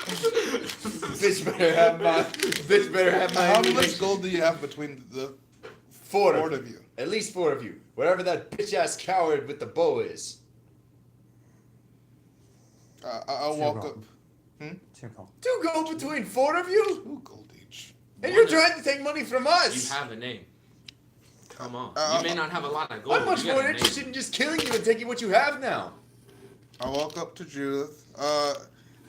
Bitch better have my. Bitch better have my. How much ammunition. gold do you have between the Four four of you. of you? At least 4 of you. Whatever that bitch ass coward with the bow is. I'll walk gold. up. 2 gold. 2 gold between 4 of you? 2 gold each. And you're trying to take money from us. You have a name. Come on. Uh, You may not have a lot of gold. I'm much but you got more a name. interested in just killing you and taking what you have now. I walk up to Judith.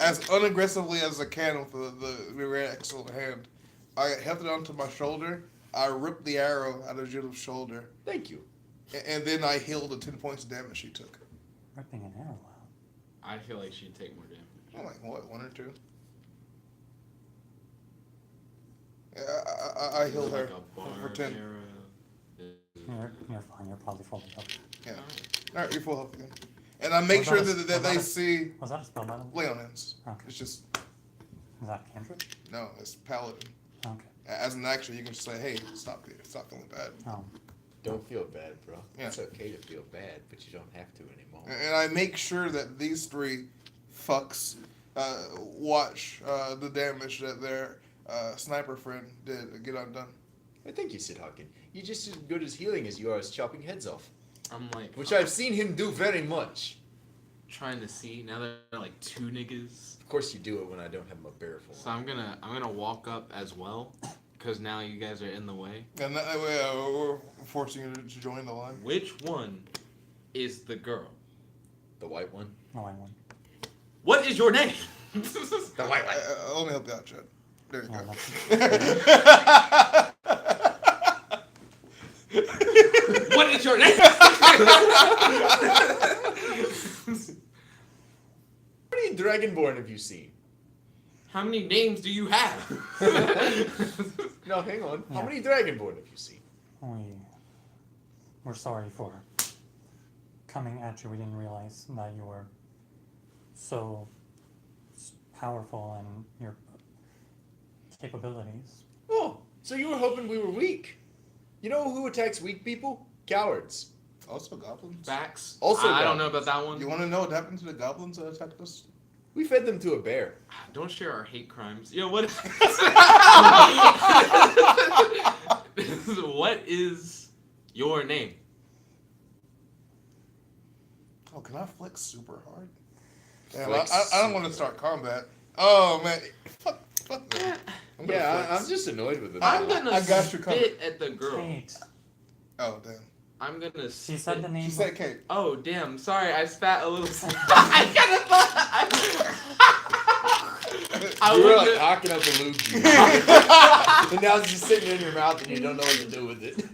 as unaggressively as I can with the very excellent hand. I hefted onto my shoulder. I ripped the arrow out of Jill's shoulder, Thank you. and then I healed the 10 points of damage she took. Ripping an arrow out. I feel like she'd take more damage. I'm like, what, 1 or 2? Yeah, I healed her Like a bar for 10. arrow. You're fine. You're probably full of health. Yeah. Alright, you're full health again. And I make sure that they see Was that a spell battle? lay on hands. Okay. It's just, Is that cantrip? no, it's paladin. Okay. As an action, you can just say, hey, stop feeling bad. Oh. Don't feel bad, bro. Yeah. It's okay to feel bad, but you don't have to anymore. And I make sure that these 3 fucks watch the damage that their sniper friend did get undone. I thank you, Sid Hawkin. You're just as good as healing as you are as chopping heads off, I'm like, which I've seen him do very much. trying to see now that there are like 2 niggas. Of course, you do it when I don't have my bear full. So I'm gonna walk up as well, because now you guys are in the way. And that way, we're forcing you to join the line. Which one is the girl? The white one. No, I won. What is your name? The white one. Let me help you out, Chad. There you Oh, go. What is your name? How many Dragonborn have you seen? How many names do you have? No, hang on. How Yeah. many Dragonborn have you seen? We're sorry for coming at you. We didn't realize that you were so powerful in your capabilities. Oh, so you were hoping we were weak? You know who attacks weak people? Cowards. Also goblins. Facts. Also I don't know goblins. about that one. You want to know what happened to the goblins that attacked us? We fed them to a bear. Don't share our hate crimes. Yo, what? What is your name? Oh, can I flex super hard? Damn, Flex I don't want to start combat. Oh man, fuck that. I'm gonna Yeah, flex. I'm just annoyed with them. I'm now. gonna I got you covered. spit at the girl. Kate. Oh damn. I'm gonna. She said the spit. name. She said Kate. Oh damn! Sorry, I spat a little. I kind of thought. You were like wouldn't- hocking up a loogie. And now it's just sitting in your mouth and you don't know what to do with it.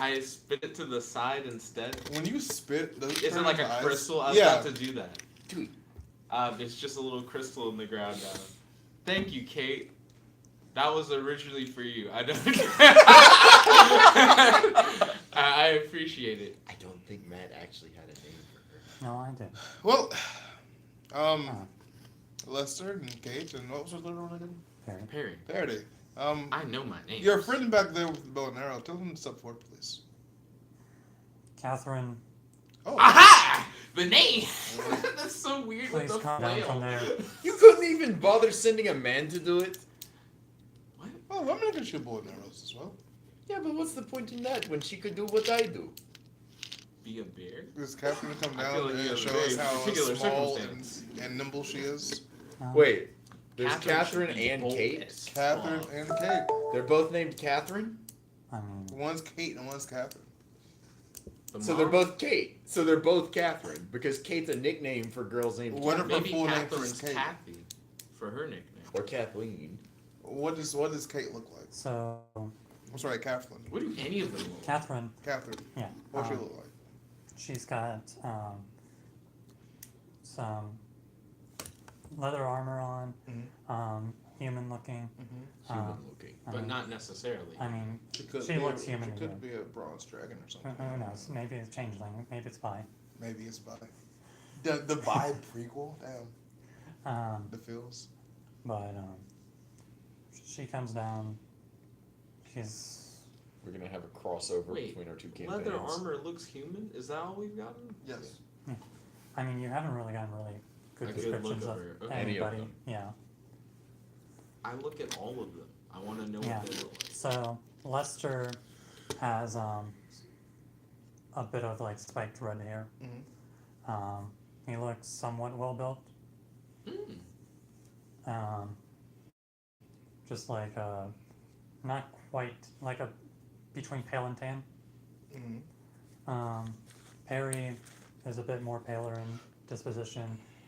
I spit it to the side instead. When you spit, does it Is it turn like a into ice? crystal? I was Yeah. about to do that. Dude. It's just a little crystal in the ground now. Thank you, Kate. That was originally for you. I don't. I appreciate it. I don't think Matt actually had a name for her. No, I did. Well, Oh, Lester and Kate and what was her little one again? Perry. Perry, Parody. I know my name. Your friend back there with the bow and arrow. Tell him to step forward, please. Catherine, Oh. Aha! The name. That's so weird with please the come down from flail. there. You couldn't even bother sending a man to do it? What? Oh, women can shoot bow and arrows as well. Yeah, but what's the point in that when she could do what I do? Be a bear? Is Catherine to come I feel down like you and have a show very us how particular small circumstance. and nimble she is? Wait, there's should Catherine be and bold Kate? as Catherine fuck. and Kate. They're both named Catherine? I mean, One's Kate and one's Catherine. The So they're mom? both Kate. So they're both Catherine because Kate's a nickname for girls named What Catherine. if her Maybe full name Catherine's is Kate? Kathy for her nickname. Or Kathleen. What does Kate look like? so I'm sorry, Catherine. What do any of them look like? Catherine, Catherine. yeah. What she look like? She's got some leather armor on, human looking. Human looking. I But mean, not necessarily. I mean, She could she be looks a, human She again. could be a bronze dragon or something. Who knows? Maybe it's changeling. Maybe it's bi. Maybe it's by the vibe prequel. Damn, the feels. But she comes down. She's We're gonna have a crossover Wait, between our two campaigns. leather armor looks human? Is that all we've gotten? Yes. I mean, you haven't really gotten really good A good look descriptions of of her. Okay. Any of anybody. them. Yeah. I look at all of them. I want to know Yeah. what they look like. So Lester has a bit of like spiked red hair. He looks somewhat well built. Mm. Just like not quite like a between pale and tan. Perry is a bit more paler in disposition,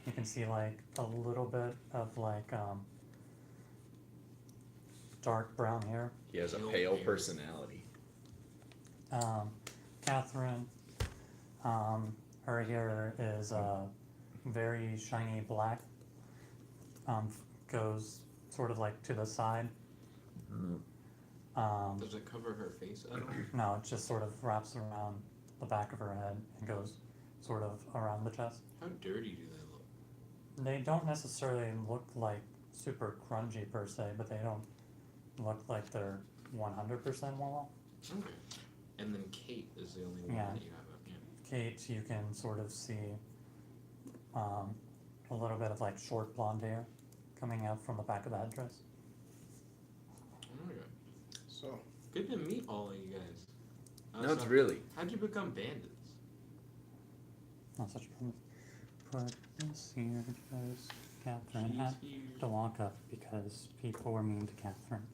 You can see like a little bit of like dark brown hair. He has a Pale pale hair. personality. Catherine, her hair is very shiny black. Goes sort of like to the side. Does it cover her face at all? No, it just sort of wraps around the back of her head and goes sort of around the chest. How dirty do they look? They don't necessarily look like super grungy per se, but they don't look like they're 100% well. Okay. And then Kate is the only one Yeah. that you have up here. Kate, you can sort of see a little bit of like short blonde hair coming out from the back of the headdress. Okay. So, Good to meet all of you guys. No, it's So, really. How'd you become bandits? Not such a problem. Put this here because Catherine She's had here. to walk up because people were mean to Catherine.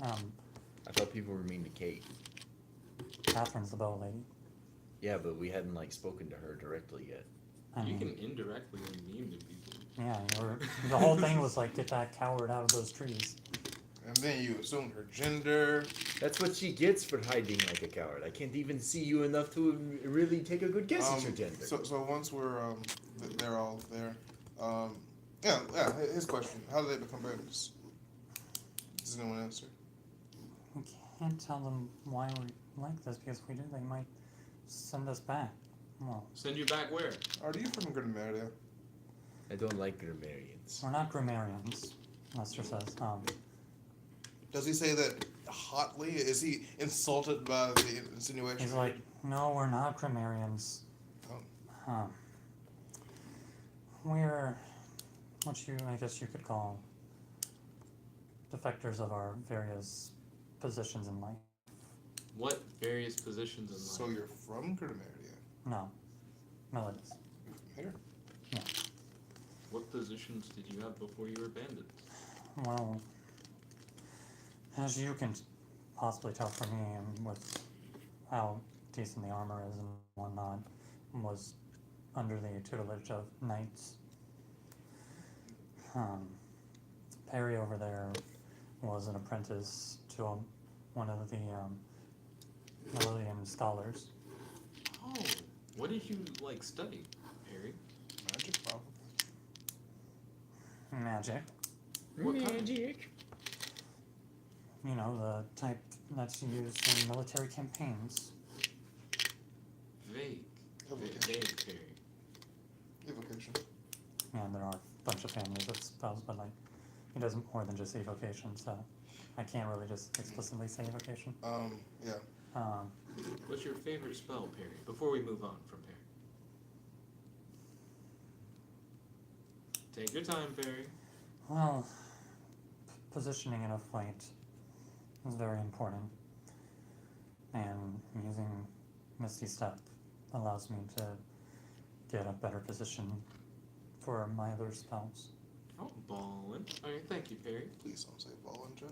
I thought people were mean to Kate. Catherine's the bow lady. Yeah, but we hadn't like spoken to her directly yet. I You mean, can indirectly be mean to people. yeah, the whole thing was like, get that coward out of those trees. and then you assumed her gender. That's what she gets for hiding like a coward. I can't even see you enough to really take a good guess at your gender. So once we're they're all there. Yeah. His question: how did they become bandits? Does anyone answer? We can't tell them why we're like this because if we do, they might send us back. Well, Send you back where? Are you from Grenada? I don't like grammarians. we're not grammarians, Lester says. Does he say that hotly? Is he insulted by the insinuation? He's like, no, we're not grammarians. Oh. We're what I guess you could call defectors of our various positions in life. What various positions in life? So you're from Grenada? No, Melodies. Here. What positions did you have before you were bandits? Well, as you can possibly tell from me and with how decent the armor is and whatnot, was under the tutelage of knights. Perry over there was an apprentice to one of the Melodian scholars. Oh, what did you study, Harry? Magic, probably. Magic. What kind? Magic. You know, the type that's used in military campaigns. Vague. Evocation. Vague, Harry. Evocation. And there are a bunch of families of spells, but he does more than just evocation, so I can't really just explicitly say evocation. Yeah. What's your favorite spell, Perry? Before we move on from Perry. Take your time, Perry. Well, positioning in a fight is very important, and using Misty Step allows me to get a better position for my other spells. Oh, ballin'. Okay, thank you, Perry. Please don't say ball and jet.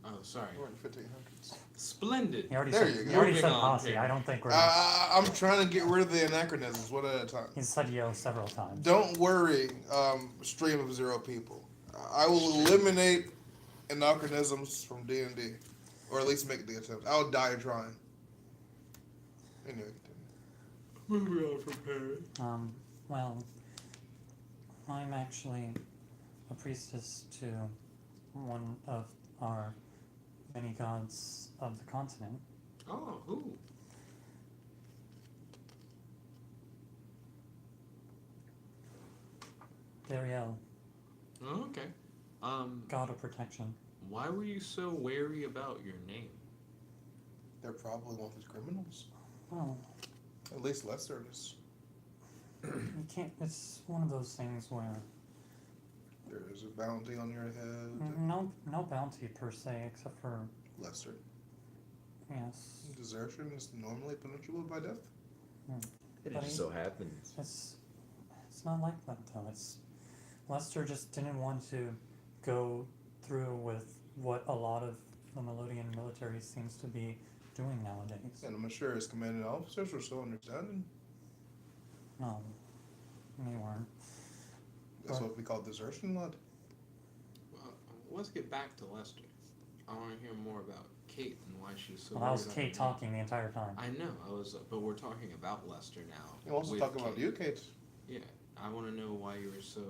Oh, sorry. We're in 1500s. Splendid. He already There said, you he go. already Moving said on, posse. Perry. I don't think we're. I'm trying to get rid of the anachronisms one at a time. He's said yo several times. Don't worry, stream of zero people. I will eliminate anachronisms from D&D, or at least make the attempt. I'll die trying. Anyway, continue. Moving on from Perry. Well, I'm actually a priestess to one of our many gods of the continent. Oh, who? Dariel, Oh, okay. god of protection. Why were you so wary about your name? They're probably wanted criminals. Well, At least Lester is. you can't. It's one of those things where There is a bounty on your head. no bounty per se, except for Lester. yes. Desertion is normally punishable by death. It But just so happens. It's not like that though. It's Lester just didn't want to go through with what a lot of the Melodian military seems to be doing nowadays. And I'm sure his commanding officers were so understanding. No, they weren't. That's what we call desertion, lad. Well, let's get back to Lester. I want to hear more about Kate and why she's so. Well, that was worried about Kate her talking the entire time. name. I know. But we're talking about Lester now. He wants to with talk about Kate. you, Kate. Yeah, I want to know why you were so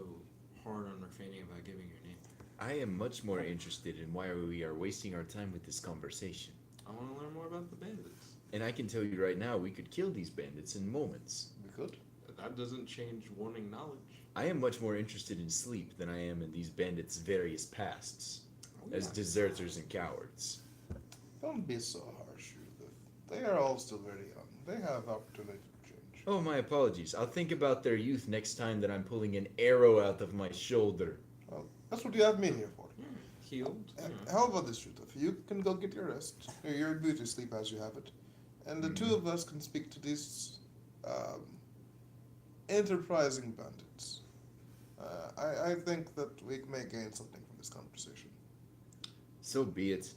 hard on Rafani about giving your name. I am much more interested in why we are wasting our time with this conversation. I want to learn more about the bandits. And I can tell you right now, we could kill these bandits in moments. We could. That doesn't change wanting knowledge. I am much more interested in sleep than I am in these bandits' various pasts, as yeah. deserters and cowards. Don't be so harsh, Judith. They are all still very young. They have opportunity to change. Oh, my apologies. I'll think about their youth next time that I'm pulling an arrow out of my shoulder. Well, that's what you have me here for. Healed. How about this, Judith? You can go get your rest, or your beauty sleep as you have it, and the two of us can speak to these enterprising bandits. I think that we may gain something from this conversation. So be it.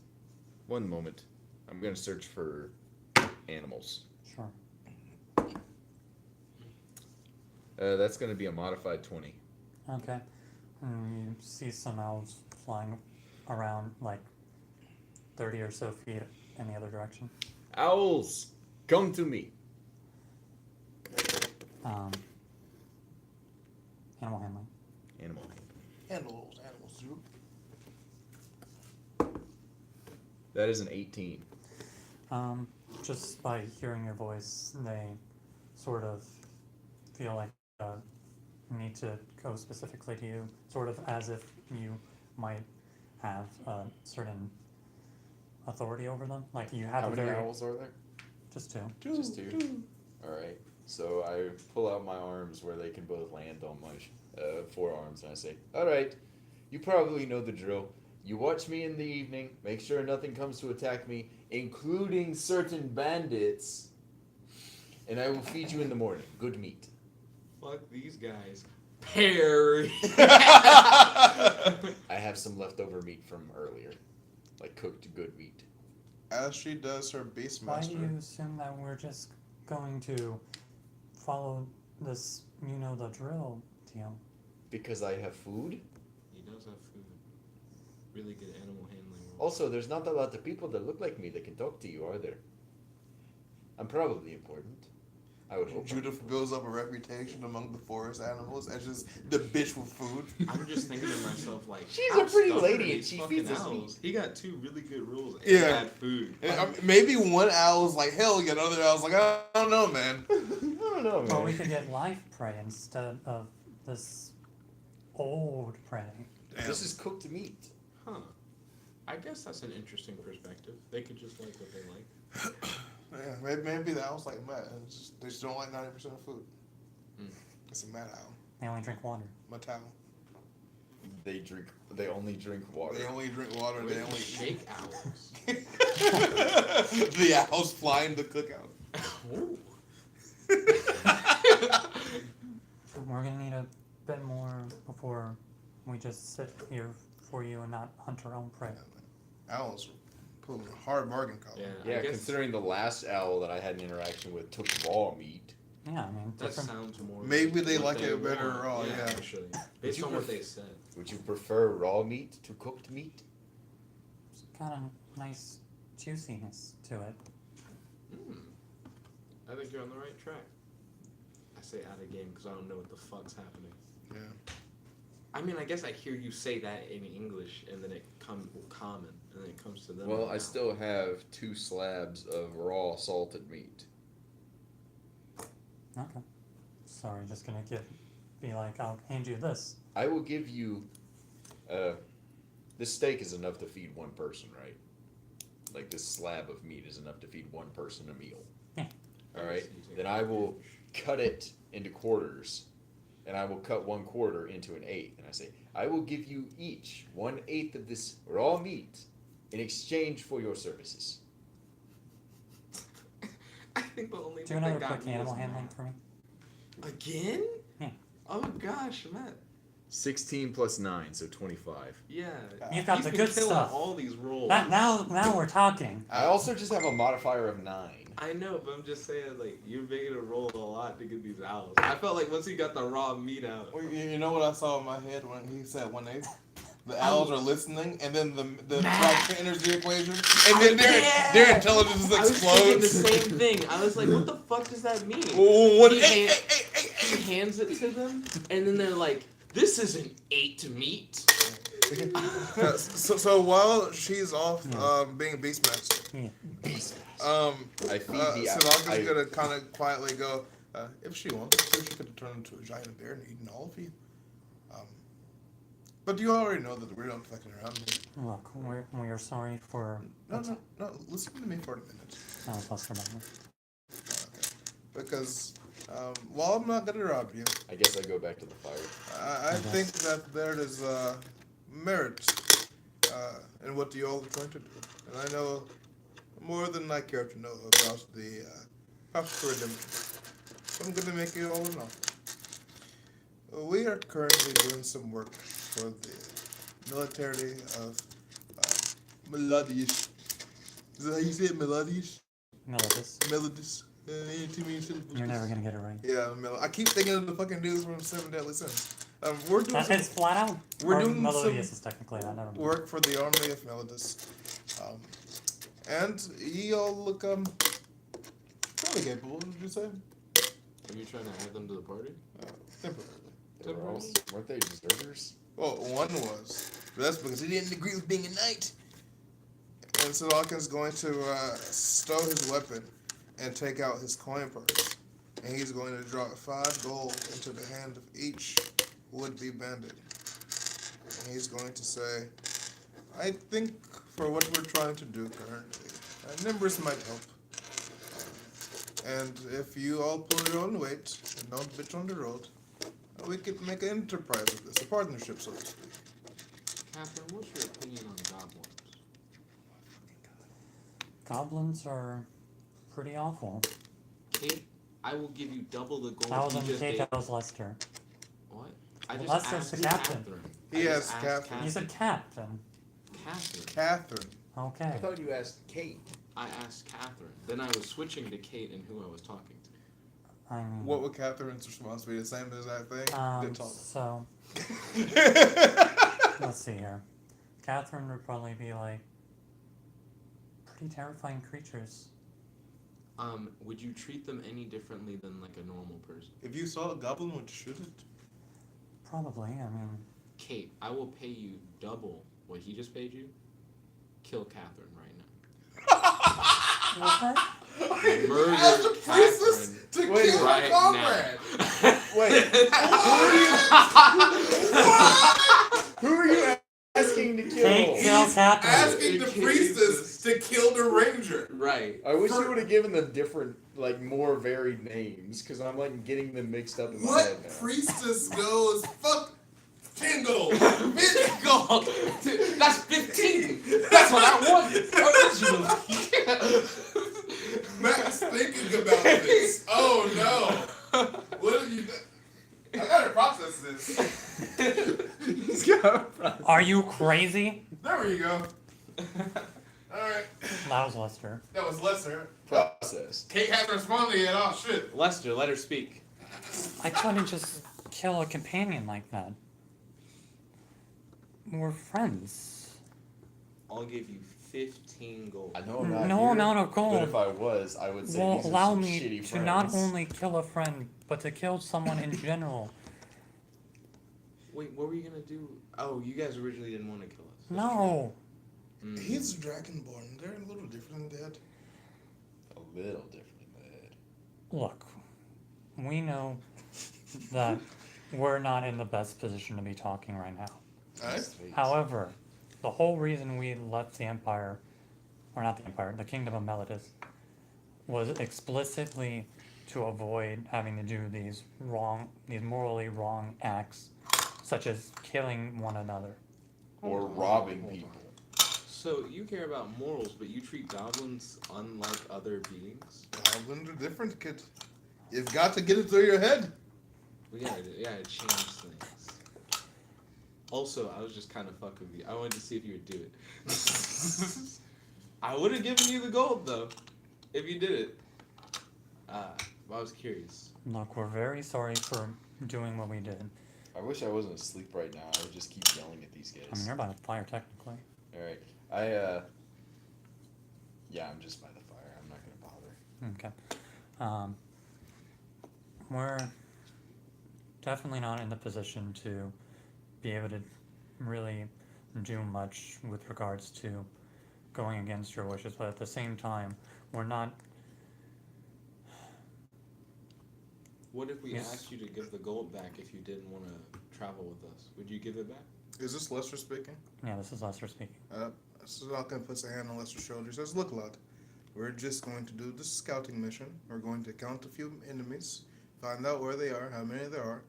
One moment. I'm gonna search for animals. Sure. That's gonna be a modified 20. Okay. And you see some owls flying around like 30 or so feet in the other direction. Owls, come to me. Animal handling. Animal. Animals, Judith. That is an 18. Just by hearing your voice, they sort of feel like need to go specifically to you, sort of as if you might have a certain authority over them. Like you have How a many very owls are there? just two. Just two. All right. So I pull out my arms where they can both land on my forearms, and I say, "All right, you probably know the drill. You watch me in the evening. Make sure nothing comes to attack me, including certain bandits, and I will feed you in the morning. Good meat." Fuck these guys. Perry. I have some leftover meat from earlier, like cooked good meat. As she does her Why do beastmaster. you assume that we're just going to follow this you know the drill deal? Because I have food. He does have food. Really good animal handling. Also, there's not a lot of people that look like me that can talk to you, are there? I'm probably important. I would hope. Judith builds up a reputation among the forest animals as just the bitch with food. I'm just thinking to myself, like, She's how a pretty stubborn lady are and these she fucking feeds us owls? meat. He got two really good rules and Yeah. bad food. Maybe one owl's like, hell yeah, the other owl's like, I don't know, man. I don't know, man. Well, we could get live prey instead of this old prey. This is cooked meat. Huh. I guess that's an interesting perspective. They could just like what they like. Yeah, maybe the owl's like Matt. They just don't like 90% of food. Mm. It's a mad owl. They only drink water. Matao. They only drink water. They only drink water. Wait, They only shake owls. The owls flying the cookout. Ooh. We're gonna need a bit more before we just sit here for you and not hunt our own prey. Owls pulling a hard bargain collar. Yeah, Yeah, I guess considering the last owl that I had an interaction with took raw meat. Yeah, I mean, that different. sounds more. Maybe they what like it better want. raw, yeah. Actually, based you on what pref- they said. Would you prefer raw meat to cooked meat? It's got a nice juiciness to it. I think you're on the right track. I say out of game because I don't know what the fuck's happening. Yeah. I mean, I guess I hear you say that in English, and then it comes common, and then it comes to them. Well, I still have 2 slabs of raw salted meat. Okay. Sorry, just gonna be like, I'll hand you this. I will give you. This steak is enough to feed one person, right? Like this slab of meat is enough to feed one person a meal. Yeah. All right. Then I will cut it into quarters, and I will cut 1 quarter into an eighth. And I say, I will give you each 1/8 of this raw meat in exchange for your services. I think the only Do thing another that got quick me animal was handling math. for me. Again? Yeah. Oh gosh, Matt. 16 plus 9, so 25. Yeah. You've got He's the been good killing stuff. all these rolls. Now we're talking. I also just have a modifier of 9. I know, but I'm just saying, like, you're making a roll a lot to get these owls. I felt like once he got the raw meat out. Well, you know what I saw in my head when he said 1/8? The owls are listening, and then the track enters the equation, and then their intelligence I was thinking the explodes. same thing. I was like, what the fuck does that mean? What? He hands it to them, and then they're like, this isn't 8 meat. So while she's off being Beastmaster, I feed the Sadaka's gonna kind of quietly go, if she wanted to, she could have turned into a giant bear and eaten all of you. But you already know that we're not fucking around here. Look, we're sorry for. No, listen to me for a minute. Oh, plus or minus. Okay. Because while I'm not gonna rob you, I guess I go back to the fire. I think that there is merit in what you all are trying to do. And I know more than I care to know about the path to redemption. So I'm going to make you all an offer. We are currently doing some work for the military of Melodius. Is that how you say it, Melodius? Melodis. Melodius. You're never gonna get it right. Yeah, I keep thinking of the fucking dudes from Seven Deadly Sins. We're doing some It's flat out. we're Or doing Melodius some is technically that. Never mind. work for the army of Melodis. And ye all look fairly capable, would you say? Are you trying to add them to the party? Temporarily. They were all, weren't they deserters? Well, one was. But that's because he didn't agree with being a knight. And so Dawkins going to stow his weapon and take out his coin purse. And he's going to drop 5 gold into the hand of each would-be bandit. And he's going to say, I think for what we're trying to do currently, numbers might help. And if you all pull your own weight and don't bitch on the road, we could make an enterprise of this, a partnership, so to speak. Catherine, what's your opinion on goblins? Goblins are pretty awful. Kate, I will give you double the gold That was you on just Kate, ate. that was Lester. What? I just Lester's asked the captain. Catherine. He I just asked asked Catherine. You said captain. Catherine. Catherine. Okay. I thought you asked Kate. I asked Catherine. Then I was switching to Kate and who I was talking to. I mean, What would Catherine's response be? The same as that thing? Good talk. so let's see here. Catherine would probably be like pretty terrifying creatures. Would you treat them any differently than like a normal person? If you saw a goblin, would you shoot it? Probably. I mean, Kate, I will pay you double what he just paid you. Kill Catherine right now. what? Murder Ask the princess Catherine to Wait, kill right her comrade. Wait. Who are you asking to kill? Kate kills Catherine. Asking the priestess to kill the ranger. Right. I wish you would have given them different, like, more varied names, because I'm, like, getting them mixed up in my head What now. priestess goes, fuck 10 gold. 50 gold. That's 15. That's what I wanted originally. Matt's thinking about this. Oh no. What have you done? I gotta process this. Are you crazy? There we go. Alright. That was Lester. That was Lesser. Process. Kate hasn't responded yet. Oh shit. Lester, let her speak. I couldn't just kill a companion like that. We're friends. I'll give you 15 gold. I know I'm not No here, amount of but gold if I was, I would say will these are allow some me shitty to friends. not only kill a friend, but to kill someone in general. Wait, what were you gonna do? Oh, you guys originally didn't want to kill us. No. Mm. He's dragonborn. They're a little different than that. A little different than that. Look, we know that we're not in the best position to be talking right now. Alright? However, the whole reason we left the Empire, or not the Empire, the Kingdom of Melodis, was explicitly to avoid having to do these morally wrong acts, such as killing one another. Or robbing people. So you care about morals, but you treat goblins unlike other beings? Goblins are different, kid. You've got to get it through your head. We gotta change things. Also, I was just kind of fucking with you. I wanted to see if you would do it. I would have given you the gold, though, if you did it. I was curious. Look, we're very sorry for doing what we did. I wish I wasn't asleep right now. I would just keep yelling at these I mean, guys. you're by the fire technically. Alright. Yeah, I'm just by the fire. I'm not gonna bother. Okay. We're definitely not in the position to be able to really do much with regards to going against your wishes, but at the same time, we're not. What if we Yes. asked you to give the gold back if you didn't want to travel with us? Would you give it back? Is this Lester speaking? Yeah, this is Lester speaking. Salokin puts a hand on Lester's shoulder. Says, "Look, lad, we're just going to do this scouting mission. We're going to count a few enemies, find out where they are, how many there are.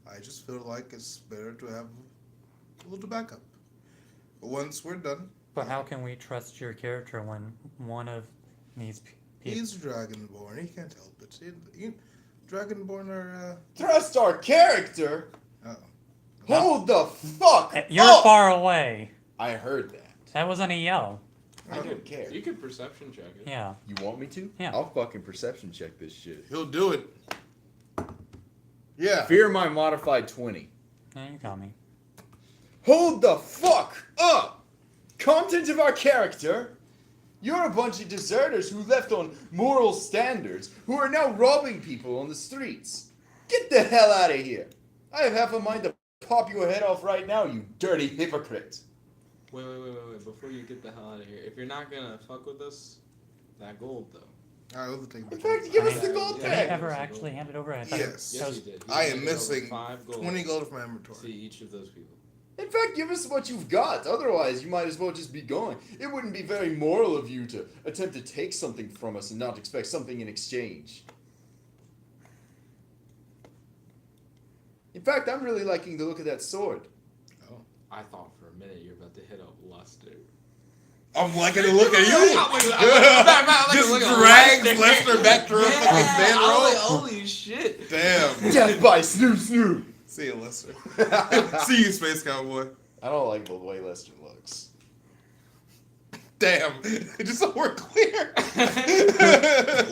I just feel like it's better to have a little backup. But once we're done, But how can we trust your character when one of these people? he's Dragonborn. He can't help it. Dragonborn are. Trust our character? Uh, Hold the fuck You're up! far away. I heard that. That wasn't a yell. I don't care. You could perception check it. Yeah. You want me to? Yeah. I'll fucking perception check this shit. he'll do it. Yeah. Fear my modified 20. Yeah, you got me. Hold the fuck up! Content of our character? You're a bunch of deserters who left on moral standards, who are now robbing people on the streets. Get the hell out of here! I have half a mind to pop your head off right now, you dirty hypocrite. Wait. Before you get the hell out of here, if you're not gonna fuck with us, that gold though. All right, we'll take it In back. fact, give us I the mean, gold Have you tag. ever actually handed over? I thought Yes. that Yes, was- you did. I You am handed over missing 5 gold 20 gold from my to inventory. each of those people. In fact, give us what you've got. Otherwise, you might as well just be going. It wouldn't be very moral of you to attempt to take something from us and not expect something in exchange. In fact, I'm really liking the look of that sword. I thought for a minute you were about to hit up Luster. I'm liking to look at you. Just Look at drags Lester. Lester back to her fucking I was bedroll. like, holy shit. Damn. Death by Snoop Snoop. See you, Lester. See you, Space Cowboy. I don't like the way Lester looks. Damn. Just so we're clear.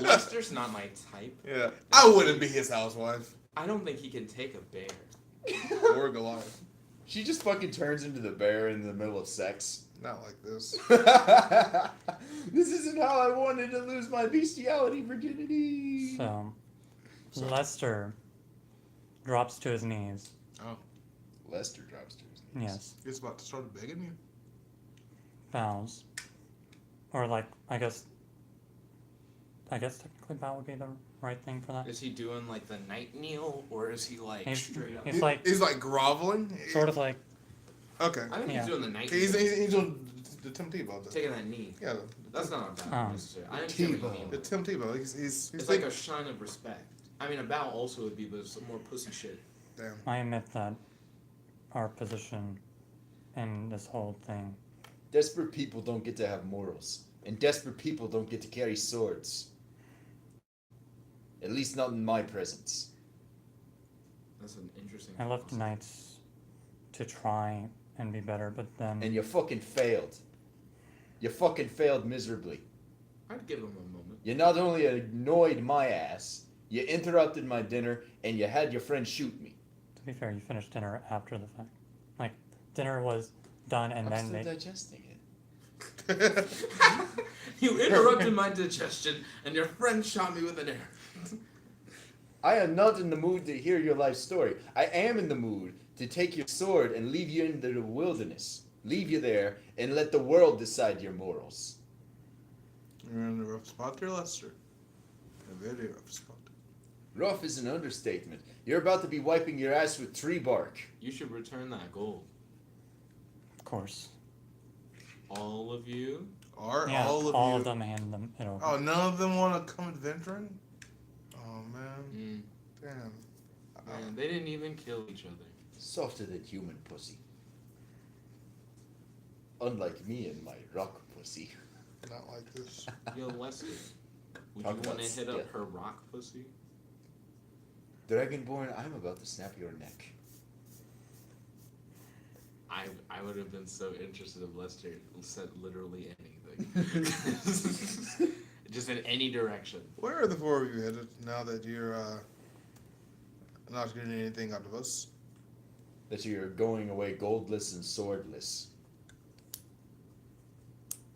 Lester's not my type. Yeah. I wouldn't be his housewife. I don't think he can take a bear. Or Goliath. She just fucking turns into the bear in the middle of sex. Not like this. This isn't how I wanted to lose my bestiality virginity. So, Lester drops to his knees. Oh. Lester drops to his knees. Yes. He's about to start begging you. Bows. Or like, I guess technically bow would be the right thing for that. Is he doing like the night kneel, or is he like He's- straight up? he's like- He's like groveling. Sort of like, Okay. I think Yeah. he's doing the night He's kneel. doing the Tim Tebow. Taking that knee. Yeah. That's not a bow Oh. necessarily. I understand what you mean. The Tim Tebow. He's It's like a sign of respect. I mean, a bow also would be, but some more pussy shit. Damn. I admit that our position in this whole thing. Desperate people don't get to have morals. And desperate people don't get to carry swords. At least not in my presence. That's an interesting. I left philosophy. knights to try and be better, but then And you fucking failed. You fucking failed miserably. I'd give him a moment. You not only annoyed my ass, you interrupted my dinner, and you had your friend shoot me. to be fair, you finished dinner after the fact. Like, dinner was done and I'm then still they. digesting it. You interrupted my digestion, and your friend shot me with an arrow. I am not in the mood to hear your life story. I am in the mood to take your sword and leave you into the wilderness. Leave you there and let the world decide your morals. You're in a rough spot there, Lester. A very rough spot. Rough is an understatement. You're about to be wiping your ass with tree bark. You should return that gold. Of course. All of you. Are Yeah, all of you? them hand them it over. Oh, none of them want to come adventuring? Oh, man. Damn. Man, they didn't even kill each other. Softer than human pussy. Unlike me and my rock pussy. Not like this. Yo, Lester, would Talk you about want to hit up stiff. her rock pussy? Dragonborn, I'm about to snap your neck. I would have been so interested if Lester said literally anything. just in any direction. Where are the four of you headed now that you're not getting anything out of us? That you're going away goldless and swordless.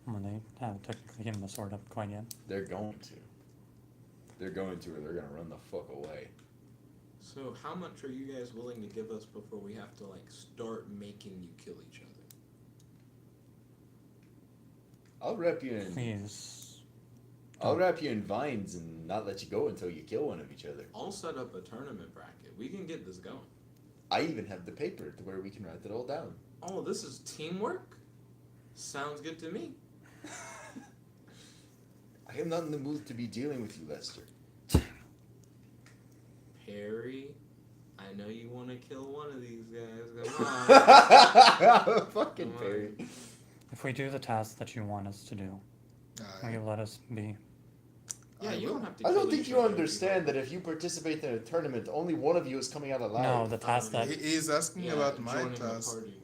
Well, they haven't technically given the sword up quite yet. They're going to. They're going to, or they're gonna run the fuck away. So how much are you guys willing to give us before we have to like start making you kill each other? I'll wrap you in. Please. I'll wrap you in vines and not let you go until you kill one of each other. I'll set up a tournament bracket. We can get this going. I even have the paper to where we can write it all down. Oh, this is teamwork? Sounds good to me. I am not in the mood to be dealing with you, Lester. Perry, I know you want to kill one of these guys. Come on. Fucking Come on. Perry. If we do the task that you want us to do, will you let us be? Yeah, you don't have to I kill don't think each you other understand that if you participate in a tournament, only one of you is coming out alive. No, the task that He's asking Yeah, about my joining the task. party.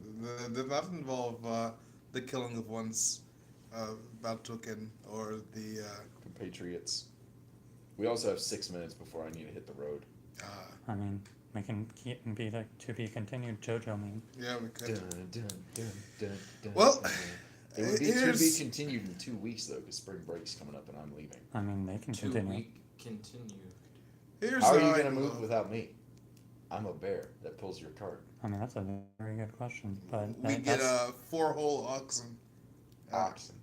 Does not involve the killing of one's Baltukin or the. Compatriots. We also have 6 minutes before I need to hit the road. I mean, we can keep and be the to be continued JoJo meme. Yeah, we could. Dun. Well, It would be to be here's- continued in 2 weeks though, because spring break's coming up and I'm leaving. I mean, they can 2 continue. week continue. Here's How are how you I gonna move know. without me? I'm a bear that pulls your cart. I mean, that's a very good question, but We get that's 4 whole oxen. Oxen.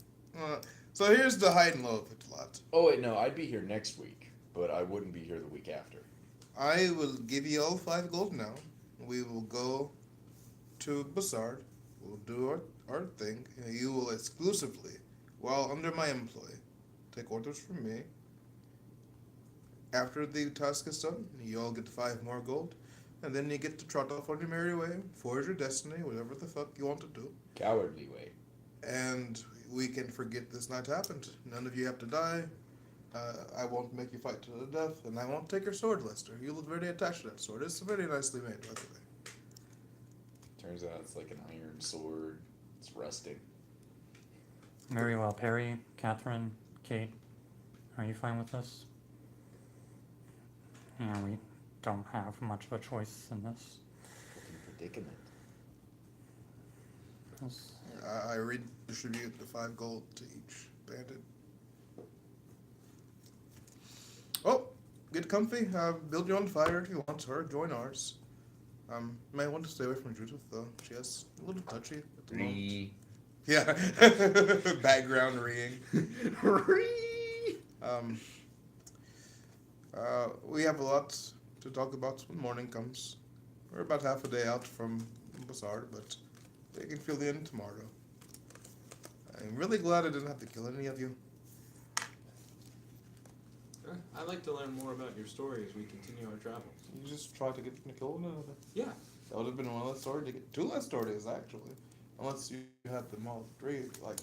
So here's the high and low of it, lad. Oh wait, no, I'd be here next week, but I wouldn't be here the week after. I will give you all 5 gold now. We will go to Bassard. We'll do our thing. And you will exclusively, while under my employ, take orders from me. After the task is done, you all get 5 more gold. And then you get to trot off on your merry way, forge your destiny, whatever the fuck you want to do. Cowardly way. And we can forget this night happened. None of you have to die. I won't make you fight to the death, and I won't take your sword, Lester. You look very attached to that sword. It's very nicely made, by the way. Turns out it's like an iron sword. It's rusting. very well. Perry, Catherine, Kate, are you fine with this? Yeah, we don't have much of a choice in this. Fucking predicament. This- I redistribute the 5 gold to each bandit. Oh, get comfy. Build your own fire if you want, or join ours. May want to stay away from Judith, though. She has a little touchy at the moment. Ree. Yeah. Background reeing. Ree. We have a lot to talk about when morning comes. We're about half a day out from Bassard, but they can feel the end tomorrow. I'm really glad I didn't have to kill any of you. I'd like to learn more about your story as we continue our travels. You just tried to get me killed another. Yeah. That would have been one less story to get. 2 less stories, actually. Unless you had them all 3, like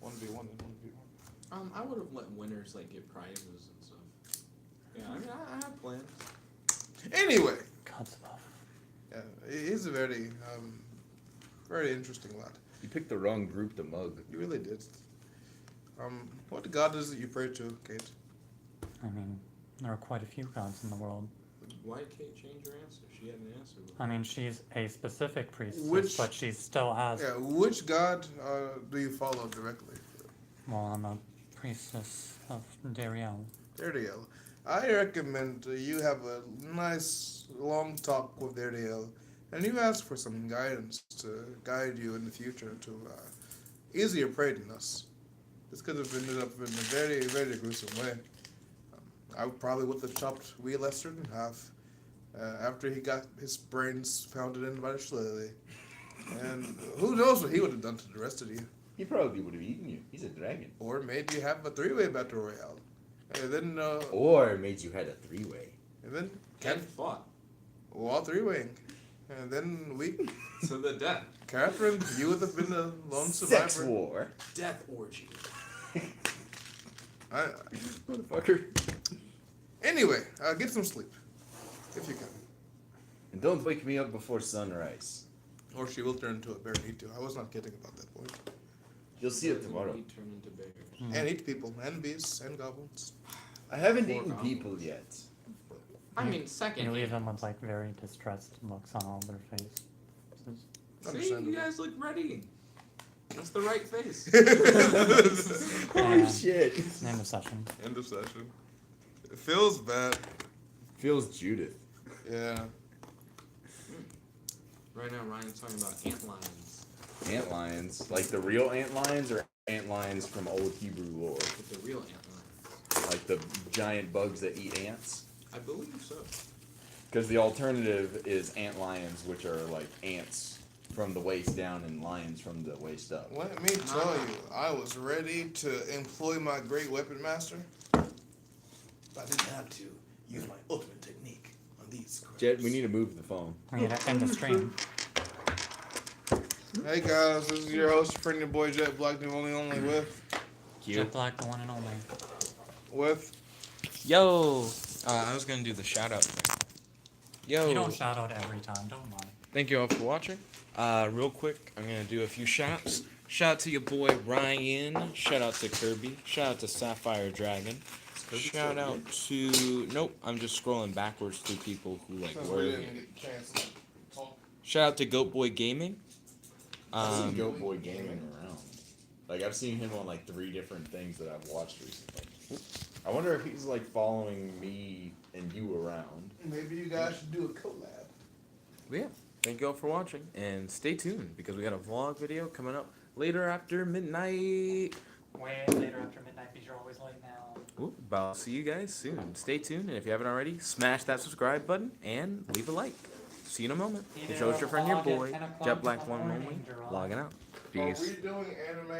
1v1 and 1v1. I would have let winners like get prizes and stuff. Yeah, I mean, I have plans. Anyway, God's love. yeah, he's a very, very interesting lad. You picked the wrong group to mug. You really did. What god is it you pray to, Kate? I mean, there are quite a few gods in the world. Why did Kate change her answer? She had an answer. I mean, she's a specific priestess, Which- but she still has. Yeah, which god do you follow directly? Well, I'm a priestess of Dariel. Dariel. I recommend you have a nice long talk with Dariel, and you ask for some guidance to guide you in the future to easier prey than us. This could have ended up in a very, very gruesome way. I probably would have chopped wee Lester in half after he got his brains pounded in by the shillelagh. And who knows what he would have done to the rest of you. He probably would have eaten you. He's a dragon. Or made you have a 3-way battle royale. And then, Or made you had a 3-way. and then, And fought all 3-waying. And then to the death. Catherine, you would have been a lone Sex survivor. war. Death orgy. Motherfucker. Anyway, get some sleep. If you can. And don't wake me up before sunrise. Or she will turn into a bear need to. I was not kidding about that point. You'll see it tomorrow. We turn into bears. And eat people, and beasts, and goblins. I haven't Poor eaten goblin. people yet. I mean, second. You leave them with like very distressed looks on all their face. See, you Understandable. guys look ready. That's the right face. Holy And shit. End of session. End of session. It feels bad. Feels Judith. Yeah. Right now, Ryan's talking about ant lions. Ant lions, like the real ant lions, or ant lions from old Hebrew lore, With the real ant lions. like the giant bugs that eat ants. I believe so. Because the alternative is ant lions, which are like ants from the waist down and lions from the waist up. Let me tell you, I was ready to employ my great weapon master, but I didn't have to use my ultimate technique on these crabs. Jet, we need to move the phone. We need to end the stream. Hey guys, this is your host, your friend, your boy Jet Black, the only with Jet Black, the one and only. with. Yo! I was gonna do the shout out thing. Yo! You don't shout out every time, don't lie. Thank you all for watching. Real quick, I'm gonna do a few shouts. Shout out to your boy Ryan. Shout out to Kirby. Shout out to Sapphire Dragon. Shout out to I'm just scrolling backwards through people who like Since were we here. didn't get the chance to talk. Shout out to Goat Boy Gaming. I've seen Goat Boy gaming around. Like I've seen him on like 3 different things that I've watched recently. I wonder if he's like following me and you around. Maybe you guys should do a collab. Yeah. Thank you all for watching and stay tuned because we got a vlog video coming up later after midnight. Way later after midnight because you're always late now. Ooh, but I'll see you guys soon. Stay tuned, and if you haven't already, smash that subscribe button and leave a like. See you in a moment. It's your friend, your boy, Jet Black One Only, logging out. Are Peace. we doing anime?